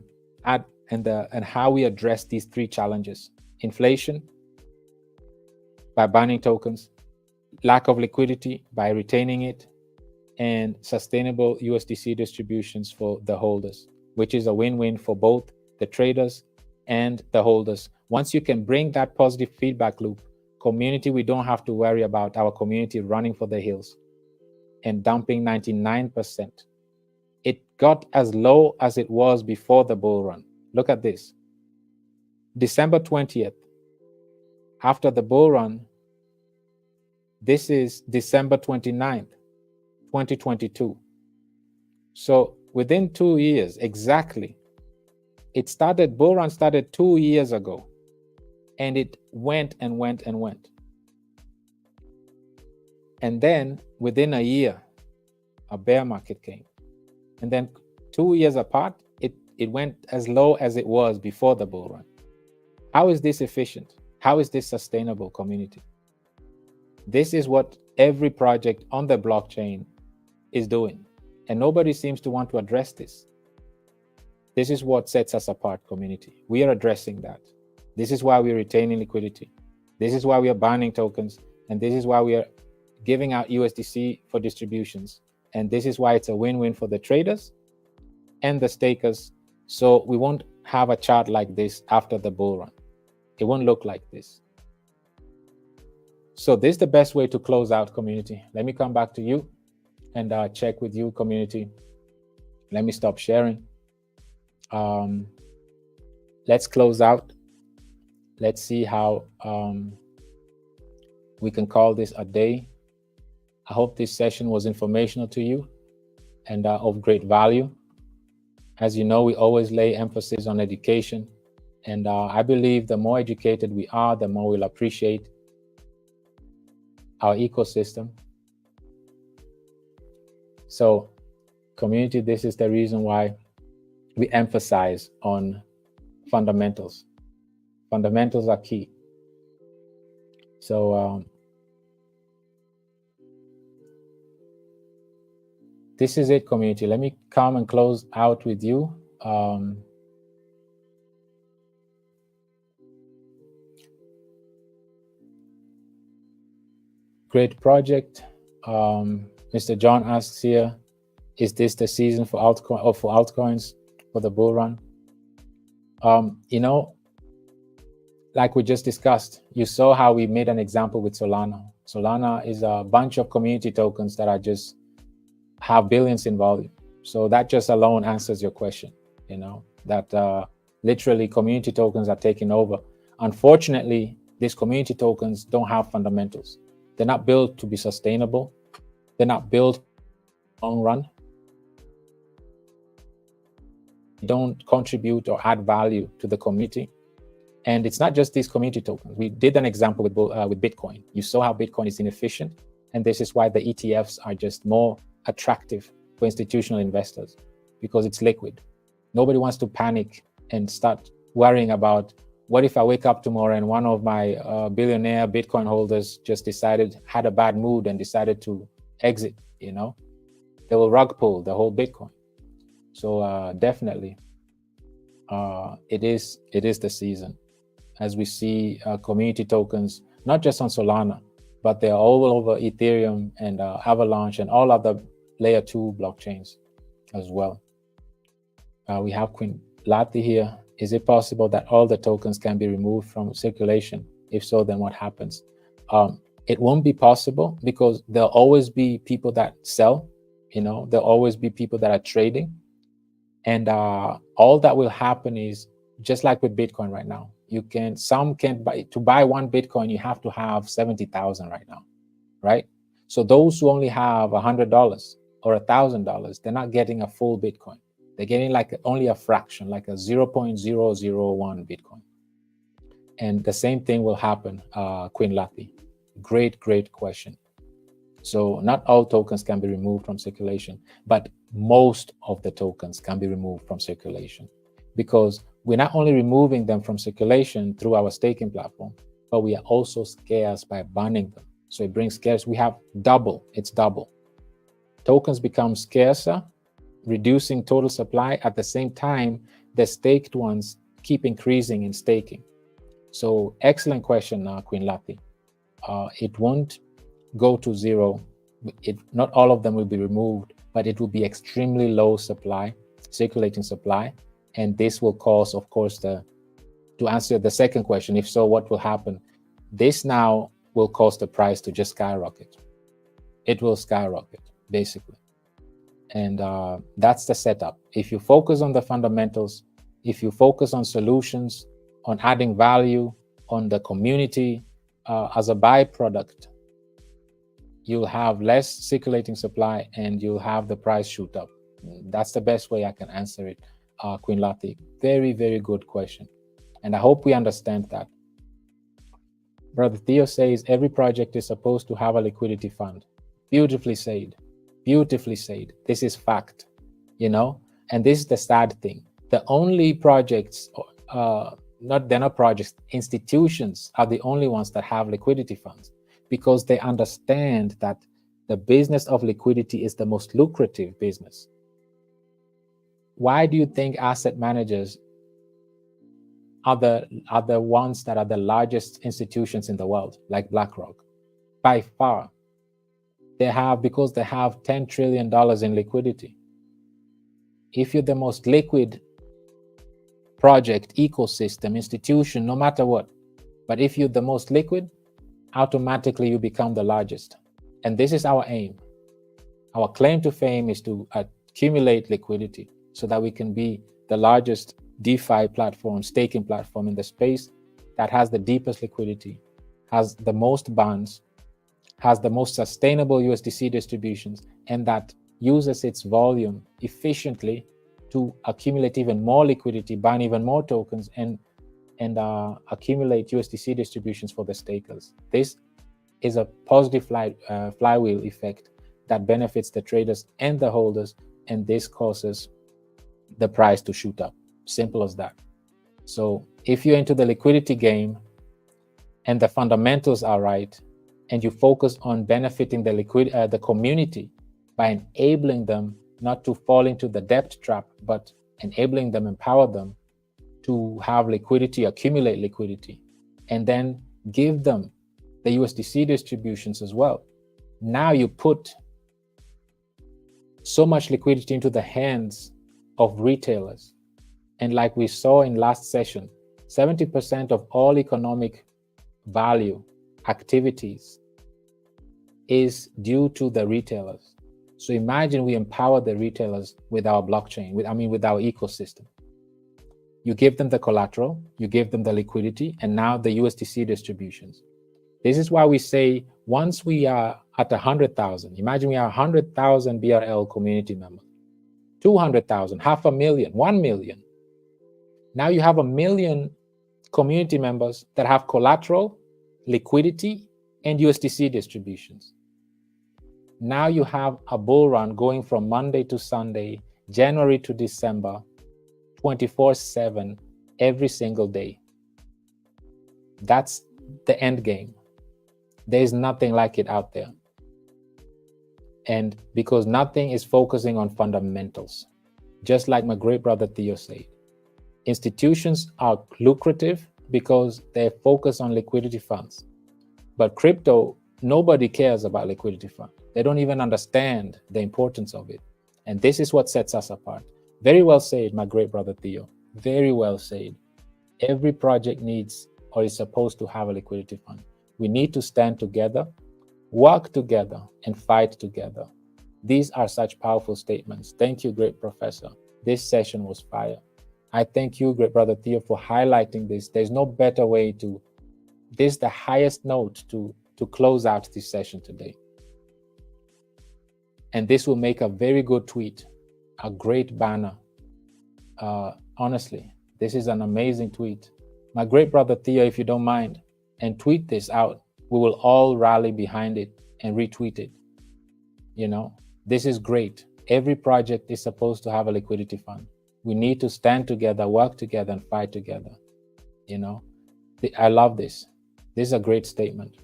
how we address these 3 challenges: inflation by banning tokens, lack of liquidity by retaining it, and sustainable USDC distributions for the holders, which is a win-win for both the traders and the holders. Once you can bring that positive feedback loop, community, we don't have to worry about our community running for the hills and dumping 99%. It got as low as it was before the bull run. Look at this. December 20th, after the bull run, this is December 29th, 2022. So within 2 years, exactly, bull run started 2 years ago, and it went and went and went. And then within a year, a bear market came. And then 2 years apart, it went as low as it was before the bull run. How is this efficient? How is this sustainable, community? This is what every project on the blockchain is doing, and nobody seems to want to address this. This is what sets us apart, community. We are addressing that. This is why we're retaining liquidity. This is why we are banning tokens, and this is why we are giving out USDC for distributions. And this is why it's a win-win for the traders and the stakers. So we won't have a chart like this after the bull run. It won't look like this. So this is the best way to close out, community. Let me come back to you and check with you, community. Let me stop sharing. Let's close out. Let's see how we can call this a day. I hope this session was informational to you and of great value. As you know, we always lay emphasis on education. And I believe the more educated we are, the more we'll appreciate our ecosystem. So, community, this is the reason why we emphasize on fundamentals. Fundamentals are key. So this is it, community. Let me come and close out with you. Great project. Mr. John asks here, is this the season for altcoins for the bull run? You know, like we just discussed, you saw how we made an example with Solana. Solana is a bunch of community tokens that are just have billions in volume. So that just alone answers your question, you know, that literally community tokens are taking over. Unfortunately, these community tokens don't have fundamentals. They're not built to be sustainable. They're not built for long run. They don't contribute or add value to the community. And it's not just these community tokens. We did an example with Bitcoin. You saw how Bitcoin is inefficient. And this is why the ETFs are just more attractive for institutional investors, because it's liquid. Nobody wants to panic and start worrying about, what if I wake up tomorrow and one of my billionaire Bitcoin holders just had a bad mood and decided to exit, you know? They will rug pull the whole Bitcoin. So definitely, it is the season. As we see community tokens, not just on Solana, but they're all over Ethereum and Avalanche and all other layer 2 blockchains as well. We have Queen Lati here. Is it possible that all the tokens can be removed from circulation? If so, then what happens? It won't be possible, because there'll always be people that sell, you know, there'll always be people that are trading. And all that will happen is, just like with Bitcoin right now, some can buy, to buy one Bitcoin, you have to have 70,000 right now, right? So those who only have $100 or $1,000, they're not getting a full Bitcoin. They're getting like only a fraction, like a 0.001 Bitcoin. And the same thing will happen, Queen Lati. Great question. So not all tokens can be removed from circulation, but most of the tokens can be removed from circulation, because we're not only removing them from circulation through our staking platform, but we are also scarce by banning them. So it brings scarce. We have it's double. Tokens become scarcer, reducing total supply. At the same time, the staked ones keep increasing in staking. So excellent question, Queen Lati. It won't go to zero. Not all of them will be removed, but it will be extremely low supply, circulating supply. And this will cause, of course, to answer the second question, if so, what will happen? This now will cause the price to just skyrocket. It will skyrocket, basically. And that's the setup. If you focus on the fundamentals, if you focus on solutions, on adding value, on the community as a byproduct, you'll have less circulating supply and you'll have the price shoot up. That's the best way I can answer it, Queen Lati. Very good question. And I hope we understand that. Brother Theo says, every project is supposed to have a liquidity fund. Beautifully said. Beautifully said. This is fact, you know? And this is the sad thing. The only projects, they're not projects, institutions are the only ones that have liquidity funds, because they understand that the business of liquidity is the most lucrative business. Why do you think asset managers are the ones that are the largest institutions in the world, like BlackRock? By far. Because they have $10 trillion in liquidity. If you're the most liquid project, ecosystem, institution, no matter what, but if you're the most liquid, automatically you become the largest. And this is our aim. Our claim to fame is to accumulate liquidity so that we can be the largest DeFi platform, staking platform in the space that has the deepest liquidity, has the most bonds, has the most sustainable USDC distributions, and that uses its volume efficiently to accumulate even more liquidity, burn even more tokens, and accumulate USDC distributions for the stakers. This is a positive flywheel effect that benefits the traders and the holders, and this causes the price to shoot up. Simple as that. So If you're into the liquidity game and the fundamentals are right, and you focus on benefiting the community by enabling them not to fall into the debt trap, but enabling them, empower them to have liquidity, accumulate liquidity, and then give them the USDC distributions as well. Now you put so much liquidity into the hands of retailers. And like we saw in last session, 70% of all economic value activities is due to the retailers. So imagine we empower the retailers with our blockchain, with our ecosystem. You give them the collateral, you give them the liquidity, and now the USDC distributions. This is why we say once we are at 100,000, imagine we are 100,000 BRL community members, 200,000, 500,000, 1 million. Now you have 1 million community members that have collateral, liquidity, and USDC distributions. Now you have a bull run going from Monday to Sunday, January to December, 24/7, every single day. That's the end game. There's nothing like it out there. And because nothing is focusing on fundamentals, just like my great brother Theo said, institutions are lucrative because they focus on liquidity funds. But crypto, nobody cares about liquidity fund. They don't even understand the importance of it. And this is what sets us apart. Very well said, my great brother Theo. Very well said. Every project needs or is supposed to have a liquidity fund. We need to stand together, work together, and fight together. These are such powerful statements. Thank you, great professor. This session was fire. I thank you, great brother Theo, for highlighting this. There's no better way to, this is the highest note to close out this session today. And this will make a very good tweet, a great banner. Honestly, this is an amazing tweet. My great brother Theo, if you don't mind, and tweet this out. We will all rally behind it and retweet it. You know, this is great. Every project is supposed to have a liquidity fund. We need to stand together, work together, and fight together. You know, I love this. This is a great statement.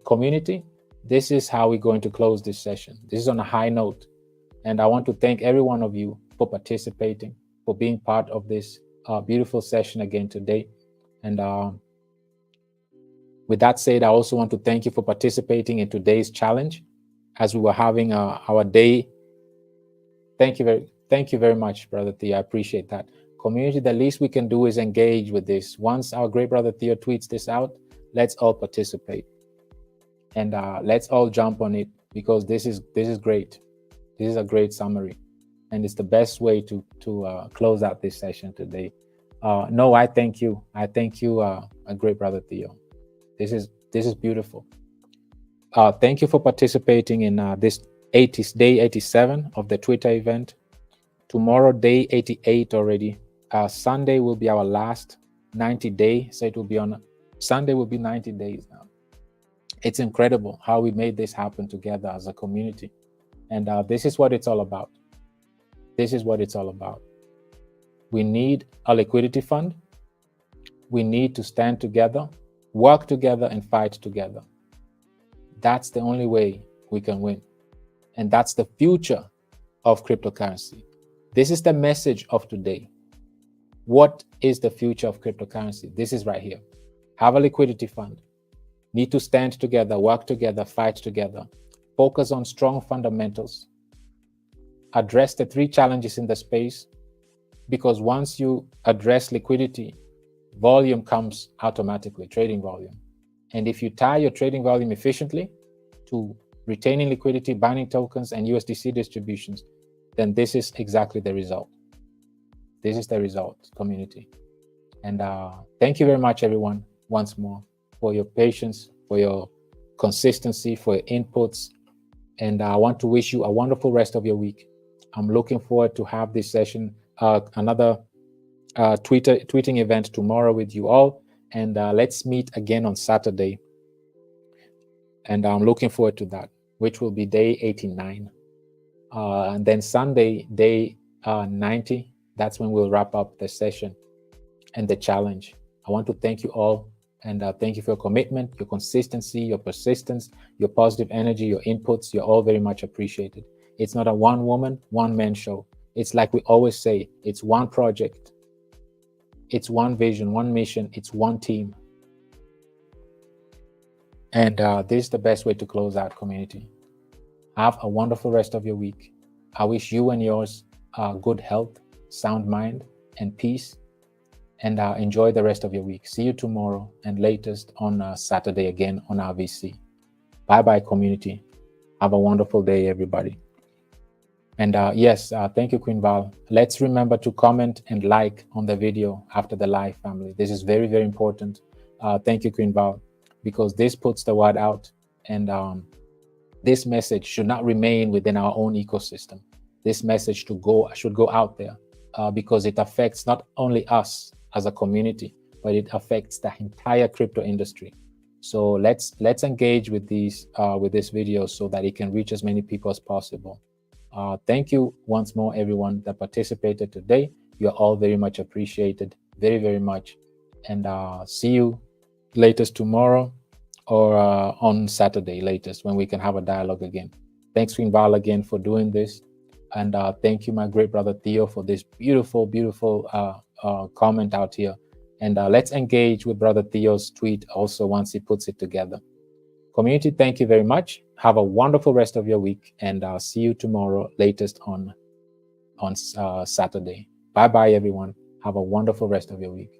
Community, this is how we're going to close this session. This is on a high note. And I want to thank every one of you for participating, for being part of this beautiful session again today. And with that said, I also want to thank you for participating in today's challenge as we were having our day. Thank you very much, Brother Theo. I appreciate that. Community, the least we can do is engage with this. Once our great brother Theo tweets this out, let's all participate. And let's all jump on it, because this is great. This is a great summary. And it's the best way to close out this session today. No, I thank you. I thank you, my great brother Theo. This is beautiful. Thank you for participating in this day 87 of the Twitter event. Tomorrow, day 88 already. Sunday will be our last 90-day. So it will be on Sunday will be 90 days now. It's incredible how we made this happen together as a community. And this is what it's all about. This is what it's all about. We need a liquidity fund. We need to stand together, work together, and fight together. That's the only way we can win. And that's the future of cryptocurrency. This is the message of today. What is the future of cryptocurrency? This is right here. Have a liquidity fund. Need to stand together, work together, fight together. Focus on strong fundamentals. Address the 3 challenges in the space, because once you address liquidity, volume comes automatically, trading volume. And if you tie your trading volume efficiently to retaining liquidity, binding tokens, and USDC distributions, then this is exactly the result. This is the result, community. And thank you very much, everyone, once more, for your patience, for your consistency, for your inputs. And I want to wish you a wonderful rest of your week. I'm looking forward to have this session, another tweeting event tomorrow with you all. And let's meet again on Saturday. And I'm looking forward to that, which will be day 89. And then Sunday, day 90, that's when we'll wrap up the session. and the challenge. I want to thank you all, and thank you for your commitment, your consistency, your persistence, your positive energy, your inputs. You're all very much appreciated. It's not a one woman, one man show. It's like we always say, it's one project, it's one vision, one mission, it's one team. And this is the best way to close out, community. Have a wonderful rest of your week. I wish you and yours good health, sound mind, and peace. And enjoy the rest of your week. See you tomorrow and latest on Saturday again on RVC. Bye-bye, community. Have a wonderful day, everybody. And yes, thank you, Queen Val. Let's remember to comment and like on the video after the live, family. This is very, very important. Thank you, Queen Val, because this puts the word out, and this message should not remain within our own ecosystem. This message should go out there because it affects not only us as a community, but it affects the entire crypto industry. So let's engage with this video so that it can reach as many people as possible. Thank you once more, everyone that participated today. You're all very much appreciated, very, very much. And see you latest tomorrow or on Saturday latest, when we can have a dialogue again. Thanks, Queen Val, again for doing this. And thank you, my great brother Theo, for this beautiful, beautiful comment out here. And let's engage with brother Theo's tweet also once he puts it together. Community, thank you very much. Have a wonderful rest of your week, and I'll see you tomorrow latest on Saturday. Bye-bye, everyone. Have a wonderful rest of your week.